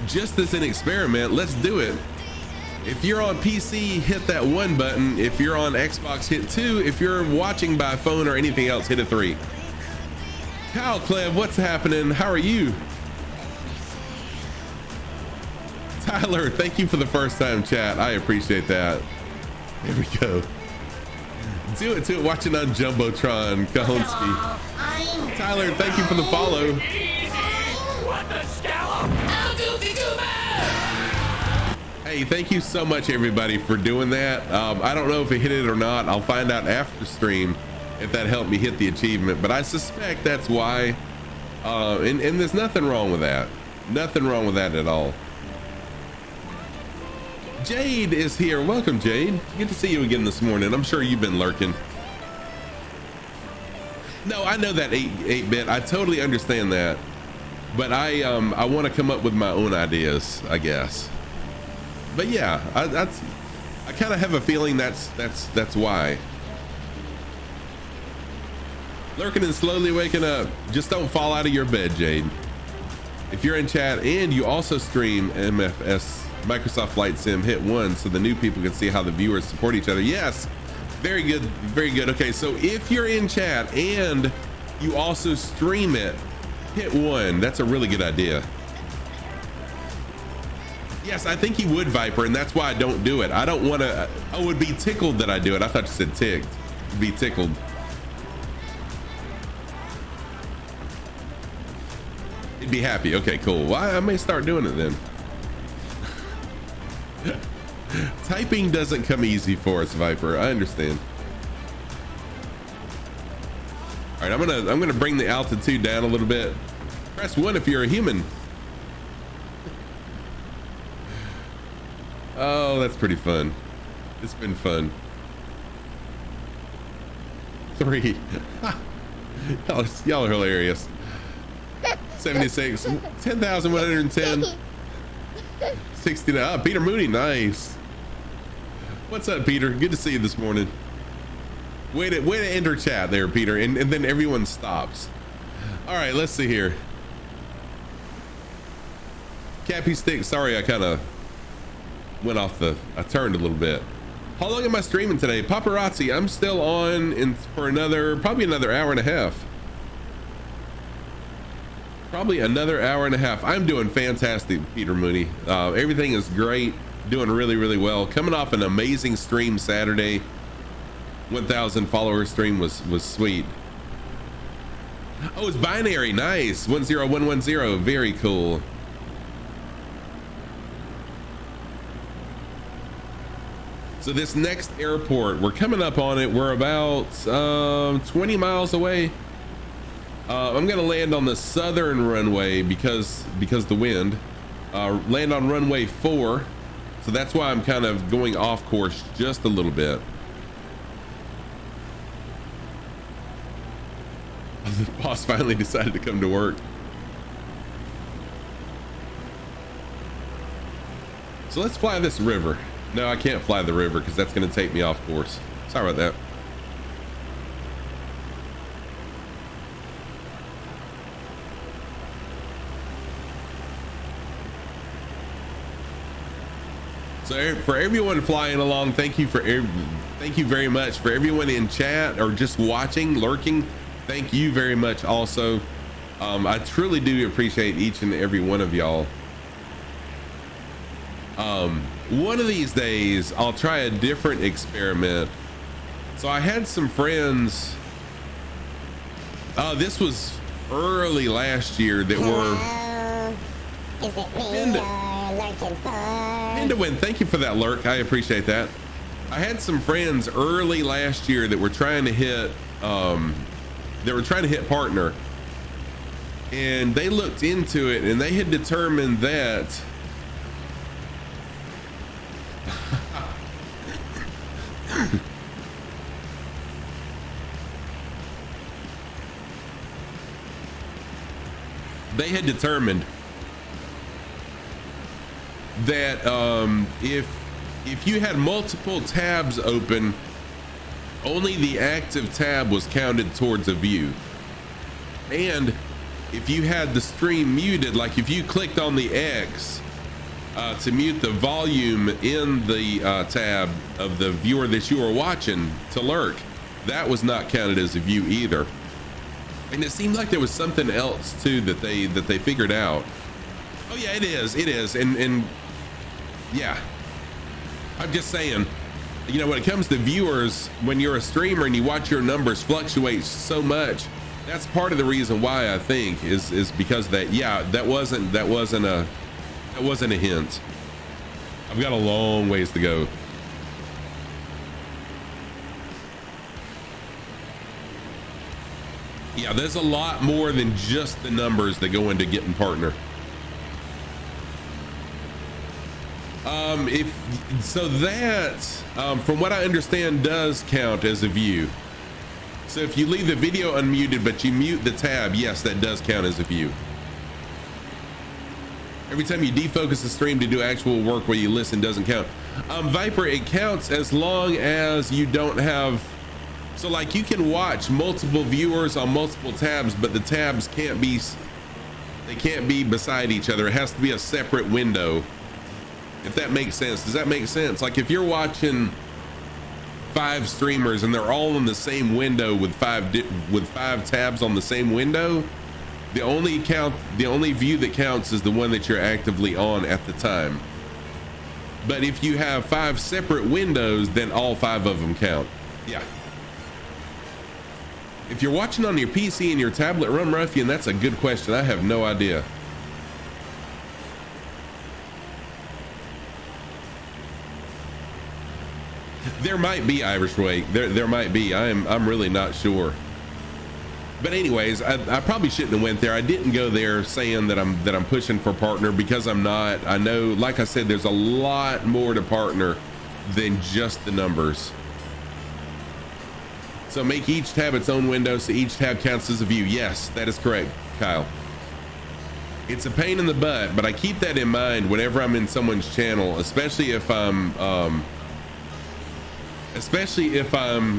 S1: just as an experiment, let's do it. If you're on PC, hit that 1 button. If you're on Xbox, hit 2. If you're watching by phone or anything else, hit a 3. Kyle Cleb, what's happening? How are you? Tyler, thank you for the first time chat. I appreciate that. There we go. Do it to it. Watching on Jumbotron, Kahonsky. Tyler, thank you for the follow.
S5: What the scallop? Oh, goofy goober!
S1: Hey, thank you so much, everybody, for doing that. I don't know if it hit it or not. I'll find out after stream if that helped me hit the achievement, but I suspect that's why. And there's nothing wrong with that. Nothing wrong with that at all. Jade is here. Welcome, Jade. Good to see you again this morning. I'm sure you've been lurking. No, I know that 8-bit. I totally understand that. But I want to come up with my own ideas, I guess. But yeah, I kind of have a feeling that's why. Lurking and slowly waking up. Just don't fall out of your bed, Jade. If you're in chat and you also stream MFS Microsoft Flight Sim, hit 1 so the new people can see how the viewers support each other. Yes, very good, very good. Okay, so if you're in chat and you also stream it, hit 1. That's a really good idea. Yes, I think he would, Viper, and that's why I don't do it. I don't want to. I would be tickled that I do it. I thought you said ticked. Be tickled. He'd be happy. Okay, cool. Well, I may start doing it then. Typing doesn't come easy for us, Viper. I understand. All right, I'm gonna bring the altitude down a little bit. Press 1 if you're a human. Oh, that's pretty fun. It's been fun. 3. Y'all are hilarious. 76, 10,110, 69. Ah, Peter Mooney, nice. What's up, Peter? Good to see you this morning. Way to enter chat there, Peter, and then everyone stops. All right, let's see here. Cappy Stick, sorry, I kind of went off I turned a little bit. How long am I streaming today? Paparazzi, I'm still on for probably another hour and a half. Probably another hour and a half. I'm doing fantastic, Peter Mooney. Everything is great. Doing really, really well. Coming off an amazing stream Saturday. 1,000 follower stream was sweet. Oh, it's binary. Nice. 10110. Very cool. So this next airport, we're coming up on it. We're about 20 miles away. I'm gonna land on the southern runway because the wind. Land on runway 4. So that's why I'm kind of going off course just a little bit. The boss finally decided to come to work. So let's fly this river. No, I can't fly the river because that's going to take me off course. Sorry about that. So for everyone flying along, thank you very much. For everyone in chat or just watching, lurking, thank you very much also. I truly do appreciate each and every one of y'all. One of these days I'll try a different experiment. So I had some friends, this was early last year, that were
S7: Is it me or lurking fun?
S1: Indowin, thank you for that lurk. I appreciate that. I had some friends early last year that were trying to hit partner, and they looked into it and they had determined that they had determined that if you had multiple tabs open, only the active tab was counted towards a view. And if you had the stream muted, like if you clicked on the X to mute the volume in the tab of the viewer that you were watching to lurk, that was not counted as a view either. And it seemed like there was something else too that they figured out. Oh yeah, it is. And yeah, I'm just saying, you know, when it comes to viewers, when you're a streamer and you watch your numbers fluctuate so much, that's part of the reason why I think is because that, yeah, that wasn't a hint. I've got a long ways to go. Yeah, there's a lot more than just the numbers that go into getting partner. From what I understand, does count as a view. So if you leave the video unmuted but you mute the tab, yes, that does count as a view. Every time you defocus the stream to do actual work where you listen doesn't count. Viper, it counts as long as you don't have, so like you can watch multiple viewers on multiple tabs, but the tabs can't be beside each other. It has to be a separate window. If that makes sense. Does that make sense? Like if you're watching 5 streamers and they're all in the same window with five tabs on the same window, the only view that counts is the one that you're actively on at the time. But if you have 5 separate windows, then all 5 of them count. Yeah. If you're watching on your PC and your tablet, Rum Ruffian, that's a good question. I have no idea. There might be, Irish Wake. There might be. I'm really not sure. But anyways, I probably shouldn't have went there. I didn't go there saying that I'm pushing for partner, because I'm not. I know, like I said, there's a lot more to partner than just the numbers. So make each tab its own window, so each tab counts as a view. Yes, that is correct, Kyle. It's a pain in the butt, but I keep that in mind whenever I'm in someone's channel, especially if I'm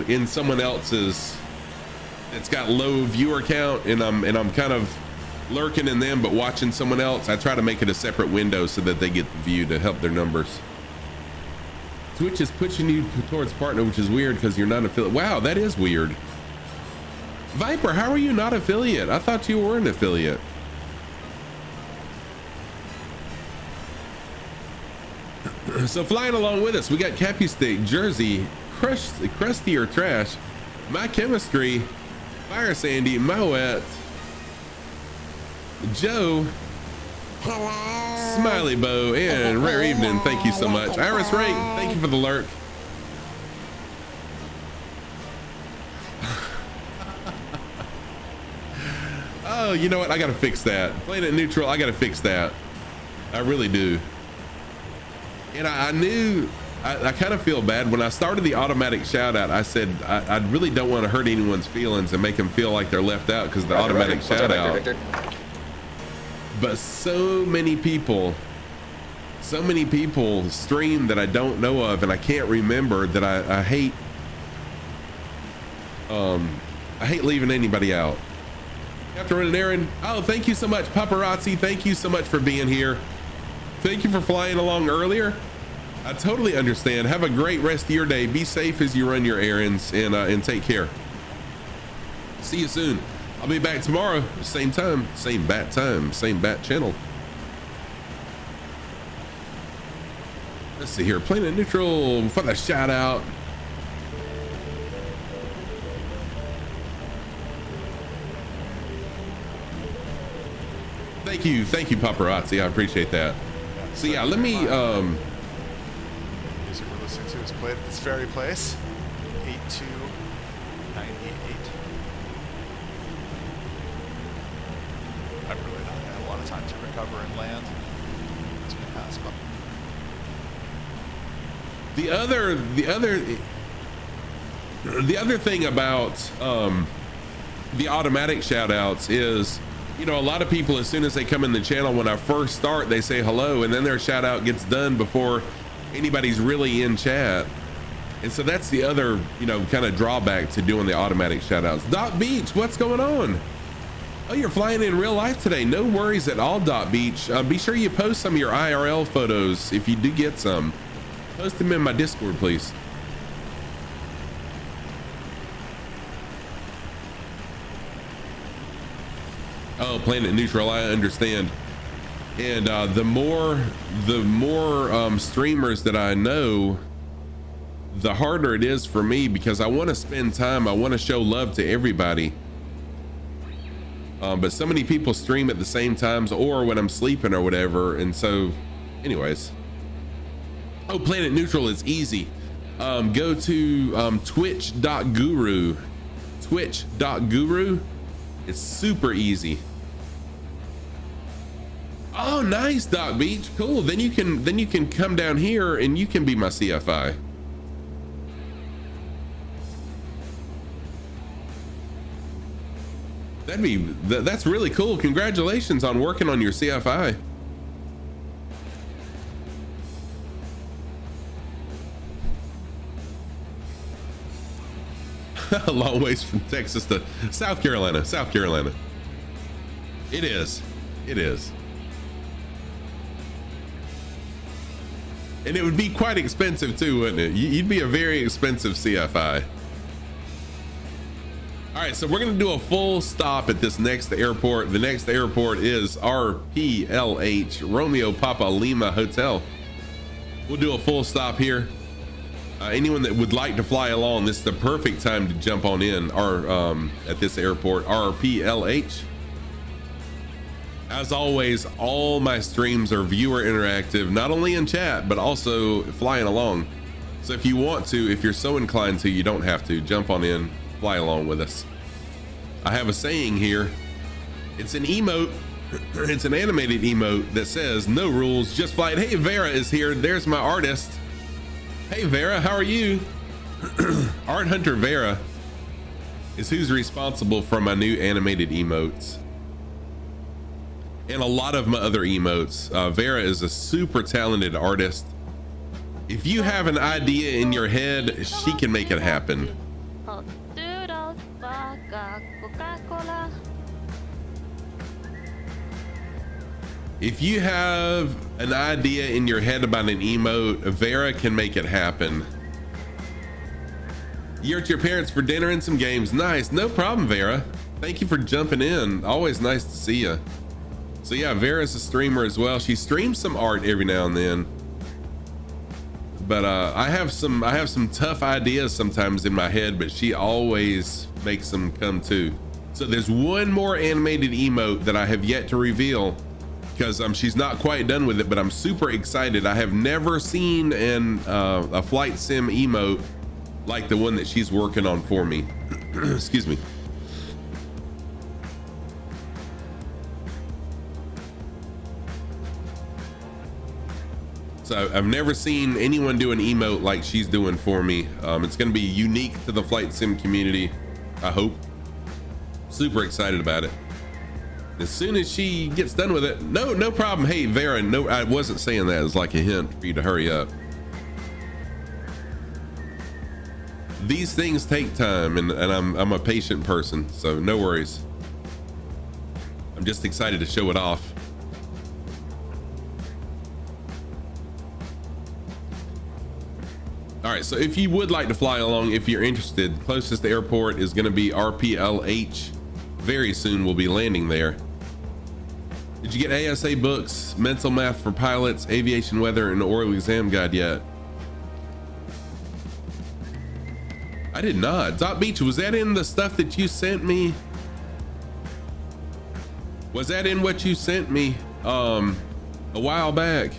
S1: in someone else's that's got low viewer count, and I'm kind of lurking in them but watching someone else. I try to make it a separate window so that they get the view to help their numbers. Twitch is pushing you towards partner, which is weird because you're not affiliate. Wow, that is weird. Viper, how are you not affiliate? I thought you were an affiliate. So flying along with us, we got Cappy Stick, Jersey, Crusty or Trash, My Chemistry, Fire Sandy, Moet, Joe,
S7: Hello.
S1: Smiley Bow, and Rare Evening. Thank you so much. Iris Ray, thank you for the lurk. Oh, you know what? I gotta fix that. Planet Neutral, I gotta fix that. I really do. And I knew, I kind of feel bad when I started the automatic shout out. I said I really don't want to hurt anyone's feelings and make them feel like they're left out because the automatic shout out. But so many people stream that I don't know of and I can't remember, that I hate leaving anybody out. After running Aaron, oh, thank you so much, Paparazzi. Thank you so much for being here. Thank you for flying along earlier. I totally understand. Have a great rest of your day. Be safe as you run your errands, and take care. See you soon. I'll be back tomorrow, same time, same bat channel. Let's see here. Planet Neutral for the shout out. Thank you, Paparazzi. I appreciate that. So yeah, let me
S8: music we're listening to is played at this very place. 82988. I've really not had a lot of time to recover and land. It's been past, but
S1: the other thing about the automatic shout outs is, you know, a lot of people, as soon as they come in the channel, when I first start, they say hello, and then their shout out gets done before anybody's really in chat. And so that's the other, you know, kind of drawback to doing the automatic shout outs. Dot Beach, what's going on? Oh, you're flying in real life today. No worries at all, Dot Beach. Be sure you post some of your IRL photos if you do get some. Post them in my Discord, please. Oh, Planet Neutral, I understand. And the more streamers that I know, the harder it is for me, because I want to spend time, I want to show love to everybody. But so many people stream at the same times or when I'm sleeping or whatever, and so anyways. Oh, Planet Neutral is easy. Go to twitch.guru. Twitch.guru. It's super easy. Oh, nice, Doc Beach. Cool. Then you can come down here and you can be my CFI. That's really cool. Congratulations on working on your CFI. A long ways from Texas to South Carolina. South Carolina. It is. It is. And it would be quite expensive too, wouldn't it? You'd be a very expensive CFI. All right, so we're gonna do a full stop at this next airport. The next airport is RPLH, Romeo Papa Lima Hotel. We'll do a full stop here. Anyone that would like to fly along, this is the perfect time to jump on in at this airport, RPLH. As always, all my streams are viewer interactive, not only in chat, but also flying along. So if you want to, if you're so inclined to, you don't have to, jump on in, fly along with us. I have a saying here. It's an emote. It's an animated emote that says, no rules, just flight. Hey, Vera is here. There's my artist. Hey, Vera, how are you? Art Hunter Vera is who's responsible for my new animated emotes. And a lot of my other emotes. Vera is a super talented artist. If you have an idea in your head, she can make it happen. If you have an idea in your head about an emote, Vera can make it happen. You're at your parents for dinner and some games. Nice, no problem, Vera. Thank you for jumping in. Always nice to see you. So yeah, Vera's a streamer as well. She streams some art every now and then. But I have some tough ideas sometimes in my head, but she always makes them come true. So there's one more animated emote that I have yet to reveal because she's not quite done with it, but I'm super excited. I have never seen a flight sim emote like the one that she's working on for me. Excuse me. So I've never seen anyone do an emote like she's doing for me. It's going to be unique to the flight sim community, I hope. Super excited about it. As soon as she gets done with it, no problem. Hey, Vera, no, I wasn't saying that as like a hint for you to hurry up. These things take time, and I'm a patient person, so no worries. I'm just excited to show it off. All right, so if you would like to fly along, if you're interested, closest airport is going to be RPLH. Very soon we'll be landing there. Did you get ASA books, mental math for pilots, aviation weather, and oral exam guide yet? I did not. Dot Beach, was that in the stuff that you sent me? Was that in what you sent me a while back?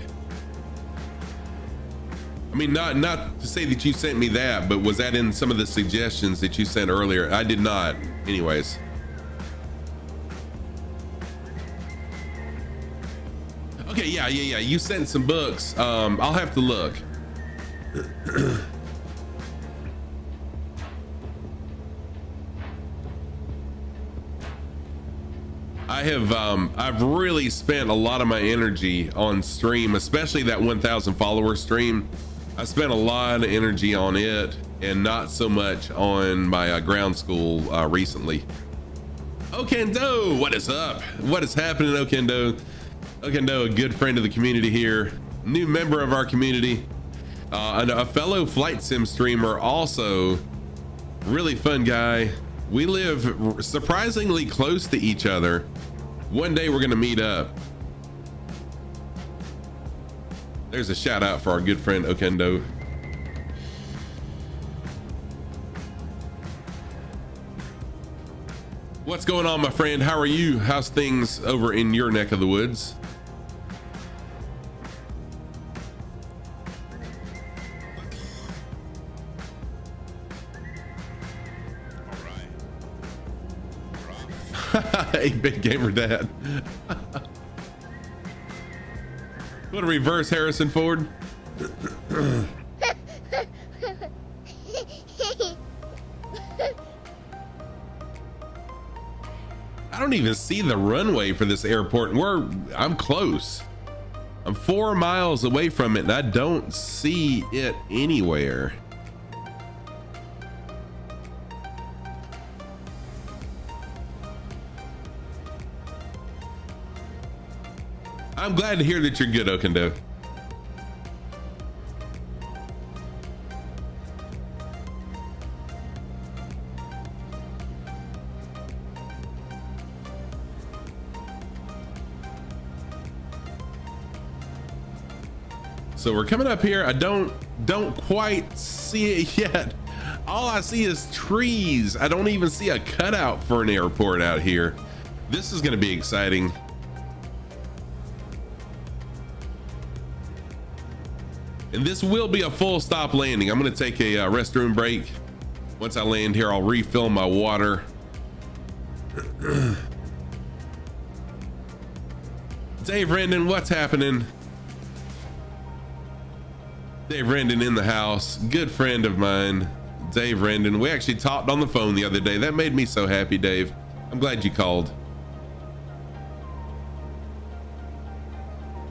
S1: I mean, not to say that you sent me that, but was that in some of the suggestions that you sent earlier? I did not. Anyways. Okay, yeah. You sent some books. I'll have to look. I've really spent a lot of my energy on stream, especially that 1,000 follower stream. I spent a lot of energy on it and not so much on my ground school recently. Okendo, what is up? What is happening, Okendo? Okendo, a good friend of the community here, new member of our community, and a fellow flight sim streamer, also really fun guy. We live surprisingly close to each other. One day we're gonna meet up. There's a shout out for our good friend Okendo. What's going on, my friend? How are you? How's things over in your neck of the woods? 8-bit gamer dad. What a reverse Harrison Ford. I don't even see the runway for this airport, and I'm close. I'm 4 miles away from it, and I don't see it anywhere. I'm glad to hear that you're good, Okendo. So we're coming up here. I don't quite see it yet. All I see is trees. I don't even see a cutout for an airport out here. This is going to be exciting. And this will be a full stop landing. I'm going to take a restroom break. Once I land here, I'll refill my water. Dave Rendon, what's happening? Dave Rendon in the house, good friend of mine, Dave Rendon. We actually talked on the phone the other day. That made me so happy, Dave. I'm glad you called.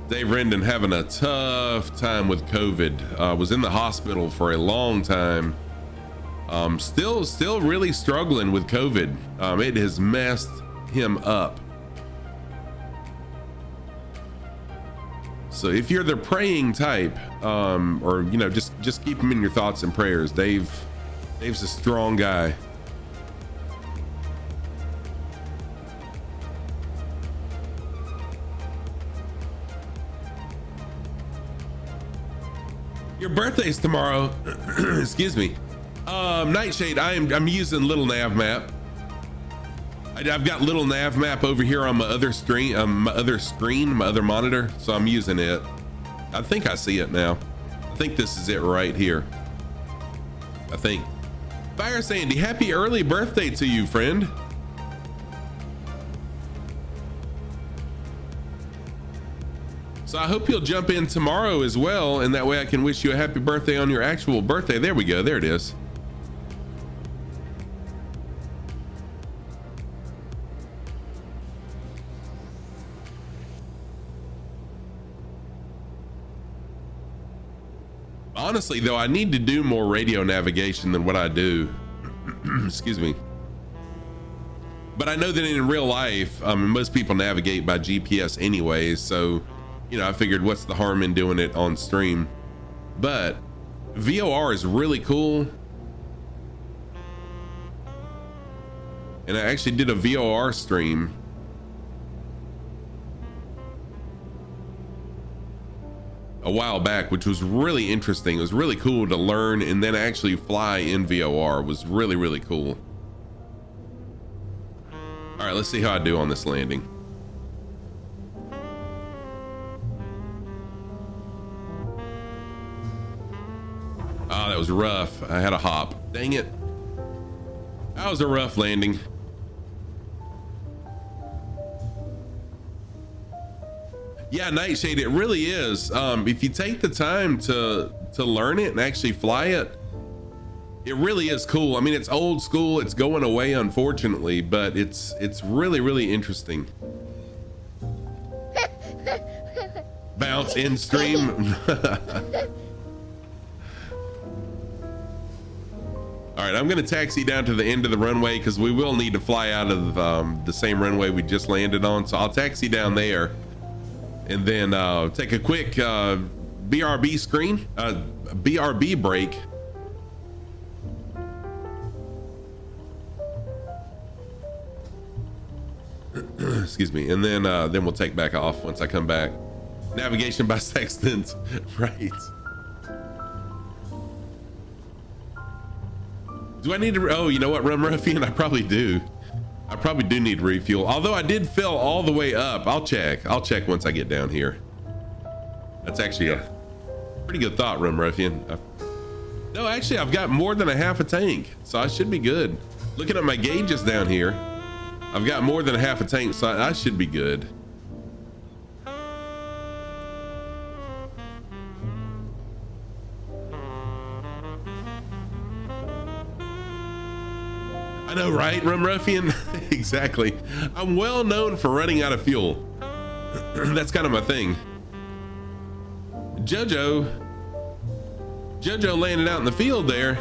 S1: Dave Rendon having a tough time with COVID. Was in the hospital for a long time. Still really struggling with COVID. It has messed him up. So if you're the praying type, or you know, just keep him in your thoughts and prayers. Dave's a strong guy. Your birthday's tomorrow. Excuse me. Nightshade, I'm using little nav map. I've got little nav map over here on my other screen, my other monitor, so I'm using it. I think I see it now. I think this is it right here. I think. Fire Sandy, happy early birthday to you, friend. So I hope you'll jump in tomorrow as well, and that way I can wish you a happy birthday on your actual birthday. There we go. There it is. Honestly, though, I need to do more radio navigation than what I do. Excuse me. But I know that in real life, most people navigate by GPS anyways. So, you know, I figured what's the harm in doing it on stream? But VOR is really cool. And I actually did a VOR stream. A while back, which was really interesting. It was really cool to learn and then actually fly in VOR. It was really, really cool. All right, let's see how I do on this landing. Oh, that was rough. I had a hop. Dang it. That was a rough landing. Yeah, Nightshade, it really is. If you take the time to learn it and actually fly it, it really is cool. I mean, it's old school. It's going away, unfortunately, but it's really, really interesting. Bounce in stream. All right, I'm gonna taxi down to the end of the runway because we will need to fly out of the same runway we just landed on. So I'll taxi down there. And then take a quick BRB screen, BRB break. Excuse me. And then we'll take back off once I come back. Navigation by sextant, right? Do I need to? Oh, you know what, Rum Ruffian? I probably do. I probably do need refuel, although I did fill all the way up. I'll check once I get down here. That's actually a pretty good thought, Rum Ruffian. No, actually I've got more than a half a tank, so I should be good. Looking at my gauges down here, I've got more than half a tank, so I should be good. I know, right, Rum Ruffian? Exactly. I'm well known for running out of fuel. That's kind of my thing. Jojo landed out in the field there.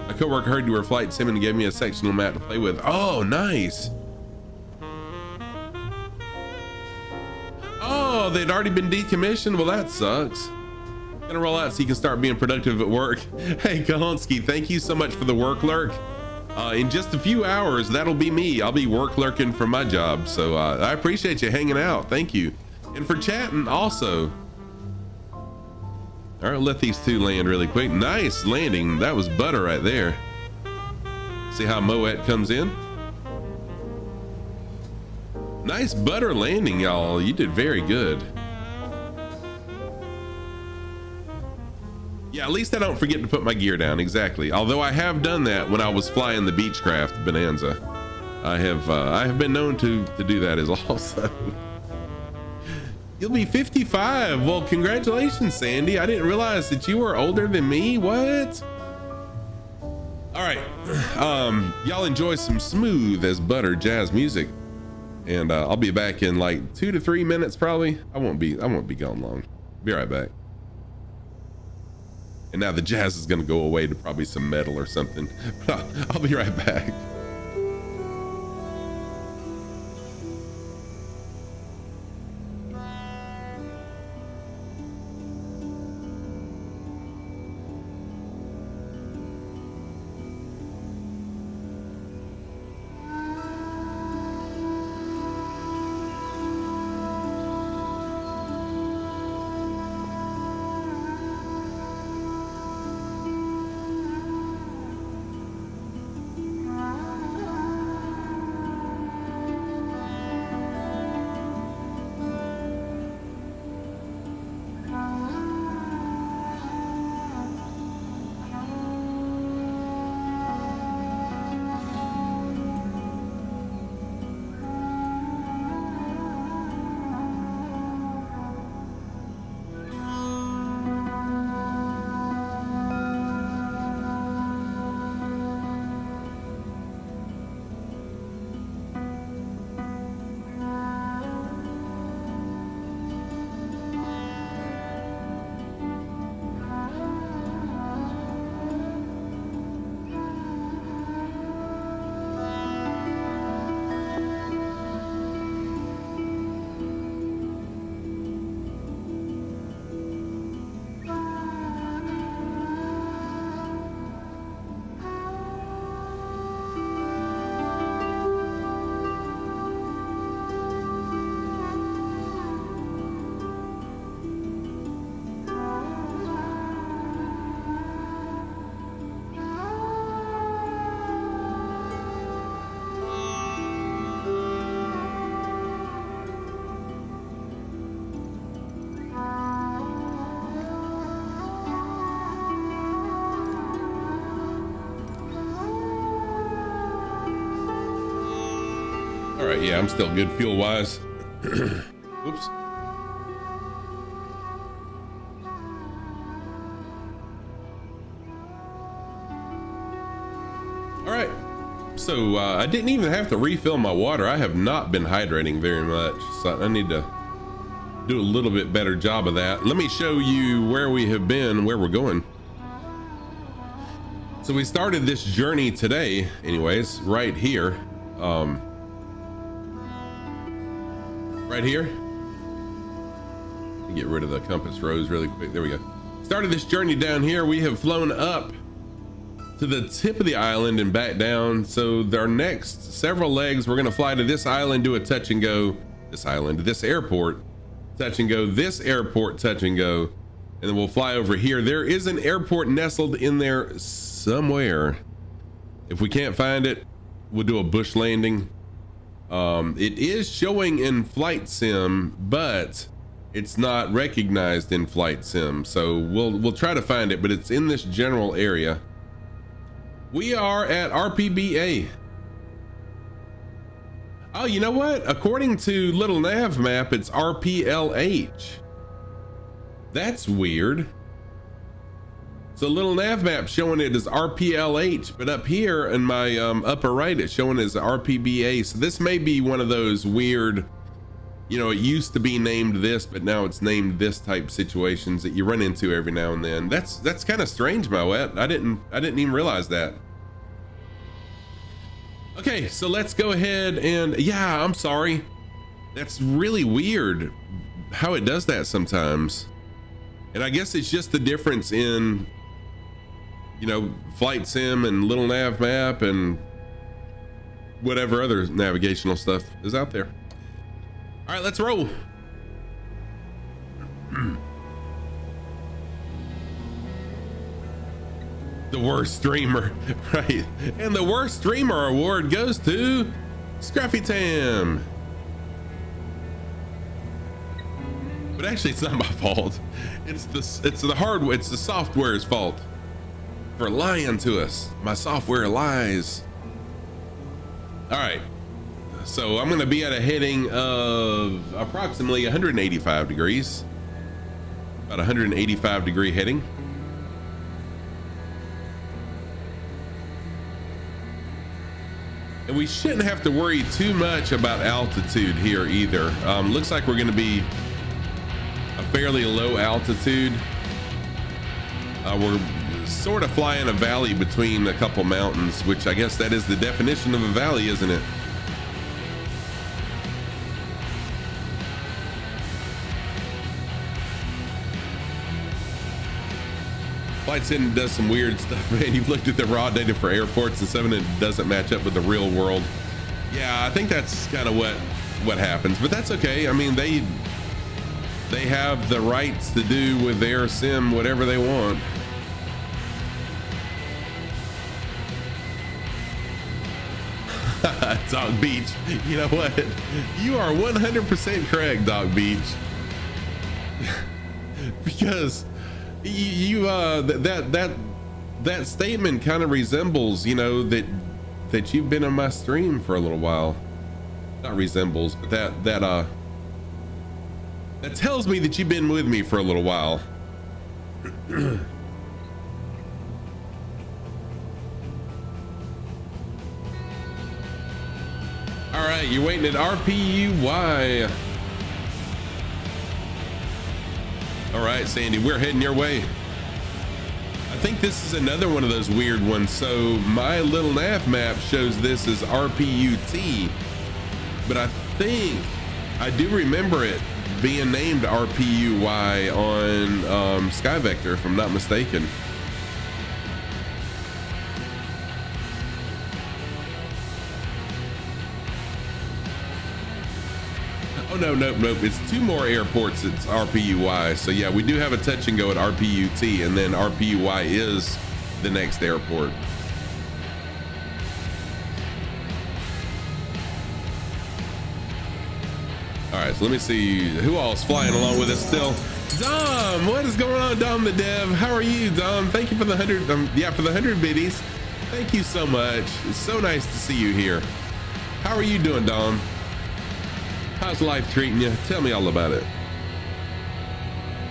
S1: A coworker heard you were flight sim and gave me a sectional map to play with. Oh, nice. Oh, they'd already been decommissioned. Well, that sucks. Gonna roll out so you can start being productive at work. Hey, Kahonsky, thank you so much for the work lurk. In just a few hours, that'll be me. I'll be work lurking from my job. So I appreciate you hanging out. Thank you. And for chatting also. All right, let these two land really quick. Nice landing. That was butter right there. See how Moet comes in? Nice butter landing, y'all. You did very good. Yeah, at least I don't forget to put my gear down. Exactly. Although I have done that when I was flying the Beechcraft Bonanza. I have been known to do that as also. You'll be 55. Well, congratulations, Sandy. I didn't realize that you were older than me. What? All right. Y'all enjoy some smooth as butter jazz music, and I'll be back in like 2 to 3 minutes probably. I won't be gone long. Be right back. And now the jazz is gonna go away to probably some metal or something. But I'll be right back. All right, yeah, I'm still good fuel wise. Oops. All right, so I didn't even have to refill my water. I have not been hydrating very much, so I need to do a little bit better job of that. Let me show you where we have been, where we're going. So we started this journey today, anyways, right here. Right here. Get rid of the compass rose really quick. There we go. Started this journey down here. We have flown up to the tip of the island and back down. So our next several legs, we're going to fly to this island, do a touch and go. This island, this airport, touch and go. This airport, touch and go. And then we'll fly over here. There is an airport nestled in there somewhere. If we can't find it, we'll do a bush landing. It is showing in flight sim, but it's not recognized in flight sim. So we'll try to find it, but it's in this general area. We are at RPBA. Oh, you know what? According to Little Nav Map, it's RPLH. That's weird. So Little Nav Map showing it as RPLH, but up here in my upper right, it's showing as RPBA. So this may be one of those weird, you know, it used to be named this, but now it's named this type situations that you run into every now and then. That's kind of strange, my wet. I didn't even realize that. Okay, so let's go ahead and, yeah, I'm sorry. That's really weird how it does that sometimes. And I guess it's just the difference in, you know, Flight Sim and Little Nav Map and whatever other navigational stuff is out there. All right, let's roll. The worst streamer, right? And the worst streamer award goes to Scruffy Tam. But actually, it's not my fault. It's the hardware. It's the software's fault for lying to us. My software lies. All right. So I'm going to be at a heading of approximately 185 degrees. About 185 degree heading. And we shouldn't have to worry too much about altitude here either. Looks like we're going to be a fairly low altitude. We're sort of flying a valley between a couple mountains, which I guess that is the definition of a valley, isn't it? Flight Sim does some weird stuff, man. You've looked at the raw data for airports and stuff, and it doesn't match up with the real world. Yeah, I think that's kind of what happens, but that's okay. I mean, they have the rights to do with their sim whatever they want. Dog Beach, you know what? You are 100% correct, Dog Beach. Because that statement kind of resembles, you know, that you've been on my stream for a little while. Not resembles, but that tells me that you've been with me for a little while. All right, you're waiting at RPUY. All right, Sandy, we're heading your way. I think this is another one of those weird ones. So my little nav map shows this as RPUT, but I think I do remember it being named RPUY on SkyVector, if I'm not mistaken. Oh, nope. It's two more airports. It's RPUY. So yeah, we do have a touch and go at RPUT, and then RPUY is the next airport. All right, so let me see who all's flying along with us still. Dom, what is going on, Dom the Dev? How are you, Dom? Thank you for the 100. For the 100 biddies. Thank you so much. It's so nice to see you here. How are you doing, Dom? How's life treating you? Tell me all about it.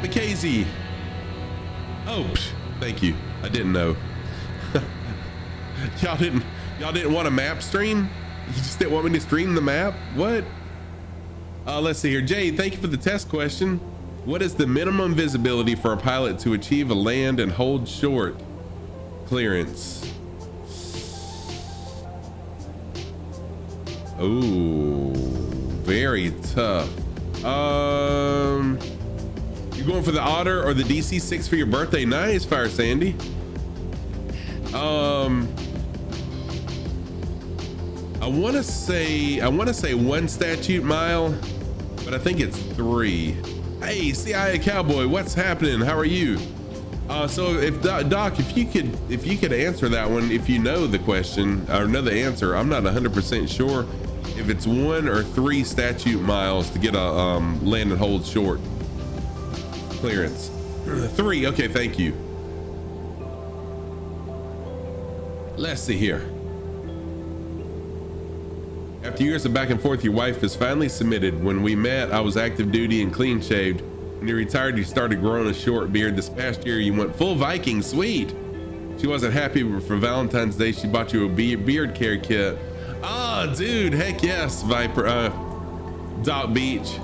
S1: Mackenzie. Oh, thank you. I didn't know. Y'all didn't want a map stream? You just didn't want me to stream the map? What? Let's see here. Jade, thank you for the test question. What is the minimum visibility for a pilot to achieve a land and hold short clearance? Oh, very tough. You going for the Otter or the DC-6 for your birthday? Nice, Fire Sandy. I want to say 1 statute mile, but I think it's 3. Hey, CIA Cowboy, what's happening? How are you? So if Doc, if you could answer that one, if you know the question or know the answer. I'm not 100% sure if it's 1 or 3 statute miles to get a land and hold short clearance. 3. Okay, thank you. Let's see here. After years of back and forth, your wife is finally submitted. When we met, I was active duty and clean shaved. When you retired, you started growing a short beard. This past year, you went full Viking. Sweet. She wasn't happy, but for Valentine's Day, she bought you a beard care kit. Oh, dude, heck yes, Viper. Dot Beach.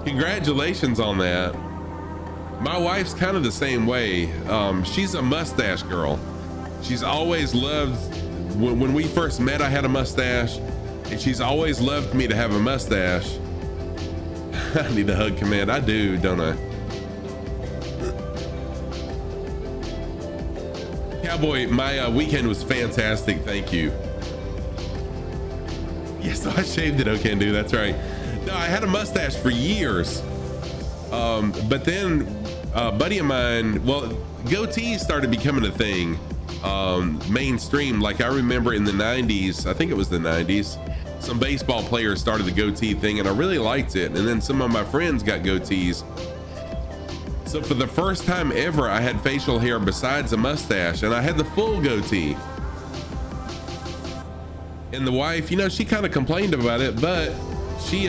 S1: Congratulations on that. My wife's kind of the same way. She's a mustache girl. She's always loved, when we first met, I had a mustache, and she's always loved me to have a mustache. I need a hug command. I do, don't I? Cowboy, my weekend was fantastic. Thank you. Yes, I shaved it. Okay, dude, that's right. No, I had a mustache for years. But then a buddy of mine, well, goatees started becoming a thing, mainstream. Like I remember in the 90s, I think it was the 90s, some baseball players started the goatee thing and I really liked it. And then some of my friends got goatees. So for the first time ever, I had facial hair besides a mustache, and I had the full goatee. And the wife, you know, she kind of complained about it, but she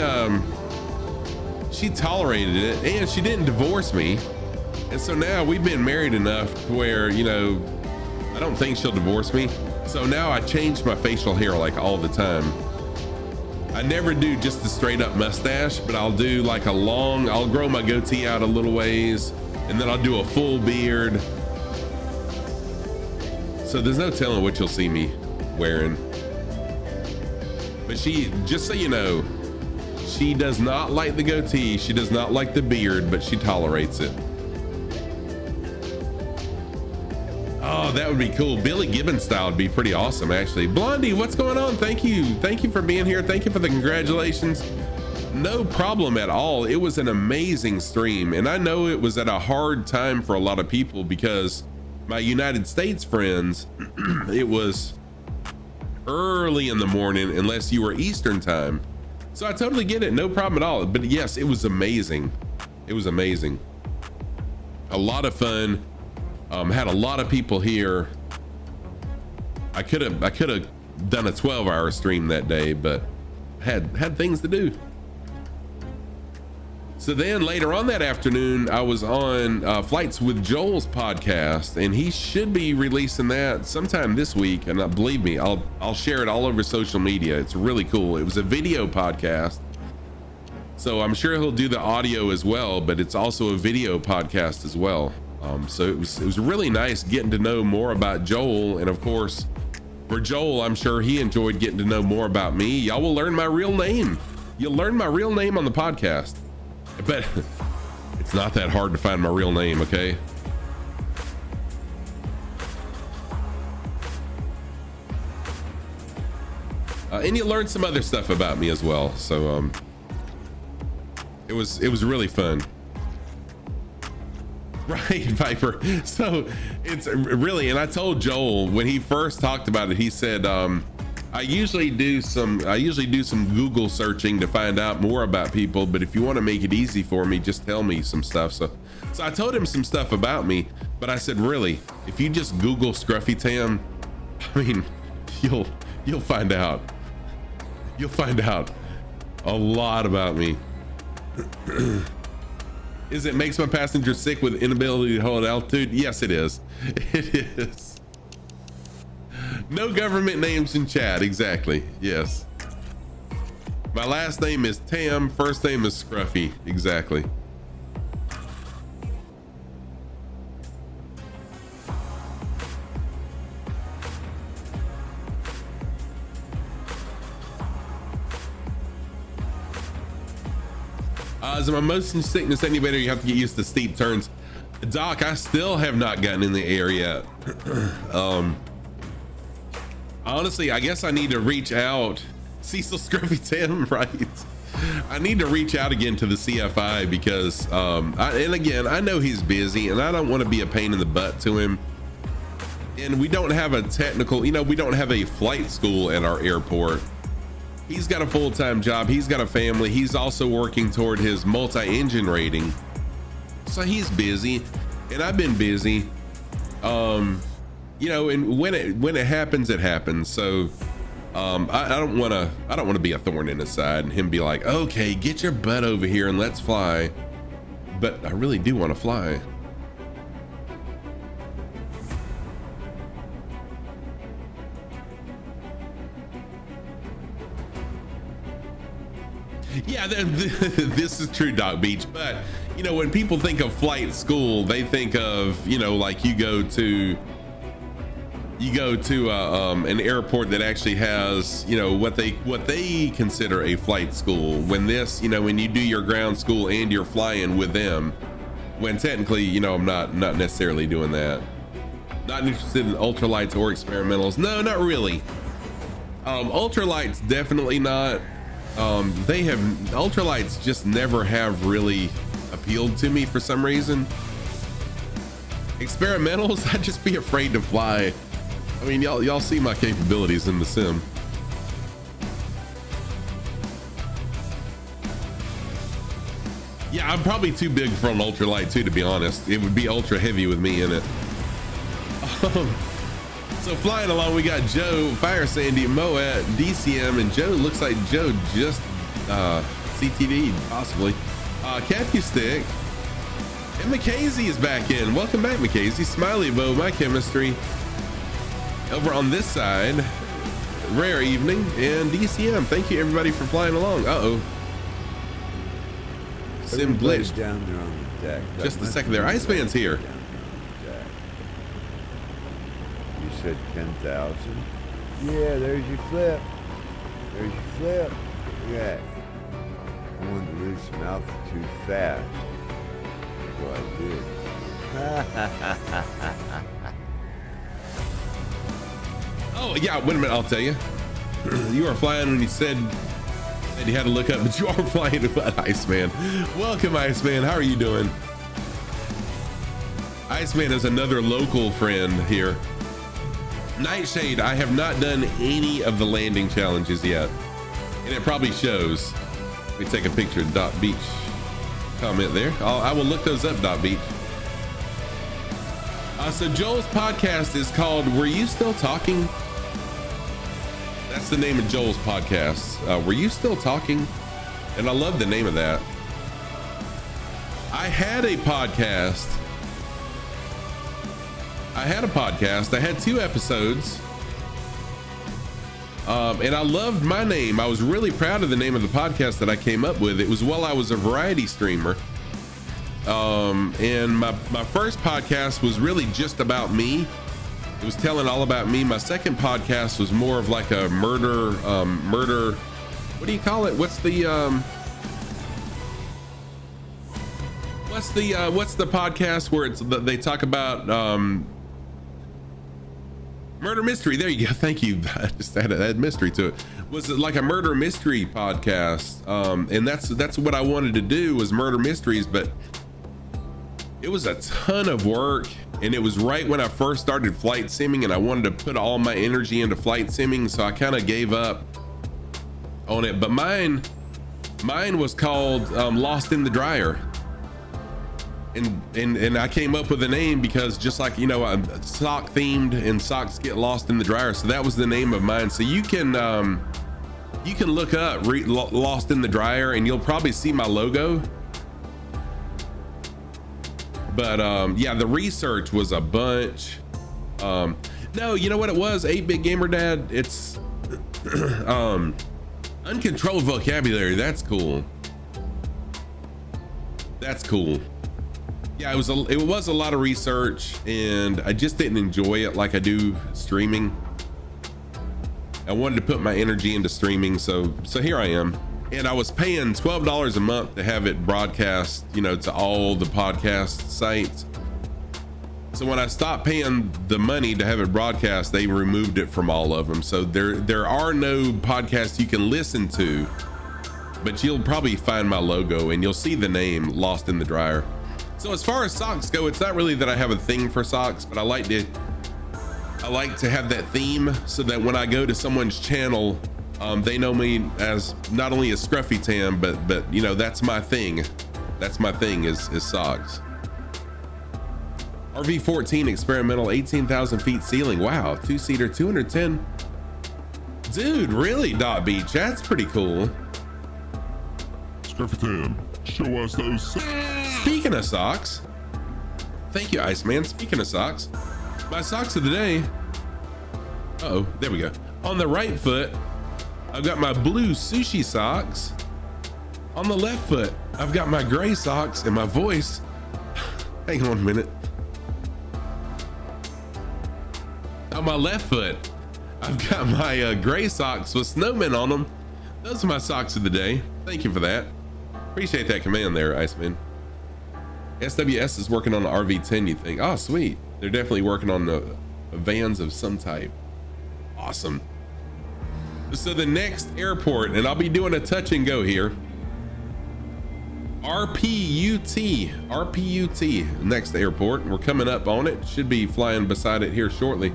S1: tolerated it, and she didn't divorce me. And so now we've been married enough to where, you know, I don't think she'll divorce me. So now I change my facial hair like all the time. I never do just a straight up mustache, but I'll do like I'll grow my goatee out a little ways, and then I'll do a full beard. So there's no telling what you'll see me wearing. But she, just so you know, she does not like the goatee, she does not like the beard, but she tolerates it. Oh, that would be cool. Billy Gibbons style would be pretty awesome, actually. Blondie, what's going on? Thank you for being here. Thank you for the congratulations. No problem at all. It was an amazing stream, and I know it was at a hard time for a lot of people because my United States friends, it was early in the morning unless you were Eastern time. So I totally get it. No problem at all. But yes, it was amazing. It was amazing. A lot of fun. Had a lot of people here. I could have done a 12-hour stream that day, but had things to do. So then later on that afternoon, I was on Flights with Joel's podcast, and he should be releasing that sometime this week. And believe me, I'll share it all over social media. It's really cool. It was a video podcast, so I'm sure he'll do the audio as well, but it's also a video podcast as well. So it was really nice getting to know more about Joel, and of course for Joel, I'm sure he enjoyed getting to know more about me. Y'all will learn my real name. You'll learn my real name on the podcast. But it's not that hard to find my real name, okay? And you learn some other stuff about me as well. So it was really fun. Right, Viper. So it's really, and I told Joel when he first talked about it, he said, I usually do some Google searching to find out more about people, but if you want to make it easy for me, just tell me some stuff. So I told him some stuff about me, but I said, really, if you just Google Scruffy Tam, I mean, you'll find out. You'll find out a lot about me. Is it makes my passenger sick with inability to hold altitude? Yes, it is. It is. No government names in chat. Exactly. Yes. My last name is Tam. First name is Scruffy. Exactly. Is my motion sickness any better? You have to get used to steep turns. Doc, I still have not gotten in the air yet. Honestly, I guess I need to reach out. Cecil Scruffy Tam, right? I need to reach out again to the CFI because, and again, I know he's busy and I don't want to be a pain in the butt to him. And we don't have a technical, we don't have a flight school at our airport. He's got a full-time job. He's got a family. He's also working toward his multi-engine rating. So he's busy and I've been busy. you know, and when it happens, it happens. So I don't want to be a thorn in his side and him be like, okay, get your butt over here and let's fly. But I really do want to fly. Yeah, this is true, Doc Beach. But you know, when people think of flight school, they think of, you know, like you go to an airport that actually has, you know, what they consider a flight school. When this, you know, when you do your ground school and you're flying with them, when technically, you know, I'm not necessarily doing that. Not interested in ultralights or experimentals. No, not really. Ultralights definitely not. Ultralights just never have really appealed to me for some reason. Experimentals, I'd just be afraid to fly. I mean, y'all see my capabilities in the sim. Yeah, I'm probably too big for an ultralight too, to be honest. It would be ultra heavy with me in it. So flying along, we got Joe, Fire Sandy, Moet, DCM, and Joe looks like Joe just CTD possibly. Capu Stick, and Mackenzie is back in. Welcome back, Mackenzie. Smiley Bow, My Chemistry. Over on this side, Rare Evening, and DCM. Thank you everybody for flying along. Sim glitched
S9: down there on the deck.
S1: Just a second there. Iceman's here.
S9: You said 10,000. Yeah, there's your flip. There's your flip. Look at that. I wanted to lose some altitude fast. So I did.
S1: Oh yeah, wait a minute, I'll tell you. You were flying when you said that you had to look up, but you are flying with Iceman. Welcome, Iceman. How are you doing? Iceman is another local friend here. Nightshade, I have not done any of the landing challenges yet, and it probably shows. Let me take a picture of Dot Beach. Comment there. I will look those up, Dot Beach. So Joel's podcast is called Were You Still Talking? That's the name of Joel's podcast. Were You Still Talking? And I love the name of that. I had a podcast. I had 2 episodes. And I loved my name. I was really proud of the name of the podcast that I came up with. It was while I was a variety streamer. And my first podcast was really just about me. It was telling all about me. My second podcast was more of like a murder, what do you call it? What's the podcast where they talk about, murder mystery. There you go. Thank you. I just added mystery to it. Was it like a murder mystery podcast? And that's what I wanted to do, was murder mysteries, but it was a ton of work, and it was right when I first started flight simming, and I wanted to put all my energy into flight simming, so I kind of gave up on it. But mine was called Lost in the Dryer, and I came up with a name because, just like, you know, I'm sock themed and socks get lost in the dryer, so that was the name of mine. So you can look up Lost in the Dryer, and you'll probably see my logo. But yeah, the research was a bunch. No, you know what it was? 8-Bit Gamer Dad. It's uncontrolled vocabulary. That's cool. Yeah, it was a lot of research, and I just didn't enjoy it like I do streaming. I wanted to put my energy into streaming, so here I am. And I was paying $12 a month to have it broadcast, you know, to all the podcast sites. So when I stopped paying the money to have it broadcast, they removed it from all of them. So there are no podcasts you can listen to, but you'll probably find my logo and you'll see the name Lost in the Dryer. So as far as socks go, it's not really that I have a thing for socks, but I like to have that theme so that when I go to someone's channel, they know me as not only a Scruffy Tam, but you know, that's my thing. That's my thing is socks. RV-14 experimental, 18,000 feet ceiling. Wow, two-seater, 210. Dude, really, Dot Beach? That's pretty cool.
S10: Scruffy, show us those.
S1: Speaking of socks, thank you, Iceman. Speaking of socks, my socks of the day. Uh-oh, there we go. On the right foot, I've got my blue sushi socks. On the left foot, I've got my gray socks, and my voice. Hang on a minute. On my left foot, I've got my gray socks with snowmen on them. Those are my socks of the day. Thank you for that. Appreciate that command there, Iceman. SWS is working on the RV-10, you think? Oh, sweet. They're definitely working on the vans of some type. Awesome. So the next airport, and I'll be doing a touch and go here. RPUT, next airport. We're coming up on it. Should be flying beside it here shortly.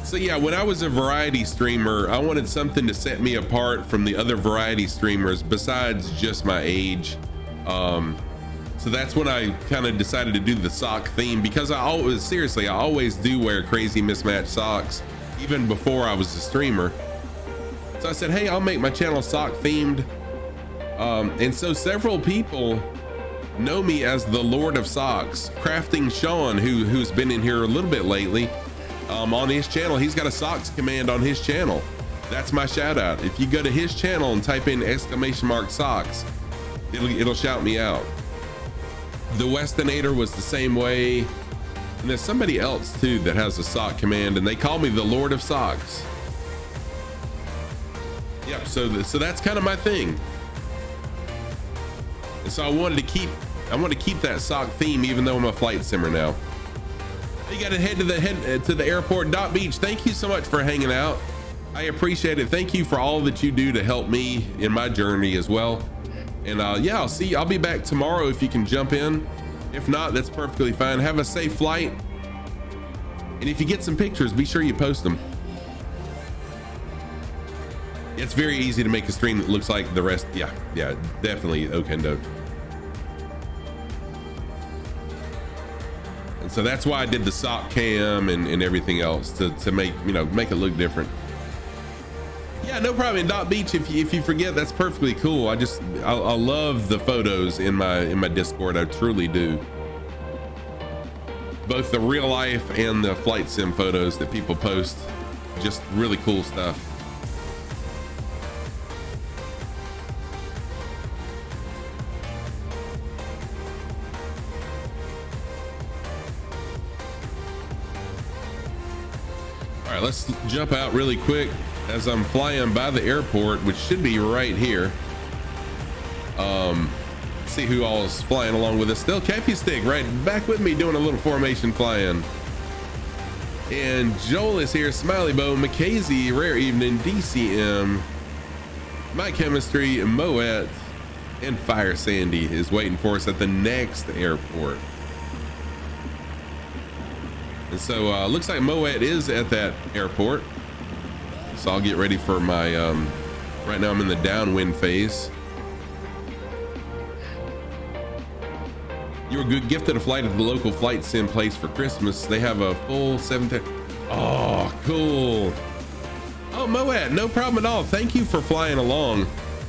S1: So yeah, when I was a variety streamer, I wanted something to set me apart from the other variety streamers besides just my age. So that's when I kind of decided to do the sock theme, because I always do wear crazy mismatched socks even before I was a streamer. So I said, hey, I'll make my channel sock themed. And so several people know me as the Lord of Socks. Crafting Sean, who's been in here a little bit lately, on his channel, he's got a socks command on his channel. That's my shout out. If you go to his channel and type in !socks, it'll shout me out. The Westonator was the same way, and there's somebody else too that has a sock command, and they call me the Lord of Socks. Yep. So that's kind of my thing. And so I wanted to keep that sock theme, even though I'm a flight simmer now. You got to head to the airport. Dot Beach, thank you so much for hanging out. I appreciate it. Thank you for all that you do to help me in my journey as well. And yeah, I'll be back tomorrow if you can jump in. If not, that's perfectly fine. Have a safe flight. And if you get some pictures, be sure you post them. It's very easy to make a stream that looks like the rest. Yeah, definitely Okendo. And so that's why I did the sock cam and everything else to make it look different. Yeah, no problem. In Dot Beach, if you forget, that's perfectly cool. I love the photos in my Discord. I truly do. Both the real life and the flight sim photos that people post, just really cool stuff. All right, let's jump out really quick as I'm flying by the airport, which should be right here. See who all is flying along with us. Still Cappy Stick right back with me doing a little formation flying. And Joel is here, Smiley Bow, Mackenzie, Rare Evening, DCM, My Chemistry, Moet, and Fire Sandy is waiting for us at the next airport. And so looks like Moet is at that airport. So I'll get ready for my, right now I'm in the downwind phase. You were gifted a flight at the local flight sim place for Christmas. They have a full 7. Oh, cool. Oh, Moet, no problem at all. Thank you for flying along.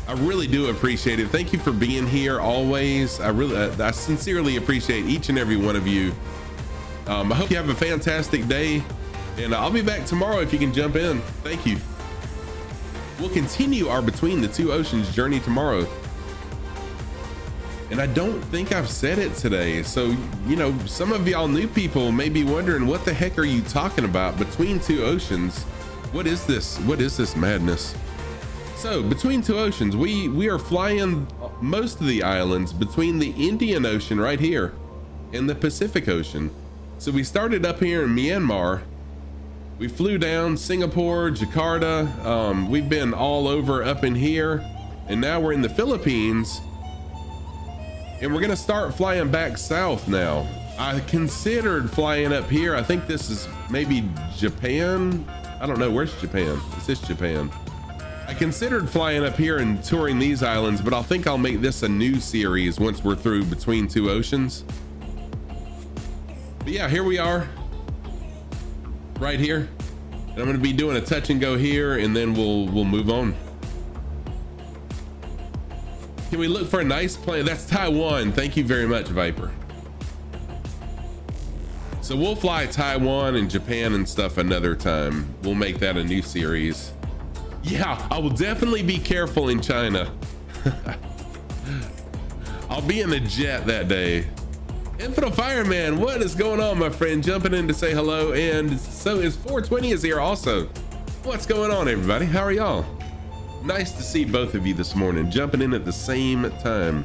S1: I really do appreciate it. Thank you for being here always. I sincerely appreciate each and every one of you. I hope you have a fantastic day, and I'll be back tomorrow if you can jump in. Thank you. We'll continue our Between the Two Oceans journey tomorrow. And I don't think I've said it today. So, some of y'all new people may be wondering, what the heck are you talking about? Between Two Oceans. What is this? What is this madness? So Between Two Oceans, we are flying most of the islands between the Indian Ocean right here and the Pacific Ocean. So we started up here in Myanmar. We flew down Singapore, Jakarta. We've been all over up in here, and now we're in the Philippines. And we're gonna start flying back south now. I considered flying up here. I think this is maybe Japan. I don't know, where's Japan? Is this Japan? I considered flying up here and touring these islands, but I think I'll make this a new series once we're through Between Two Oceans. But yeah, here we are, right here. And I'm gonna be doing a touch and go here, and then we'll move on. Can we look for a nice plane? That's Taiwan. Thank you very much, Viper. So we'll fly Taiwan and Japan and stuff another time. We'll make that a new series. Yeah, I will definitely be careful in China. I'll be in a jet that day. Infinite Fireman, what is going on, my friend? Jumping in to say hello, and so is 420 is here also. What's going on, everybody? How are y'all? Nice to see both of you this morning, jumping in at the same time.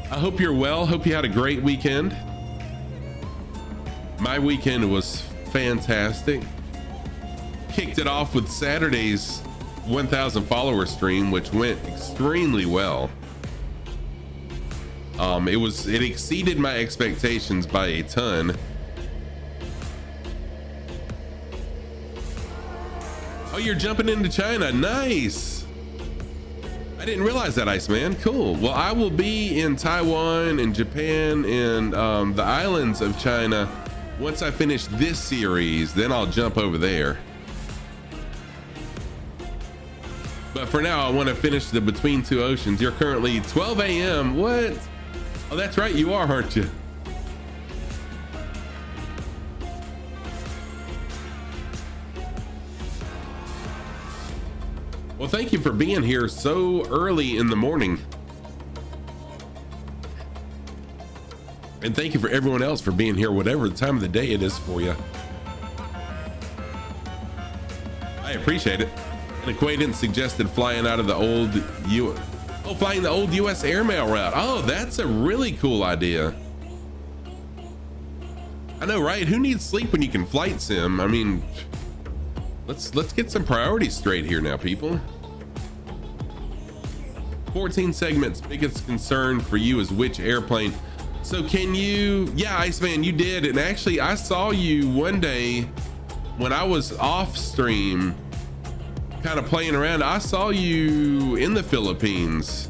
S1: I hope you're well. Hope you had a great weekend. My weekend was fantastic. Kicked it off with Saturday's 1,000 follower stream, which went extremely well. It exceeded my expectations by a ton. Oh, you're jumping into China. Nice. I didn't realize that, Iceman. Cool. Well, I will be in Taiwan and Japan and the islands of China. Once I finish this series, then I'll jump over there. But for now, I want to finish the Between Two Oceans. You're currently 12 a.m. What? Oh, that's right. You are, aren't you? Well, thank you for being here so early in the morning. And thank you for everyone else for being here, whatever the time of the day it is for you. I appreciate it. An acquaintance suggested flying out of the old flying the old US airmail route. Oh, that's a really cool idea. I know, right? Who needs sleep when you can flight sim? I mean, let's get some priorities straight here now, people. 14 segments. Biggest concern for you is which airplane. So can you? Yeah, Iceman, you did. And actually, I saw you one day when I was off stream, kind of playing around. I saw you in the Philippines,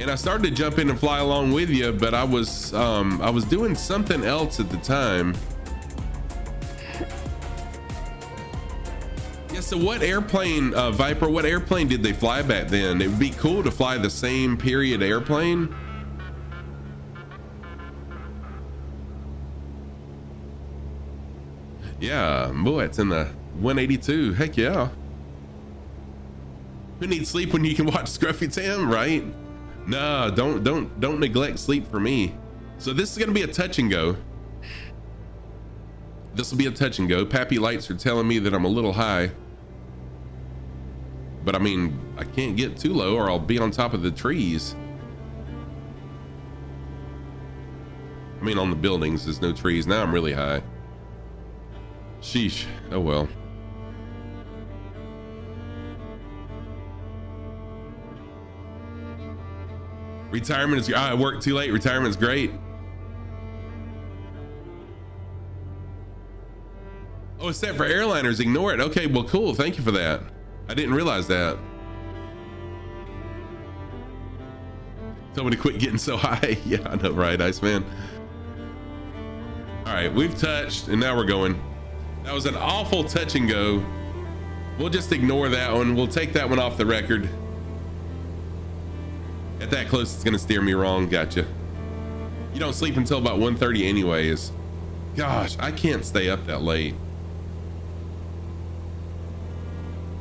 S1: and I started to jump in and fly along with you, but I was doing something else at the time. Yeah, so what airplane, Viper, what airplane did they fly back then? It would be cool to fly the same period airplane. Yeah, boy, it's in the 182. Heck yeah. Who needs sleep when you can watch Scruffy Tam, right? No, don't neglect sleep for me. So this is gonna be a touch and go. This will be a touch and go. Pappy lights are telling me that I'm a little high. But I mean, I can't get too low or I'll be on top of the trees. I mean, on the buildings, there's no trees. Now I'm really high. Sheesh. Oh well. Retirement is, I worked too late. Retirement's great. Oh, it's set for airliners. Ignore it. Okay, well, cool. Thank you for that. I didn't realize that. Tell me to quit getting so high. Yeah, I know, right, Iceman? All right, we've touched and now we're going. That was an awful touch and go. We'll just ignore that one. We'll take that one off the record. At that close, it's gonna steer me wrong. Gotcha. You don't sleep until about 1:30 anyways. Gosh, I can't stay up that late.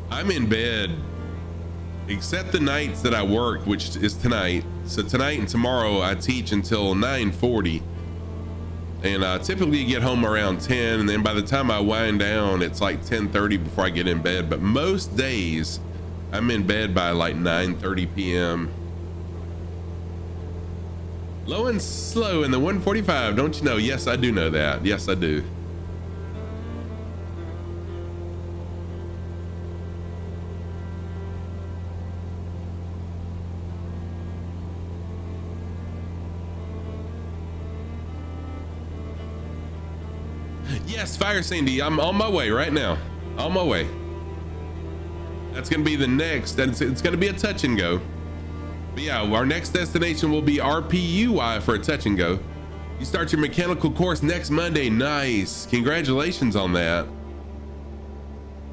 S1: I'm in bed, except the nights that I work, which is tonight. So tonight and tomorrow I teach until 9:40. And typically get home around 10, and then by the time I wind down, it's like 10:30 before I get in bed. But most days, I'm in bed by like 9:30 p.m. Low and slow in the 145, don't you know? Yes, I do know that. Yes, I do. Yes, Fire Sandy, I'm on my way right now. On my way. That's gonna be the next, and it's gonna be a touch and go. But yeah, our next destination will be RPUI for a touch and go. You start your mechanical course next Monday. Nice. Congratulations on that.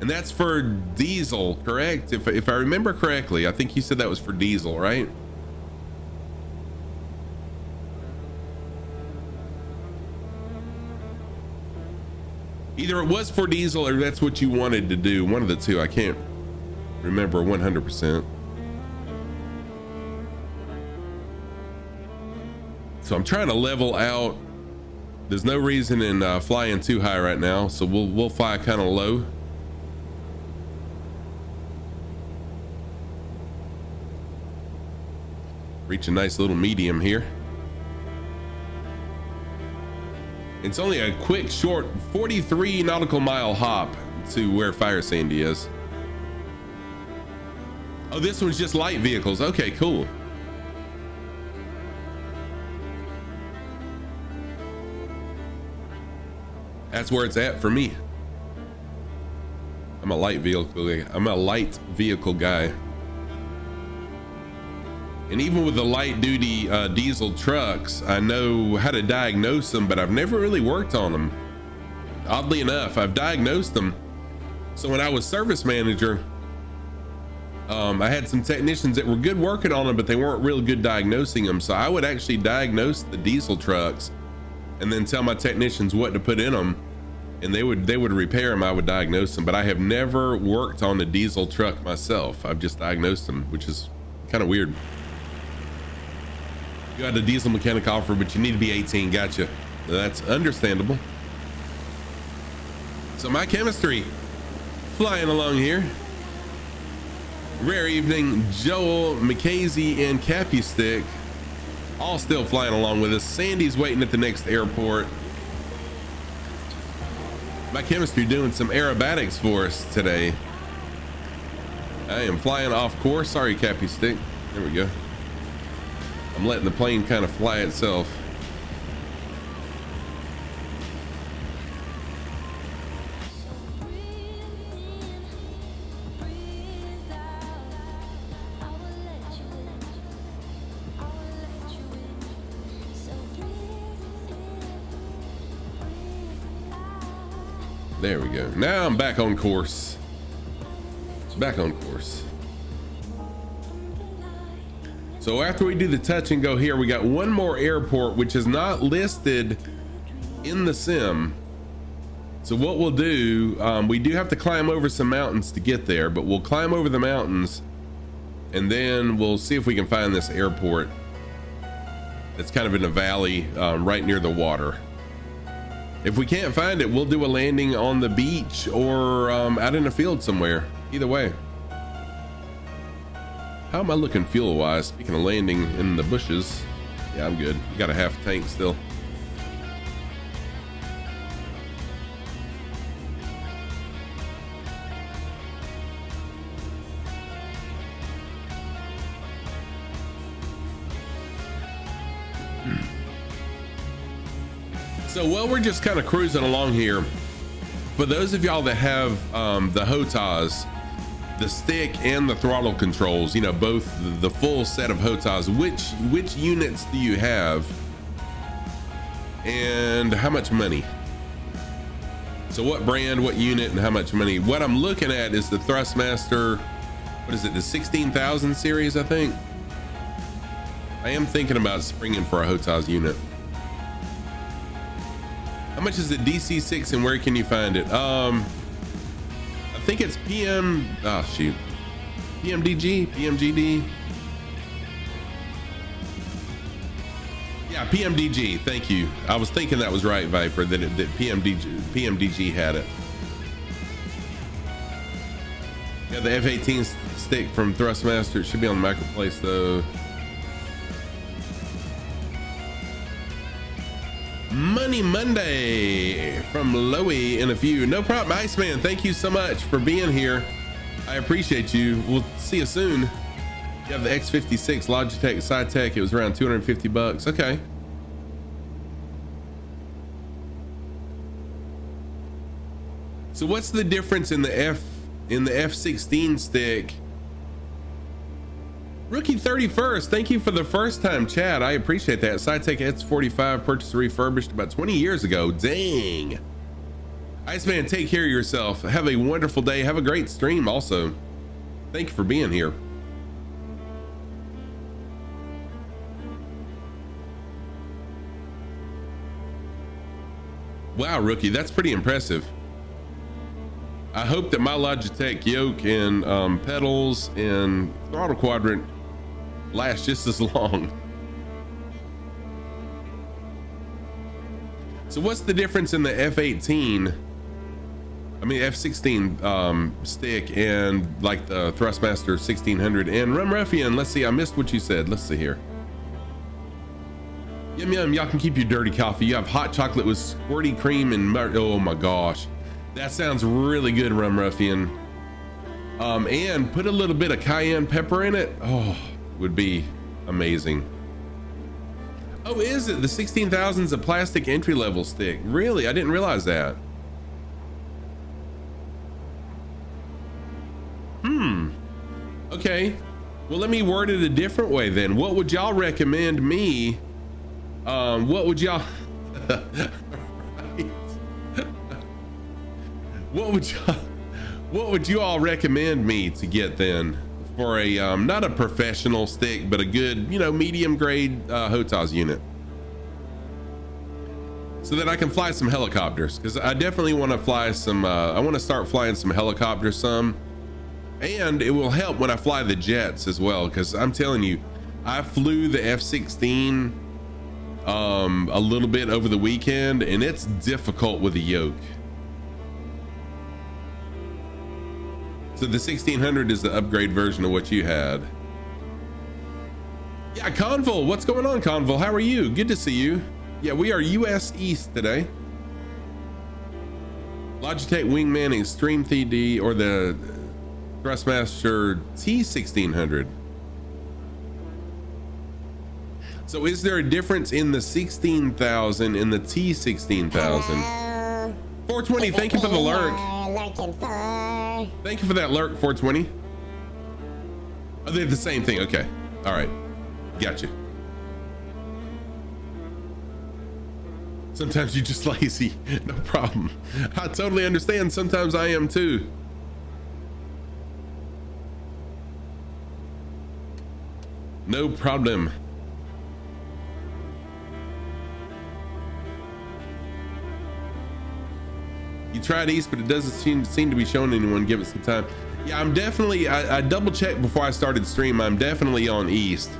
S1: And that's for diesel, correct? If I remember correctly, I think you said that was for diesel, right? Either it was for diesel or that's what you wanted to do. One of the two. I can't remember 100%. So I'm trying to level out. There's no reason in flying too high right now, so we'll fly kind of low. Reach a nice little medium here. It's only a quick, short 43 nautical mile hop to where Fire Sandy is. Oh, this one's just light vehicles. Okay, cool. That's where it's at for me. I'm a light vehicle guy. And even with the light duty diesel trucks, I know how to diagnose them, but I've never really worked on them. Oddly enough, I've diagnosed them. So when I was service manager, I had some technicians that were good working on them, but they weren't real good diagnosing them. So I would actually diagnose the diesel trucks and then tell my technicians what to put in them, and they would repair them. I would diagnose them, but I have never worked on a diesel truck myself. I've just diagnosed them, which is kind of weird. You had a diesel mechanic offer, but you need to be 18. Gotcha. That's understandable. So my chemistry flying along here. Rare evening. Joel, McKaysey, and Cappy Stick all still flying along with us. Sandy's waiting at the next airport. My chemistry doing some aerobatics for us today. I am flying off course. Sorry, Cappy Stick. There we go. I'm letting the plane kind of fly itself. There we go. Now I'm back on course. Back on course. So after we do the touch and go here, we got one more airport, which is not listed in the sim. So what we'll do, we do have to climb over some mountains to get there, but we'll climb over the mountains and then we'll see if we can find this airport. It's kind of in a valley right near the water. If we can't find it, we'll do a landing on the beach or out in a field somewhere. Either way. How am I looking fuel wise? Speaking of landing in the bushes. Yeah, I'm good. Got a half tank still. So while we're just kind of cruising along here, for those of y'all that have the HOTAS, the stick and the throttle controls, you know, both the full set of HOTAS, which units do you have and how much money? So what brand, what unit, and how much money? What I'm looking at is the Thrustmaster, what is it, the 16,000 series, I think. I am thinking about springing for a HOTAS unit. How much is the DC6 and where can you find it? I think it's PMDG, PMGD. Yeah, PMDG, thank you. I was thinking that was right, Viper, that PMDG had it. Yeah, the F-18 stick from Thrustmaster, it should be on the Microplace though. Money Monday from Loey and a few. No problem, Iceman. Thank you so much for being here. I appreciate you. We'll see you soon. You have the X56 Logitech SciTech. It was around 250 bucks. Okay. So what's the difference in the F16 stick? Rookie 31st, thank you for the first time chat. I appreciate that. Cytec S45 purchased refurbished about 20 years ago. Dang. Iceman, take care of yourself. Have a wonderful day. Have a great stream also. Thank you for being here. Wow, Rookie, that's pretty impressive. I hope that my Logitech yoke and pedals and throttle quadrant last just as long. So what's the difference in the F16 stick and like the Thrustmaster 1600 and Rum Ruffian? Let's see, I missed what you said. Let's see here. Yum yum, y'all can keep your dirty coffee. You have hot chocolate with squirty cream and oh my gosh. That sounds really good, Rum Ruffian. And put a little bit of cayenne pepper in it. Oh, would be amazing. Oh, is it? The 16,000's a plastic entry level stick. Really? I didn't realize that. Okay. Well, let me word it a different way then. What would y'all recommend me? What would y'all right. What would you all recommend me to get then for a not a professional stick, but a good, you know, medium grade HOTAS unit, so that I can fly some helicopters? Because I definitely want to fly some I want to start flying some helicopters some, and it will help when I fly the jets as well, because I'm telling you, I flew the F-16 a little bit over the weekend, and it's difficult with a yoke. So the 1600 is the upgrade version of what you had. Yeah, Convol, what's going on, Convol? How are you? Good to see you. Yeah, we are US East today. Logitech Wingman Extreme 3D or the Thrustmaster T1600. So is there a difference in the 16,000 and the T16,000? 420, thank you for the lurk. Thank you for that lurk, 420. Oh, they're the same thing. Okay. All right. Gotcha. Sometimes you're just lazy. No problem. I totally understand. Sometimes I am too. No problem. You tried East, but it doesn't seem to be showing anyone. Give it some time. Yeah, I'm definitely, I double checked before I started stream. I'm definitely on East.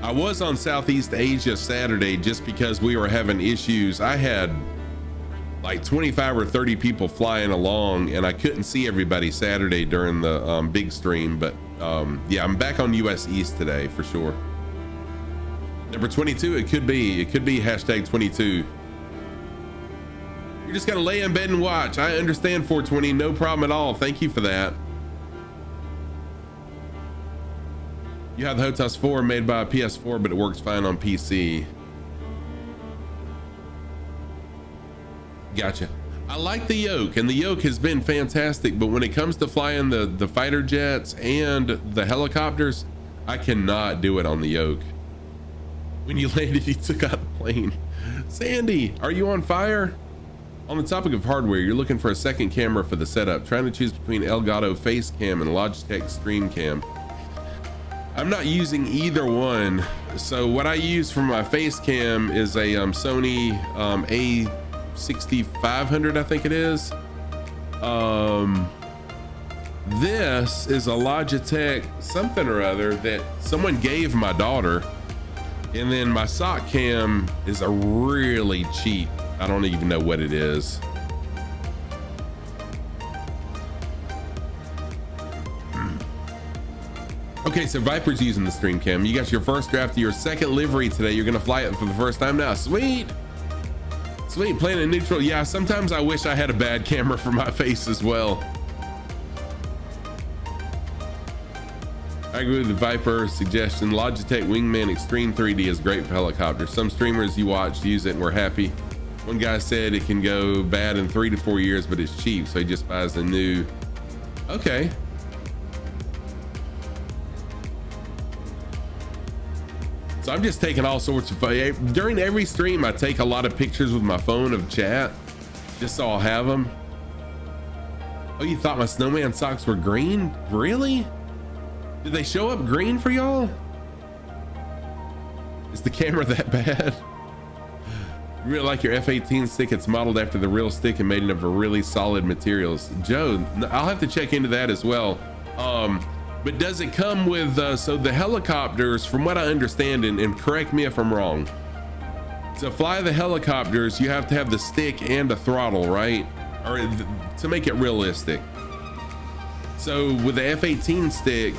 S1: I was on Southeast Asia Saturday just because we were having issues. I had like 25 or 30 people flying along, and I couldn't see everybody Saturday during the big stream. But yeah, I'm back on US East today for sure. Number 22, it could be hashtag 22. You're just gonna lay in bed and watch. I understand, 420, no problem at all. Thank you for that. You have the HOTAS 4 made by a PS4, but it works fine on PC. Gotcha. I like the yoke, and the yoke has been fantastic, but when it comes to flying the fighter jets and the helicopters, I cannot do it on the yoke. When you landed, you took out the plane. Sandy, are you on fire? On the topic of hardware, you're looking for a second camera for the setup, trying to choose between Elgato Face Cam and Logitech Stream Cam. I'm not using either one. So what I use for my face cam is a Sony A6500, I think it is. This is a Logitech something or other that someone gave my daughter. And then my sock cam is a really cheap, I don't even know what it is. Okay, so Viper's using the stream cam. You got your first draft of your second livery today. You're gonna fly it for the first time now. Sweet. Sweet, playing in neutral. Yeah, sometimes I wish I had a bad camera for my face as well. I agree with the Viper suggestion. Logitech Wingman Extreme 3D is great for helicopters. Some streamers you watched use it and were happy. One guy said it can go bad in 3 to 4 years, but it's cheap, so he just buys a new. Okay. So I'm just taking all sorts of, during every stream, I take a lot of pictures with my phone of chat, just so I'll have them. Oh, you thought my snowman socks were green? Really? Did they show up green for y'all? Is the camera that bad? You really like your F-18 stick? It's modeled after the real stick and made of a really solid materials. Joe, I'll have to check into that as well. But does it come with, so the helicopters, from what I understand, and correct me if I'm wrong, to fly the helicopters, you have to have the stick and a throttle, right? Or to make it realistic. So with the F-18 stick,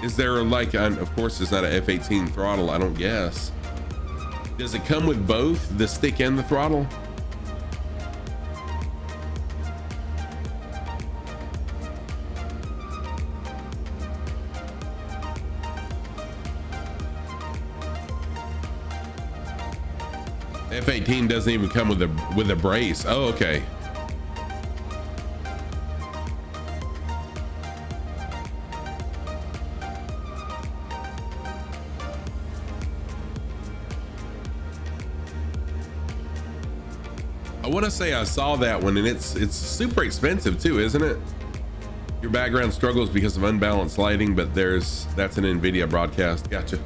S1: is there like, of course it's not an F-18 throttle, I don't guess. Does it come with both the stick and the throttle? F-18 doesn't even come with a brace. Oh, okay. I want to say I saw that one, and it's super expensive too, isn't it? Your background struggles because of unbalanced lighting, but that's an NVIDIA broadcast. Gotcha.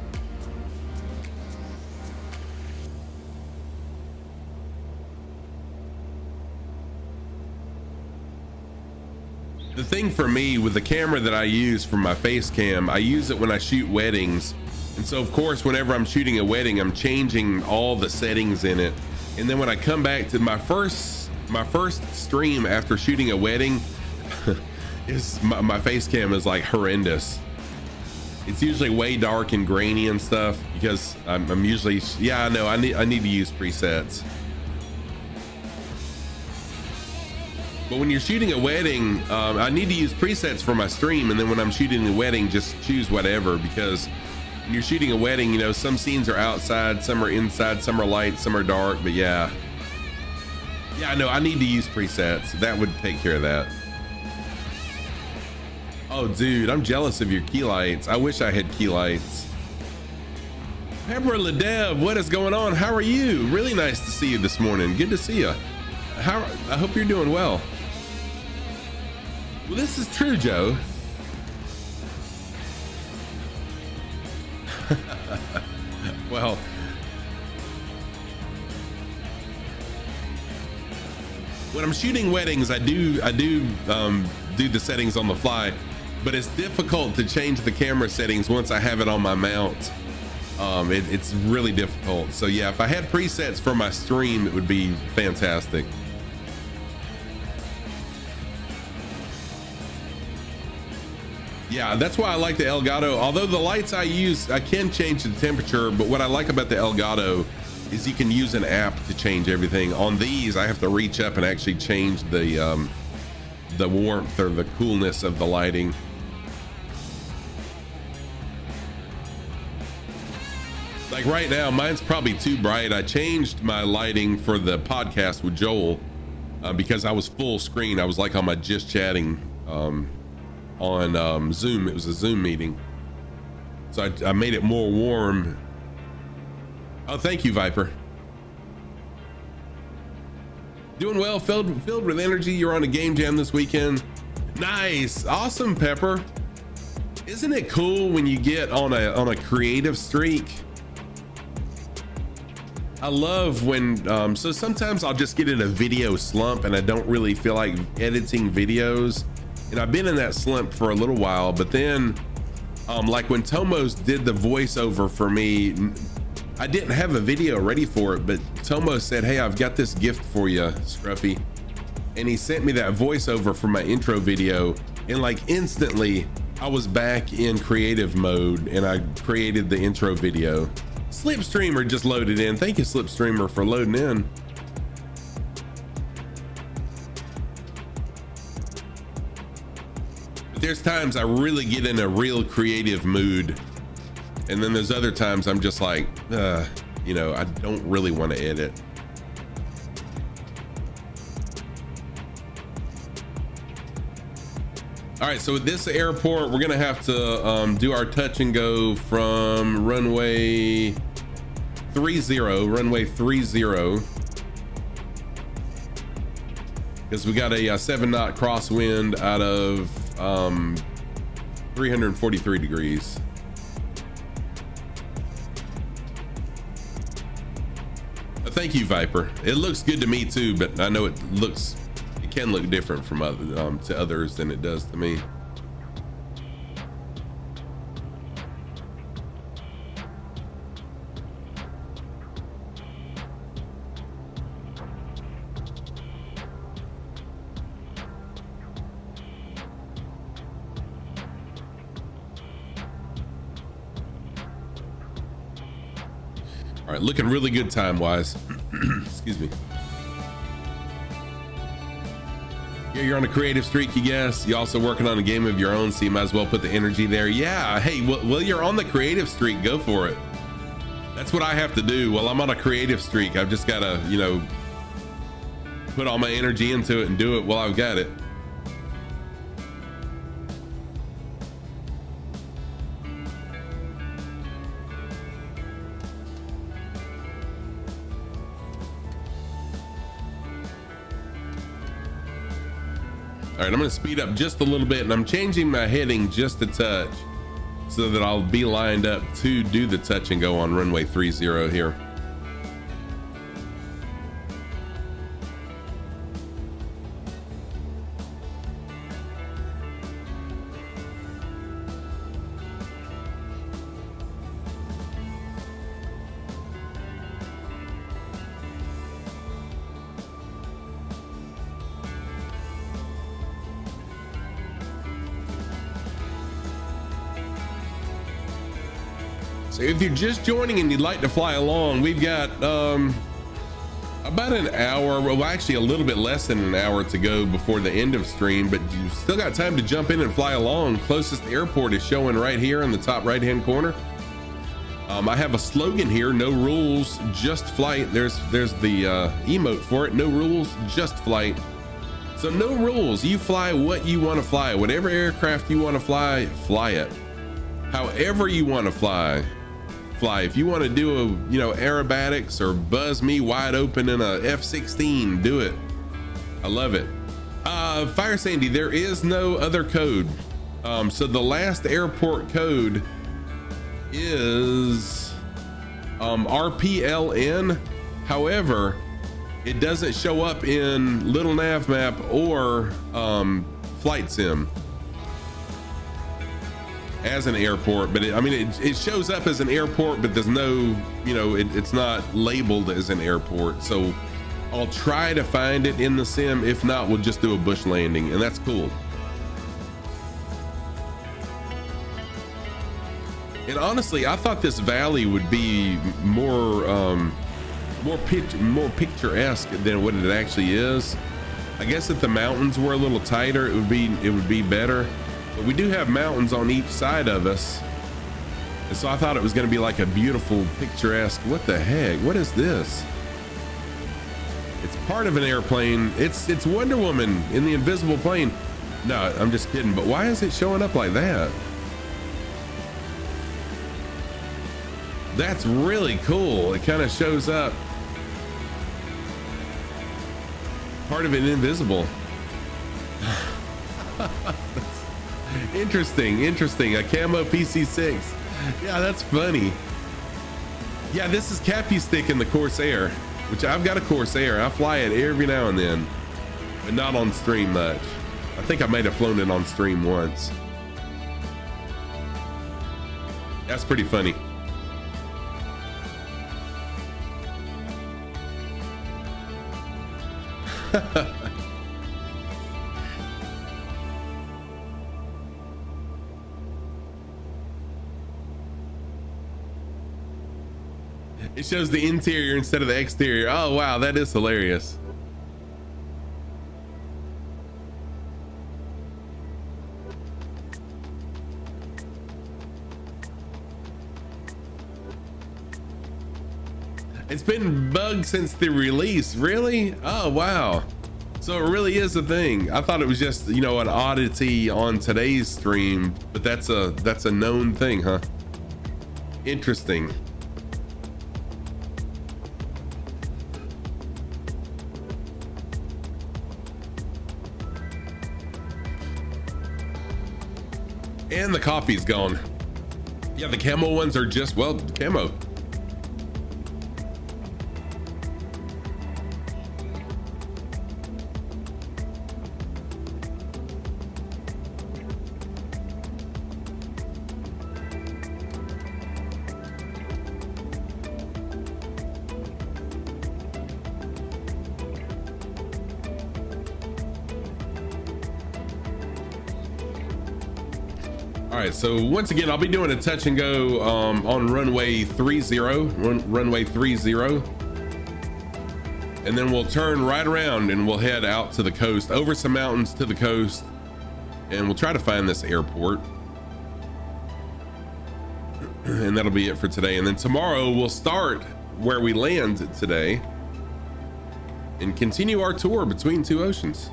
S1: The thing for me with the camera that I use for my face cam, I use it when I shoot weddings. And so of course, whenever I'm shooting a wedding, I'm changing all the settings in it. And then when I come back to my first stream after shooting a wedding, is my face cam is like horrendous. It's usually way dark and grainy and stuff because I'm usually, yeah, I know I need to use presets. But when you're shooting a wedding, I need to use presets for my stream, and then when I'm shooting a wedding, just choose whatever, because when you're shooting a wedding, you know, some scenes are outside, some are inside, some are light, some are dark, but yeah, I know I need to use presets. That would take care of that. Oh dude, I'm jealous of your key lights. I wish I had key lights. Pepper Ladev, what is going on? How are you? Really nice to see you this morning. Good to see you. I hope you're doing well. Well, this is true, Joe. Well, when I'm shooting weddings, I do do the settings on the fly, but it's difficult to change the camera settings once I have it on my mount. It's really difficult. So yeah, if I had presets for my stream, it would be fantastic. Yeah, that's why I like the Elgato. Although the lights I use, I can change the temperature, but what I like about the Elgato is you can use an app to change everything. On these, I have to reach up and actually change the warmth or the coolness of the lighting. Like right now, mine's probably too bright. I changed my lighting for the podcast with Joel because I was full screen. I was like on my Just Chatting on Zoom. It was a Zoom meeting, so I made it more warm. Oh, thank you, Viper. Doing well, filled with energy. You're on a game jam this weekend. Nice, awesome, Pepper. Isn't it cool when you get on a creative streak? I love when so sometimes I'll just get in a video slump and I don't really feel like editing videos. And I've been in that slump for a little while, but then like when Tomos did the voiceover for me, I didn't have a video ready for it, but Tomos said, hey, I've got this gift for you, Scruffy. And he sent me that voiceover for my intro video, and like instantly I was back in creative mode and I created the intro video. Slipstreamer just loaded in. Thank you, Slipstreamer, for loading in. There's times I really get in a real creative mood, and then there's other times I'm just like, you know, I don't really want to edit. All right, so at this airport, we're gonna have to do our touch and go from runway 30, because we got a 7-knot crosswind out of 343 degrees. Thank you, Viper. It looks good to me too, but I know it can look different from other to others than it does to me. All right, looking really good time-wise. Excuse me. Yeah, you're on a creative streak, you guess. You're also working on a game of your own, so you might as well put the energy there. Yeah, hey, well, you're on the creative streak, go for it. That's what I have to do. Well, I'm on a creative streak. I've just got to, you know, put all my energy into it and do it while I've got it. All right, I'm gonna speed up just a little bit, and I'm changing my heading just a touch so that I'll be lined up to do the touch and go on runway 30 here. So if you're just joining and you'd like to fly along, we've got about an hour, well actually a little bit less than an hour to go before the end of stream, but you still got time to jump in and fly along. Closest airport is showing right here in the top right hand corner. I have a slogan here: no rules, just flight. There's the emote for it: no rules, just flight. So no rules, you fly what you want to fly, whatever aircraft you want to fly, fly it. However you want to fly. If you want to do a, you know, aerobatics or buzz me wide open in a F-16, do it. I love it. Fire Sandy, there is no other code. So the last airport code is RPLN. However, it doesn't show up in Little Nav Map or Flight Sim as an airport, but it shows up as an airport, but there's no, you know, it's not labeled as an airport. So I'll try to find it in the sim. If not, we'll just do a bush landing, and that's cool. And honestly, I thought this valley would be more picturesque than what it actually is. I guess if the mountains were a little tighter, it would be better. But we do have mountains on each side of us, and so I thought it was going to be like a beautiful picturesque. What the heck? What is this? It's part of an airplane. It's Wonder Woman in the invisible plane. No, I'm just kidding. But why is it showing up like that? That's really cool. It kind of shows up part of it invisible. Interesting. A camo PC6. Yeah, that's funny. Yeah, this is Cappy Stick in the Corsair, which I've got a Corsair. I fly it every now and then, but not on stream much. I think I might have flown it on stream once. That's pretty funny. It shows the interior instead of the exterior. Oh wow, that is hilarious. It's been bugged since the release. Really? Oh wow. So it really is a thing. I thought it was just, you know, an oddity on today's stream, but that's a known thing, huh? Interesting. And the coffee's gone. Yeah, the camo ones are just, well, camo. All right, so once again, I'll be doing a touch and go on runway 30, runway 30. And then we'll turn right around and we'll head out to the coast, over some mountains to the coast, and we'll try to find this airport. And that'll be it for today. And then tomorrow we'll start where we land today and continue our tour between two oceans.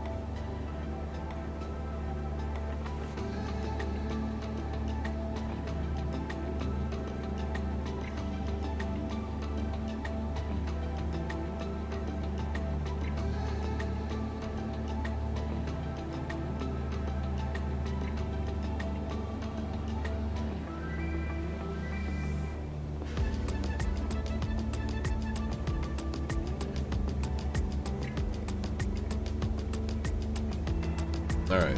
S1: All right.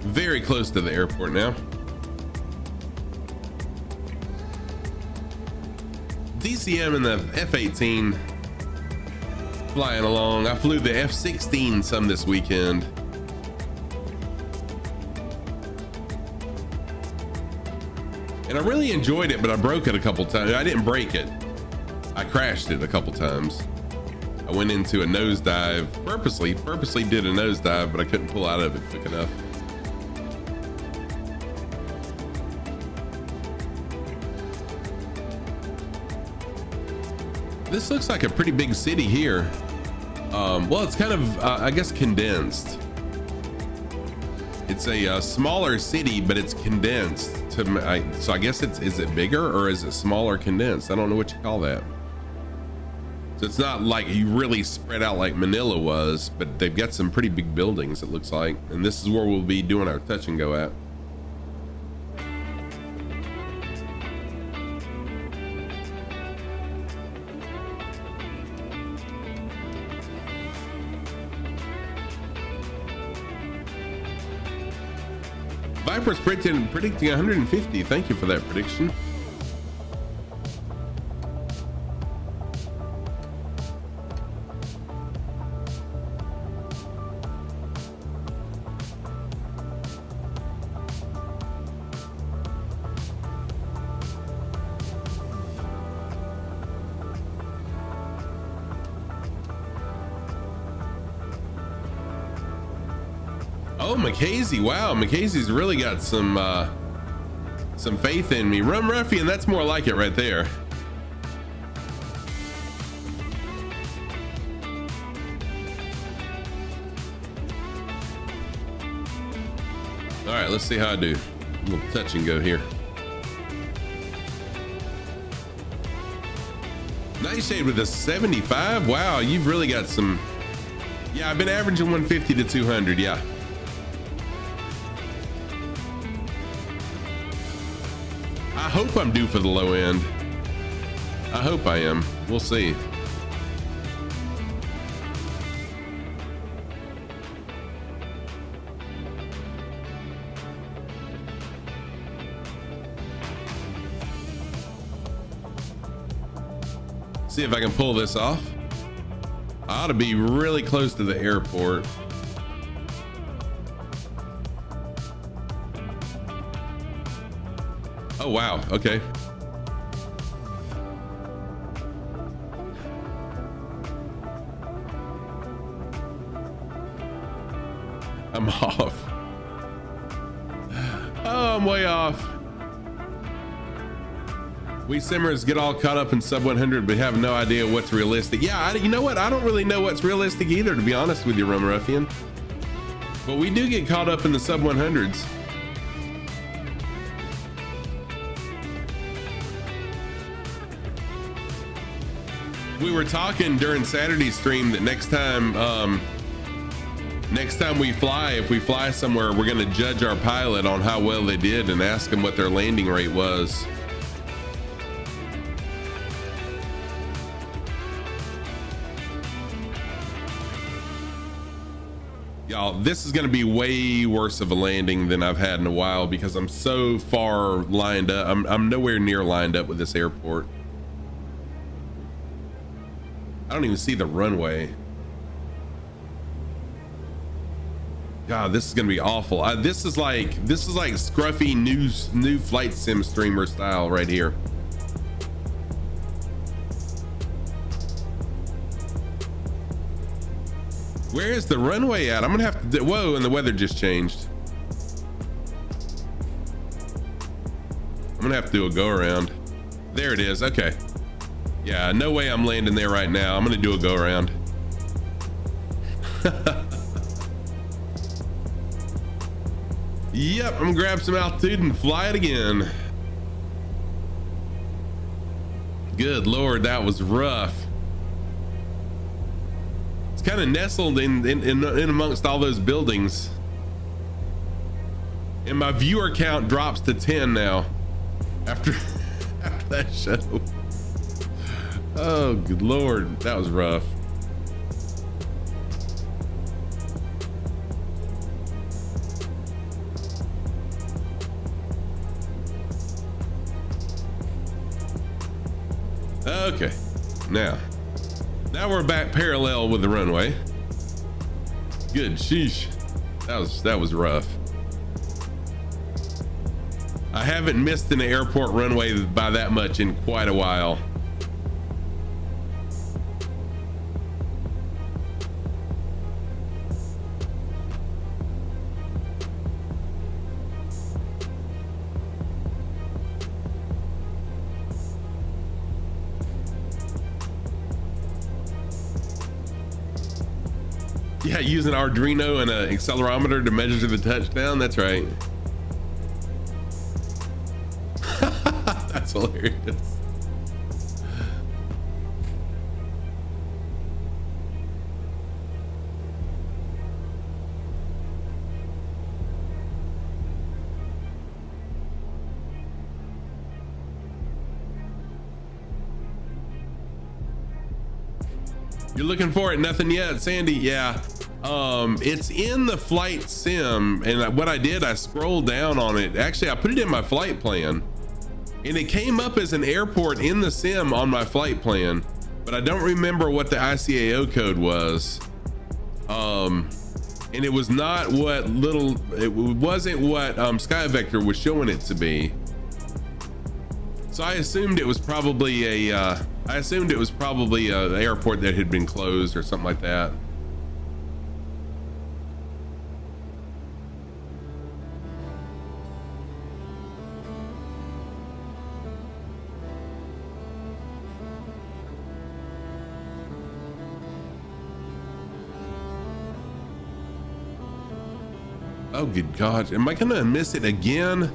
S1: Very close to the airport now. DCM and the F-18 flying along. I flew the F-16 some this weekend. And I really enjoyed it, but I broke it a couple times. I didn't break it. I crashed it a couple times. I went into a nosedive, purposely did a nosedive, but I couldn't pull out of it quick enough. This looks like a pretty big city here. Well, it's kind of, I guess, condensed. It's a smaller city, but it's condensed. So I guess is it bigger or is it smaller condensed? I don't know what you call that. So it's not like you really spread out like Manila was, but they've got some pretty big buildings, it looks like. And this is where we'll be doing our touch and go at. Viper's predicting 150. Thank you for that prediction. Oh, McKazy. Wow, McKazy's really got some faith in me. Rum Ruffian, that's more like it right there. All right, let's see how I do. A little touch and go here. Nightshade with a 75. Wow, you've really got some. Yeah, I've been averaging 150 to 200. Yeah. I hope I'm due for the low end. I hope I am. We'll see. See if I can pull this off. I ought to be really close to the airport. Oh, wow. Okay. I'm off. Oh, I'm way off. We simmers get all caught up in sub 100, but have no idea what's realistic. Yeah, you know what? I don't really know what's realistic either, to be honest with you, Rum Ruffian. But we do get caught up in the sub 100s. We were talking during Saturday's stream that next time we fly, if we fly somewhere, we're gonna judge our pilot on how well they did and ask them what their landing rate was. Y'all, this is gonna be way worse of a landing than I've had in a while because I'm so far lined up. I'm nowhere near lined up with this airport. I don't even see the runway. God, this is gonna be awful. This is like scruffy new flight sim streamer style right here. Where is the runway at? I'm gonna have to, whoa, and the weather just changed. I'm gonna have to do a go around. There it is, okay. Yeah, no way I'm landing there right now. I'm gonna do a go around. Yep, I'm gonna grab some altitude and fly it again. Good Lord, that was rough. It's kind of nestled in amongst all those buildings. And my viewer count drops to 10 now after that show. Oh, good Lord, that was rough. Okay, now we're back parallel with the runway. Good, sheesh. That was rough. I haven't missed an airport runway by that much in quite a while. Yeah, using Arduino and an accelerometer to measure the touchdown. That's right. That's hilarious. You're looking for it? Nothing yet, Sandy. Yeah. It's in the flight sim, and what I did, I scrolled down on it. Actually, I put it in my flight plan, and it came up as an airport in the sim on my flight plan, but I don't remember what the ICAO code was. And it was not what it wasn't what SkyVector was showing it to be. So I assumed it was probably an airport that had been closed or something like that. Oh, good God. Am I gonna miss it again?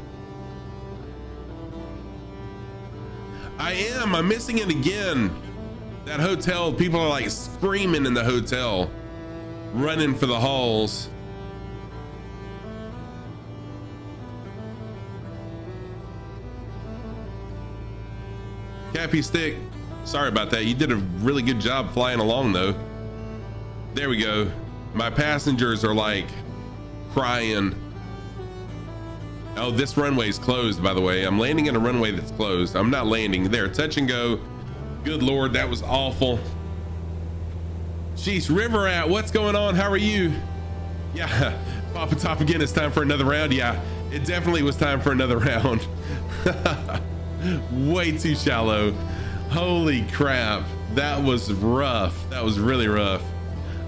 S1: I am. I'm missing it again. That hotel, people are like screaming in the hotel, running for the halls. Cappy Stick, sorry about that. You did a really good job flying along though. There we go. My passengers are like crying. Oh, this runway is closed, by the way. I'm landing in a runway that's closed. I'm not landing there. Touch and go. Good Lord, that was awful. Jeez, River at, what's going on? How are you? Yeah, Papa Top again. It's time for another round. Yeah, it definitely was time for another round. Way too shallow. Holy crap. That was rough. That was really rough.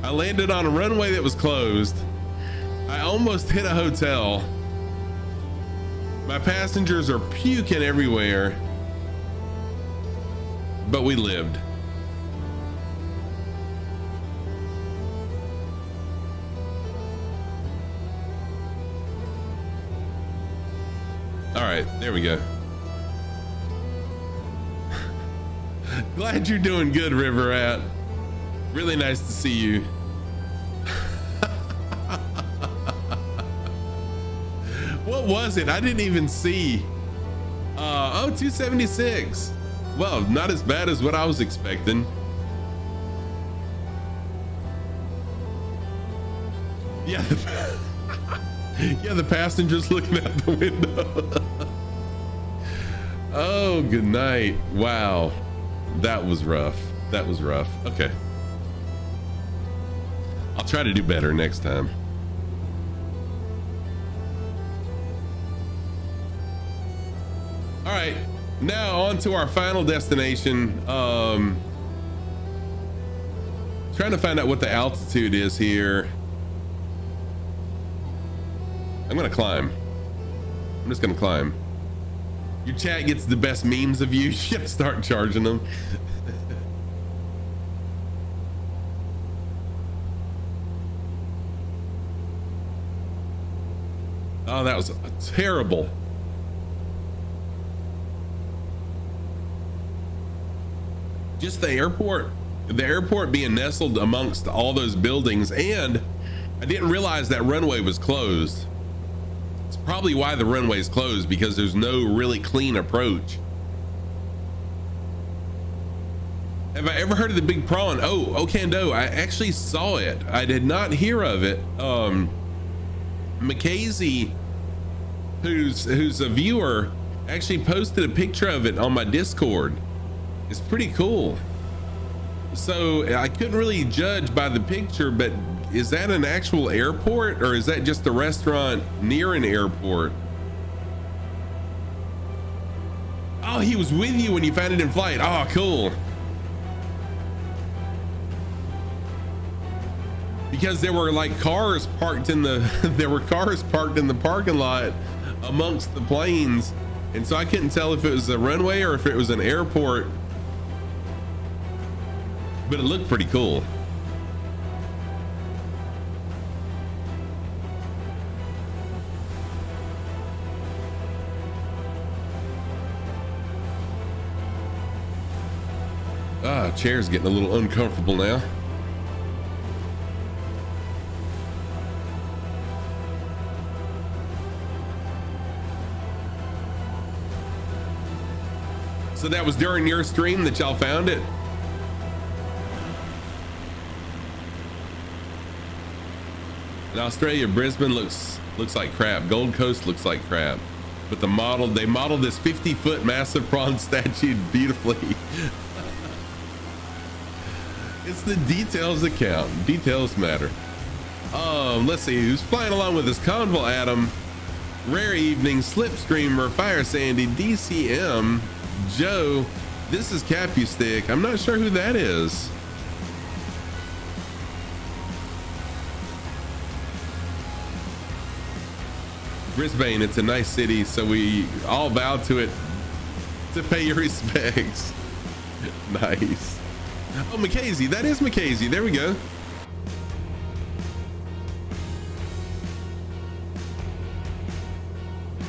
S1: I landed on a runway that was closed. I almost hit a hotel. My passengers are puking everywhere. but we lived. All right, there we go. Glad you're doing good, River Rat. Really nice to see you. What was it? I didn't even see. Oh, 276. Well, not as bad as what I was expecting. Yeah. Yeah, the passenger's looking out the window. Oh, good night. Wow. That was rough. That was rough. Okay. I'll try to do better next time. All right, now on to our final destination. Trying to find out what the altitude is here. I'm gonna climb. I'm just gonna climb. Your chat gets the best memes of you. You gotta start charging them. Oh, that was terrible. Just the airport being nestled amongst all those buildings, and I didn't realize that runway was closed. It's probably why the runway is closed, because there's no really clean approach. Have I ever heard of the Big Prawn? Oh, Okando, I actually saw it. I did not hear of it. Mackenzie, who's a viewer, actually posted a picture of it on my Discord. It's pretty cool. So I couldn't really judge by the picture, but is that an actual airport, or is that just a restaurant near an airport? Oh, he was with you when you found it in flight. Oh, cool. Because there were like cars parked in the parking lot amongst the planes, and so I couldn't tell if it was a runway or if it was an airport, but it looked pretty cool. Chair's getting a little uncomfortable now. So that was during your stream that y'all found it? In Australia, Brisbane looks like crap. Gold Coast looks like crap. But they modeled this 50-foot massive prawn statue beautifully. It's the details that count. Details matter. Let's see who's flying along with us. Convil Adam, Rare Evening, Slipstreamer, Fire Sandy, DCM, Joe. This is Capustick. I'm not sure who that is. Brisbane, it's a nice city, so we all bow to it to pay your respects. Nice. Oh, Mackenzie, that is Mackenzie. There we go.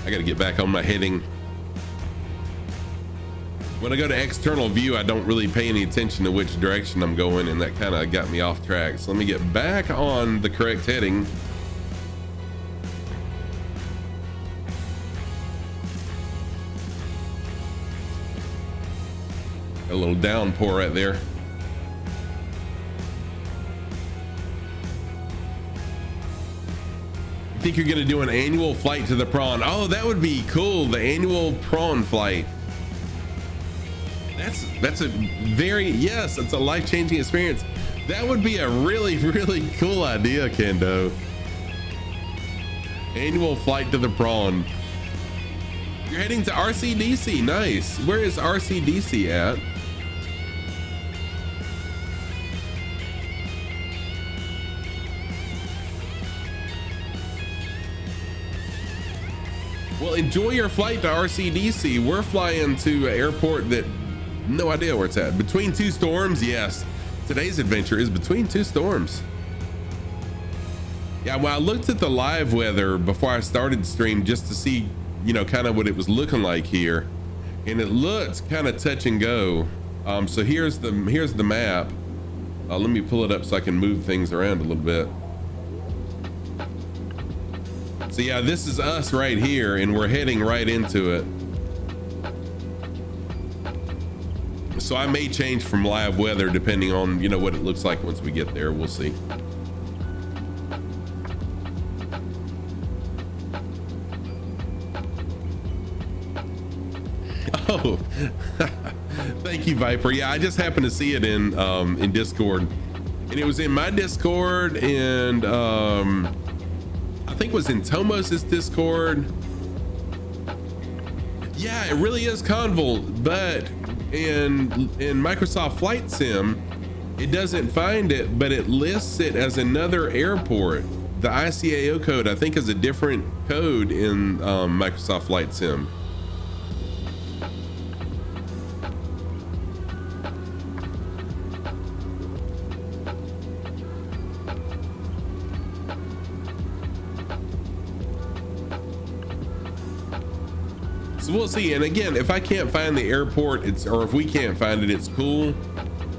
S1: I got to get back on my heading. When I go to external view, I don't really pay any attention to which direction I'm going, and that kind of got me off track. So let me get back on the correct heading. A little downpour right there. I think you're gonna do an annual flight to the prawn. Oh, that would be cool. The annual prawn flight. That's a very, yes, it's a life-changing experience. That would be a really, really cool idea, Kendo. Annual flight to the prawn. You're heading to RCDC. Nice. Where is RCDC at? Well, enjoy your flight to RCDC. We're flying to an airport that No idea where it's at. Between two storms, yes. Today's adventure is between two storms. Yeah, well, I looked at the live weather before I started the stream just to see, you know, kind of what it was looking like here. And it looked kind of touch and go. So here's the map. Let me pull it up so I can move things around a little bit. So yeah, this is us right here, and we're heading right into it. So I may change from live weather depending on, you know, what it looks like once we get there. We'll see. Oh, thank you, Viper. Yeah, I just happened to see it in Discord, and it was in my Discord, and I think it was in Tomos's Discord. Yeah, it really is Convol, but in Microsoft Flight Sim, it doesn't find it, but it lists it as another airport. The ICAO code, I think, is a different code in Microsoft Flight Sim. So we'll see. And again, if I can't find the airport, or if we can't find it, it's cool.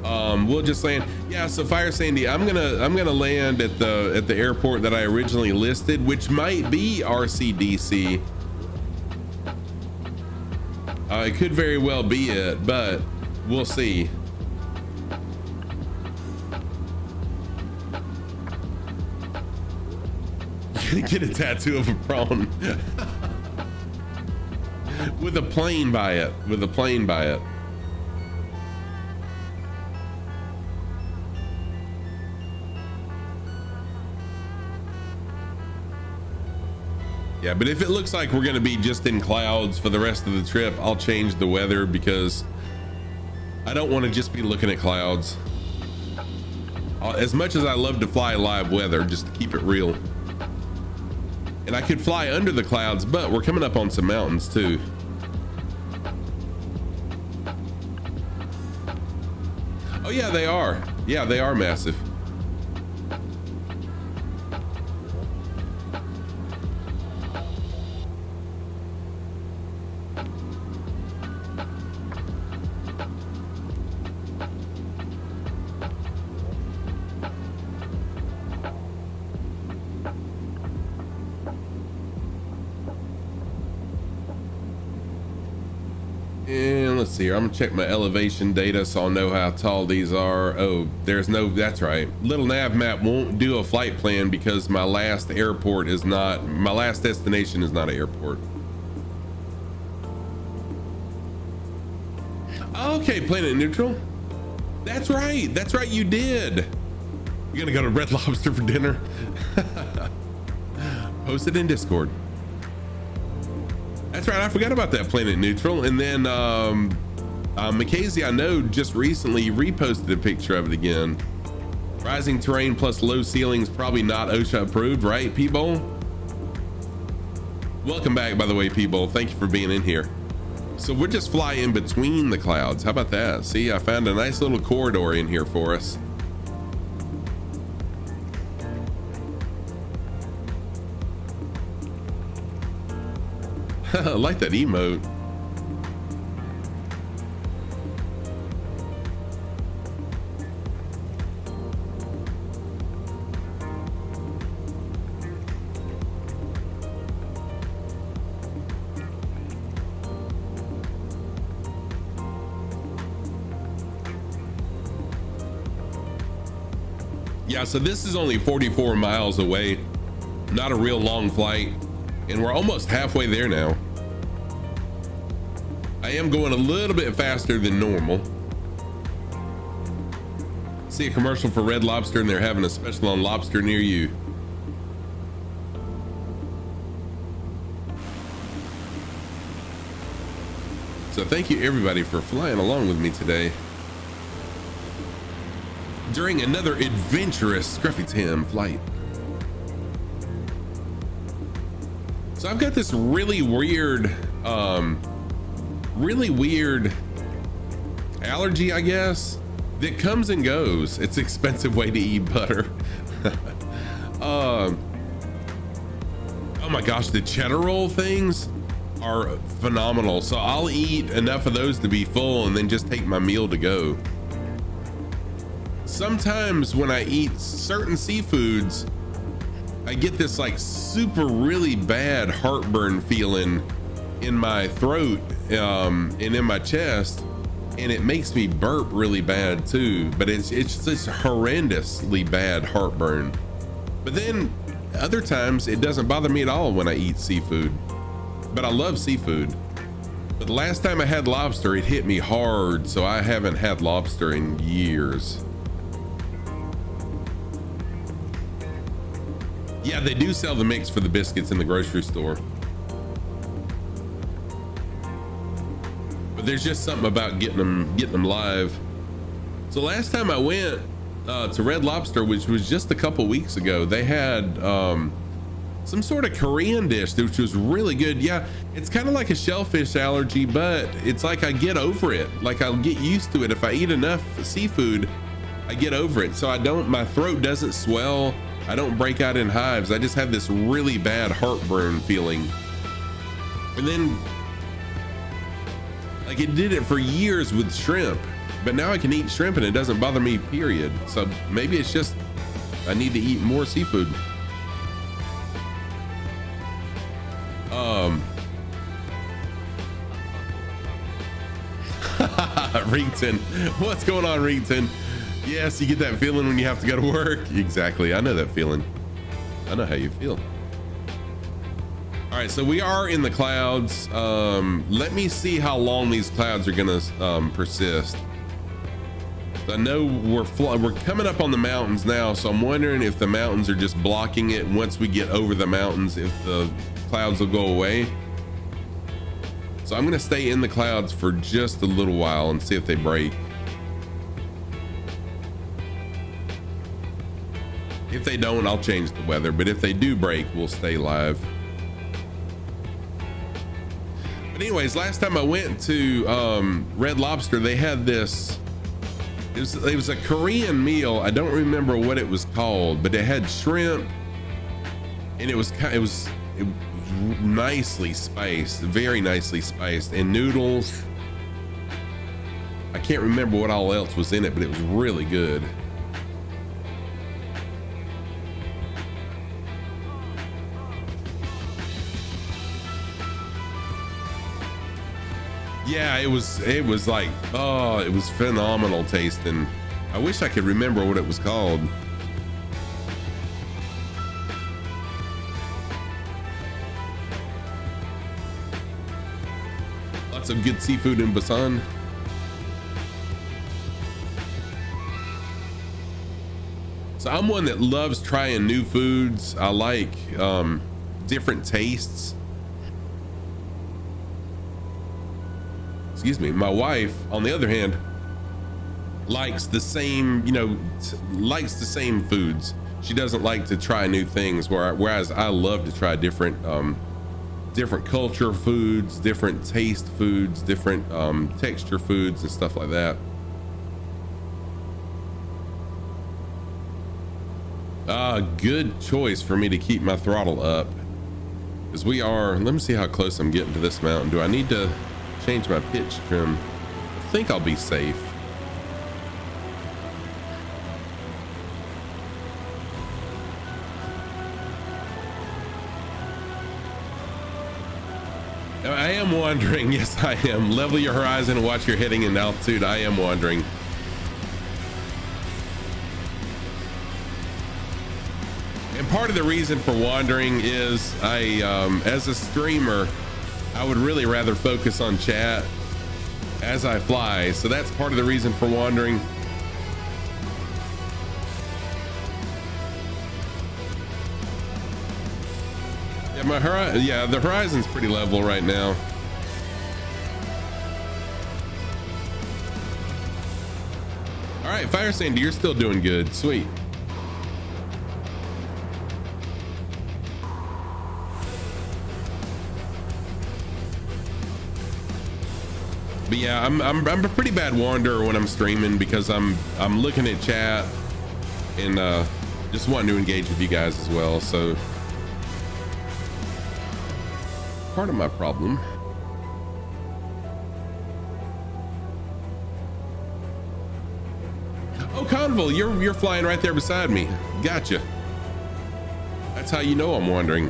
S1: We'll just land. Yeah. So Fire Sandy, I'm gonna land at the airport that I originally listed, which might be RCDC. It could very well be it, but we'll see. Get a tattoo of a prawn. With a plane by it. With a plane by it. Yeah, but if it looks like we're going to be just in clouds for the rest of the trip, I'll change the weather because I don't want to just be looking at clouds. As much as I love to fly live weather, just to keep it real. And I could fly under the clouds, but we're coming up on some mountains too. Oh yeah, they are. Yeah, they are massive. And let's see here. I'm gonna check my elevation data so I'll know how tall these are. Oh, there's no, that's right. Little nav map won't do a flight plan because my last airport is not, my last destination is not an airport. Okay, planet neutral. That's right. That's right. You did. You're gonna go to Red Lobster for dinner. Post it in Discord. That's right, I forgot about that, planet neutral. And then Mackenzie, I know, just recently reposted a picture of it again. Rising terrain plus low ceilings, probably not OSHA approved, right, P-Bowl? Welcome back, by the way, P-Bowl. Thank you for being in here. So we're just flying between the clouds. How about that? See, I found a nice little corridor in here for us. I like that emote. Yeah, so this is only 44 miles away. Not a real long flight. And we're almost halfway there now. I am going a little bit faster than normal. See a commercial for Red Lobster and they're having a special on lobster near you. So thank you everybody for flying along with me today during another adventurous Scruffy Tim flight. So I've got this really weird allergy, I guess, that comes and goes. It's an expensive way to eat butter. Oh my gosh, the cheddar roll things are phenomenal. So I'll eat enough of those to be full and then just take my meal to go. Sometimes when I eat certain seafoods, I get this like super really bad heartburn feeling in my throat and in my chest, and it makes me burp really bad too. But it's just horrendously bad heartburn. But then other times it doesn't bother me at all when I eat seafood. But I love seafood. But the last time I had lobster, it hit me hard, so I haven't had lobster in years. Yeah, they do sell the mix for the biscuits in the grocery store. But there's just something about getting them live. So last time I went to Red Lobster, which was just a couple weeks ago, they had some sort of Korean dish, which was really good. Yeah, it's kind of like a shellfish allergy, but it's like I get over it. Like I'll get used to it. If I eat enough seafood, I get over it. So my throat doesn't swell. I don't break out in hives. I just have this really bad heartburn feeling. And then, like, it did it for years with shrimp, but now I can eat shrimp and it doesn't bother me, period. So maybe it's just, I need to eat more seafood. Rington, what's going on, Rington? Yes, you get that feeling when you have to go to work. Exactly, I know that feeling. I know how you feel. All right, so we are in the clouds. Let me see how long these clouds are gonna persist. I know we're coming up on the mountains now, so I'm wondering if the mountains are just blocking it. Once we get over the mountains, if the clouds will go away. So I'm gonna stay in the clouds for just a little while and see if they break. If they don't, I'll change the weather, but if they do break, we'll stay live. But anyways, last time I went to Red Lobster, they had this, it was a Korean meal. I don't remember what it was called, but it had shrimp, and it was nicely spiced, very nicely spiced, and noodles. I can't remember what all else was in it, but it was really good. Yeah, it was like, oh, it was phenomenal tasting. I wish I could remember what it was called. Lots of good seafood in Busan. So I'm one that loves trying new foods. I like different tastes. Excuse me. My wife, on the other hand, likes the same, likes the same foods. She doesn't like to try new things, whereas I love to try different culture foods, different taste foods, different texture foods and stuff like that. Good choice for me to keep my throttle up, because let me see how close I'm getting to this mountain. Do I need to change my pitch trim? I think I'll be safe. I am wandering. Yes, I am. Level your horizon and watch your heading in altitude. I am wandering. And part of the reason for wandering is as a streamer, I would really rather focus on chat as I fly. So that's part of the reason for wandering. Yeah, the horizon's pretty level right now. All right, Fire Sandy, you're still doing good. Sweet. But yeah, I'm a pretty bad wanderer when I'm streaming because I'm looking at chat and just wanting to engage with you guys as well. So part of my problem. Oh, Conville, you're flying right there beside me. Gotcha. That's how you know I'm wandering.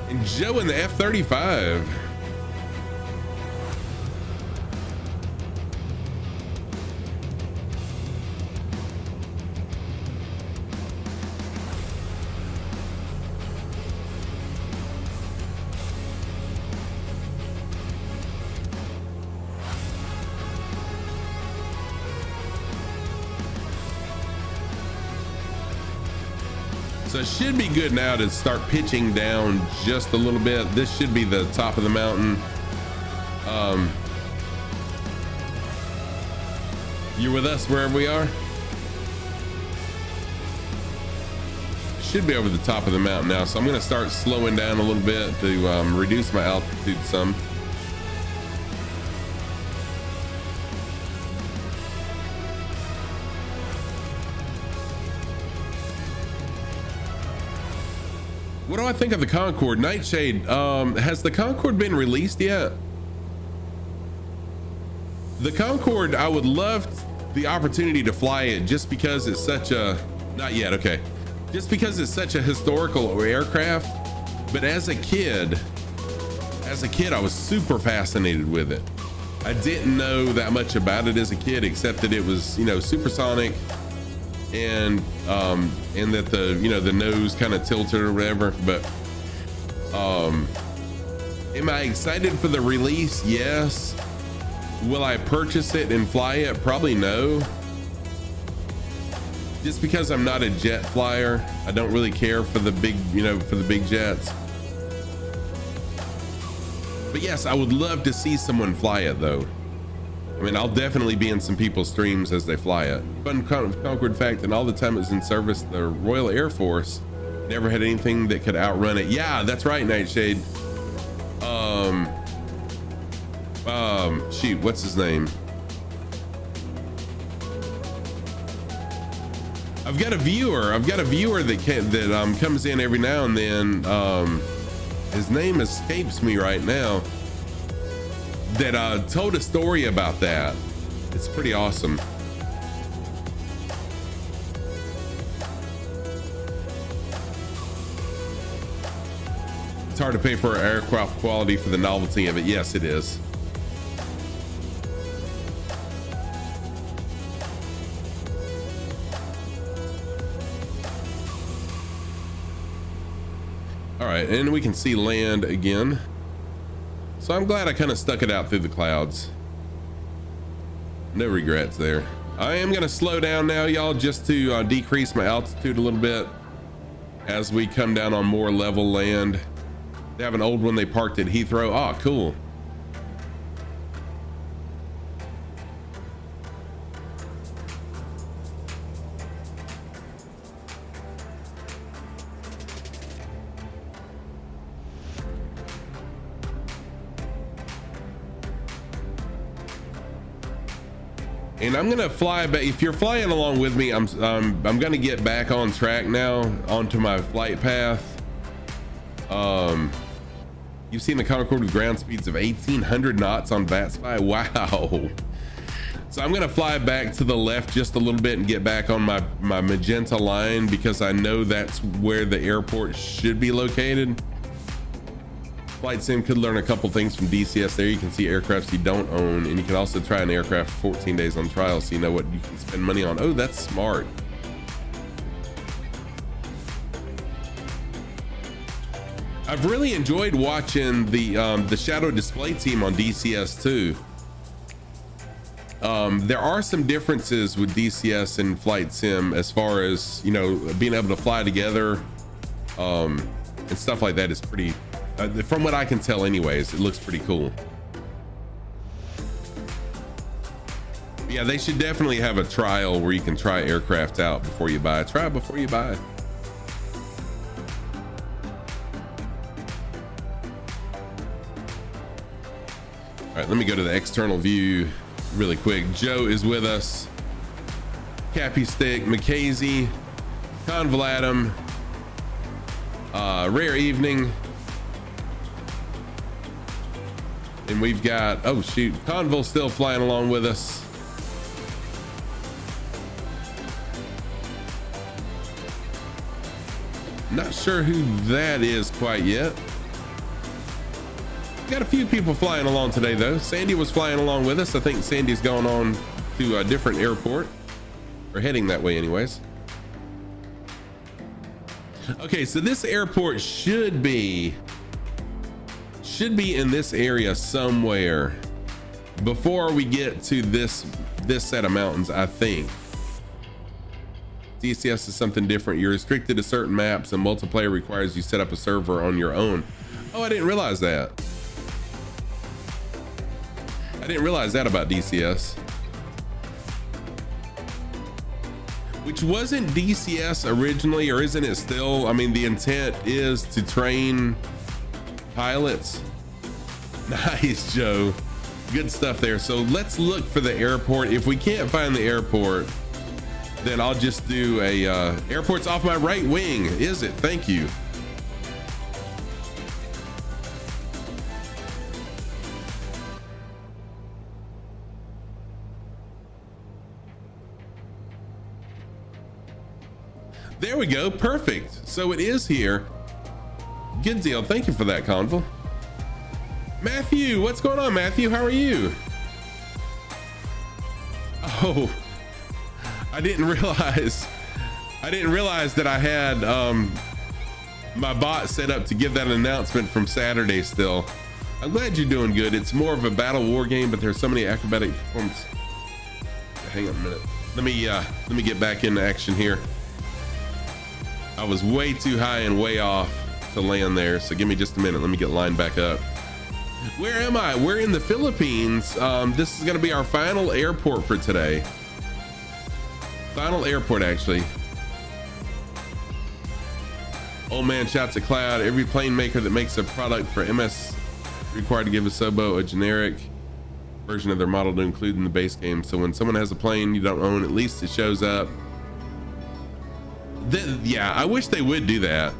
S1: And Joe in the F-35. So it should be good now to start pitching down just a little bit. This should be the top of the mountain. You with us wherever we are? Should be over the top of the mountain now. So I'm gonna start slowing down a little bit to reduce my altitude some. What do I think of the Concorde? Nightshade, has the Concorde been released yet? The Concorde, I would love the opportunity to fly it just because it's such a, not yet, okay. Just because it's such a historical aircraft, but as a kid, I was super fascinated with it. I didn't know that much about it as a kid, except that it was, you know, supersonic, and that the, you know, the nose kind of tilted or whatever. But am I excited for the release? Yes. Will I purchase it and fly it? Probably no. Just because I'm not a jet flyer, I don't really care for the big, you know, for the big jets. But yes, I would love to see someone fly it though. I mean, I'll definitely be in some people's streams as they fly it. Fun Concorde fact, and all the time it was in service, the Royal Air Force never had anything that could outrun it. Yeah, that's right, Nightshade. Shoot, what's his name? I've got a viewer that comes in every now and then. His name escapes me right now. That told a story about that. It's pretty awesome. It's hard to pay for aircraft quality for the novelty of it. Yes, it is. All right, and we can see land again. So I'm glad I kind of stuck it out through the clouds. No regrets there. I am gonna slow down now, y'all, just to decrease my altitude a little bit as we come down on more level land. They have an old one they parked at Heathrow. Oh, cool. And I'm gonna fly back. If you're flying along with me, I'm gonna get back on track now onto my flight path. You've seen the Concorde with ground speeds of 1,800 knots on VATSPY. Wow. So I'm gonna fly back to the left just a little bit and get back on my magenta line, because I know that's where the airport should be located. Flight Sim could learn a couple things from DCS. There you can see aircrafts you don't own, and you can also try an aircraft for 14 days on trial so you know what you can spend money on. Oh, that's smart. I've really enjoyed watching the Shadow Display team on DCS too. There are some differences with DCS and Flight Sim as far as, you know, being able to fly together and stuff like that is pretty, from what I can tell anyways, it looks pretty cool. Yeah, they should definitely have a trial where you can try aircraft out before you buy. Try it before you buy. right, let me go to the external view really quick. Joe is with us. Cappy Stick, McKazy, Convladum, Rare Evening. And we've got, oh shoot, Conville still flying along with us. Not sure who that is quite yet. Got a few people flying along today though. Sandy was flying along with us. I think Sandy's going on to a different airport, or heading that way anyways. Okay, so this airport should be in this area somewhere before we get to this set of mountains, I think. DCS is something different. You're restricted to certain maps, and multiplayer requires you set up a server on your own. Oh, I didn't realize that. I didn't realize that about DCS. Which wasn't DCS originally, or isn't it still? I mean, the intent is to train pilots. Nice, Joe. Good stuff there. So let's look for the airport. If we can't find the airport, then I'll just do a airport's off my right wing. Is it? Thank you. There we go. Perfect. So it is here. Good deal. Thank you for that, Conville. Matthew, what's going on, Matthew? How are you? Oh, I didn't realize that I had my bot set up to give that announcement from Saturday still. I'm glad you're doing good. It's more of a battle war game, but there's so many acrobatic performances. Hang on a minute. Let me get back into action here. I was way too high and way off to land there, so give me just a minute. Let me get lined back up. Where am I? We're in the Philippines. This is going to be our final airport for today. Final airport, actually. Old man shouts at Cloud. Every plane maker that makes a product for MS required to give a Sobo a generic version of their model to include in the base game. So when someone has a plane you don't own, at least it shows up. Yeah, I wish they would do that,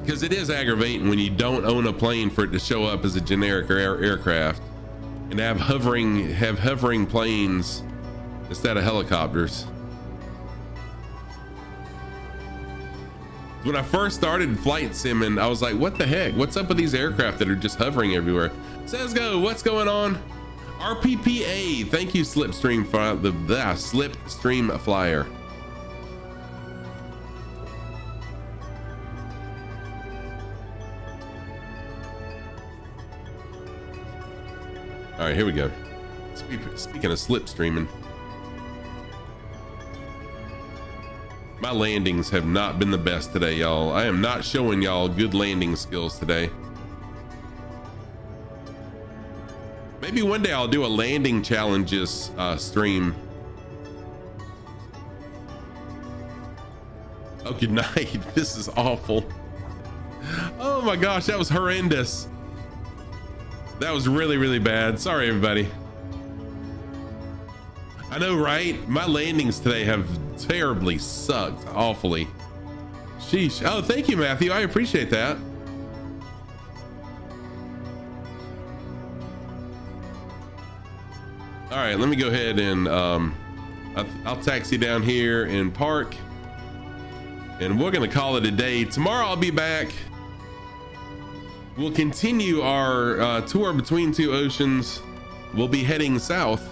S1: because it is aggravating when you don't own a plane for it to show up as a generic aircraft and have hovering planes instead of helicopters. When I first started flight simming, I was like, what the heck? What's up with these aircraft that are just hovering everywhere? Sesgo, what's going on? RPPA, thank you, Slipstream, for the Slipstream Flyer. All right, here we go. Speaking of slipstreaming, my landings have not been the best today, y'all. I am not showing y'all good landing skills today. Maybe one day I'll do a landing challenges stream. Oh, good night. This is awful. Oh my gosh, that was horrendous. That was really, really bad. Sorry, everybody. I know, right? My landings today have terribly sucked, awfully. Sheesh. Oh, thank you, Matthew. I appreciate that. All right, let me go ahead and I'll taxi down here and park, and we're gonna call it a day. Tomorrow I'll be back. We'll continue our tour between two oceans. We'll be heading south.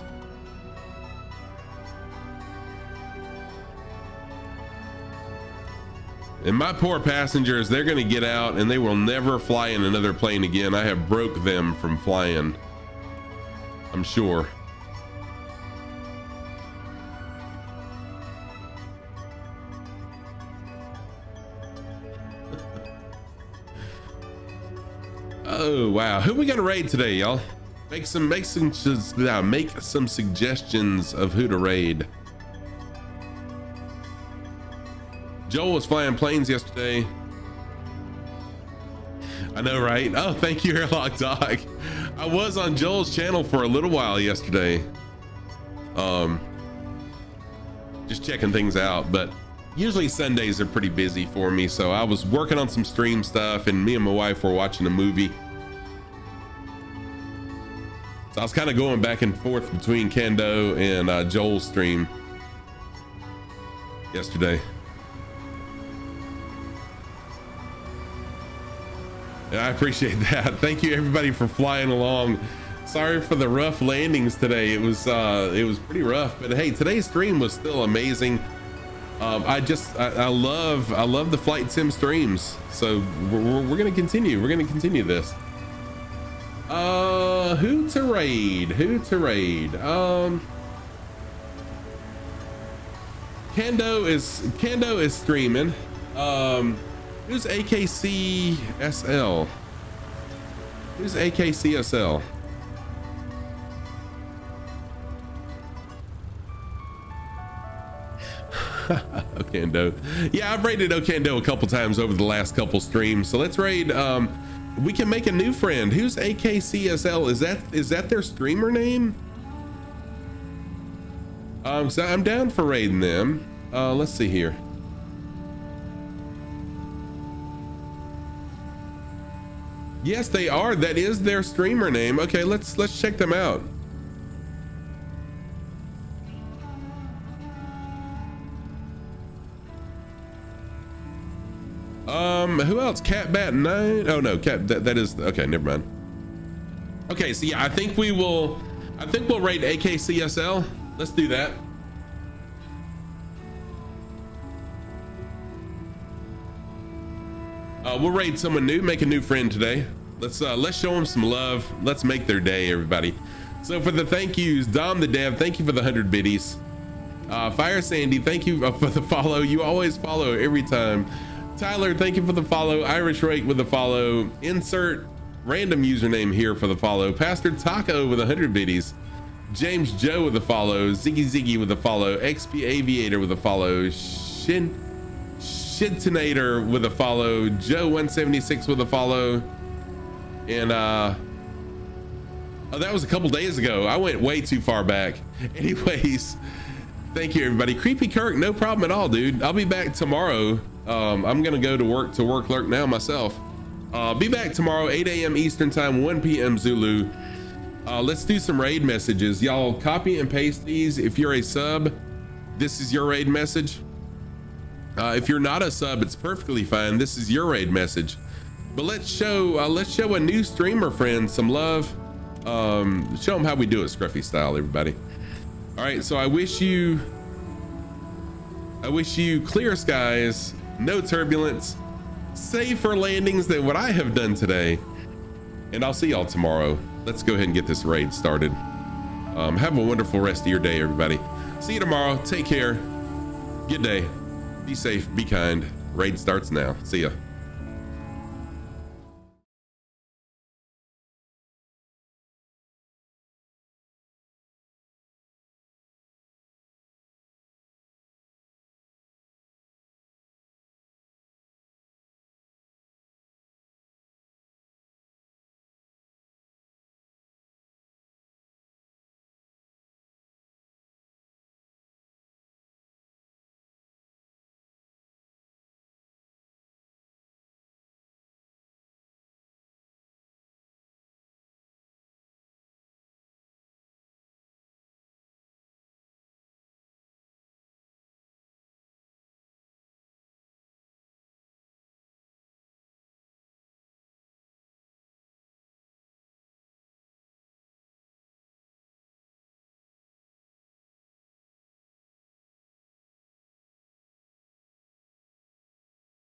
S1: And my poor passengers, they're gonna get out and they will never fly in another plane again. I have broke them from flying, I'm sure. Oh wow, who we gonna raid today, y'all? Make some suggestions of who to raid. Joel was flying planes yesterday. I know, right? Oh, thank you, Airlock Dog. I was on Joel's channel for a little while yesterday. Just checking things out, but usually Sundays are pretty busy for me. So I was working on some stream stuff and me and my wife were watching a movie. So I was kind of going back and forth between Kendo and Joel's stream yesterday. And I appreciate that. Thank you everybody for flying along. Sorry for the rough landings today. It was pretty rough, but hey, today's stream was still amazing. I love the flight sim streams. So we're gonna continue. We're gonna continue this. Who to raid? Kendo is streaming. Who's AKCSL? Who's AKCSL? Okendo. Yeah, I've raided Okendo a couple times over the last couple streams. So let's raid. We can make a new friend. Who's AKCSL? Is that their streamer name? So I'm down for raiding them. Let's see here. Yes, they are. That is their streamer name. Okay, let's check them out. Who else? Catbat9. Oh no, that is okay. Never mind. Okay, so yeah, I think we'll raid AKCSL. Let's do that. We'll raid someone new, make a new friend today. Let's show them some love. Let's make their day, everybody. So for the thank yous, Dom the Dev, thank you for the 100 biddies. Fire Sandy, thank you for the follow. You always follow every time. Tyler, thank you for the follow. Irish Rake with the follow. Insert random username here for the follow. Pastor Taco with 100 biddies. James Joe with the follow. Ziggy with the follow. XP Aviator with the follow. Shintinator with a follow. Joe 176 with a follow. And oh, that was a couple days ago. I went way too far back. Anyways, thank you everybody. Creepy Kirk, no problem at all, dude. I'll be back tomorrow. I'm gonna go to work lurk now myself. Be back tomorrow, 8 a.m. Eastern time, 1 p.m. Zulu. Let's do some raid messages. Y'all copy and paste these. If you're a sub, this is your raid message. If you're not a sub, it's perfectly fine. This is your raid message. But let's show a new streamer friend some love. Show them how we do it Scruffy style, everybody. All right, so I wish you clear skies, no turbulence, safer landings than what I have done today. And I'll see y'all tomorrow. Let's go ahead and get this raid started. Have a wonderful rest of your day, everybody. See you tomorrow. Take care. Good day. Be safe, be kind. Raid starts now. See ya.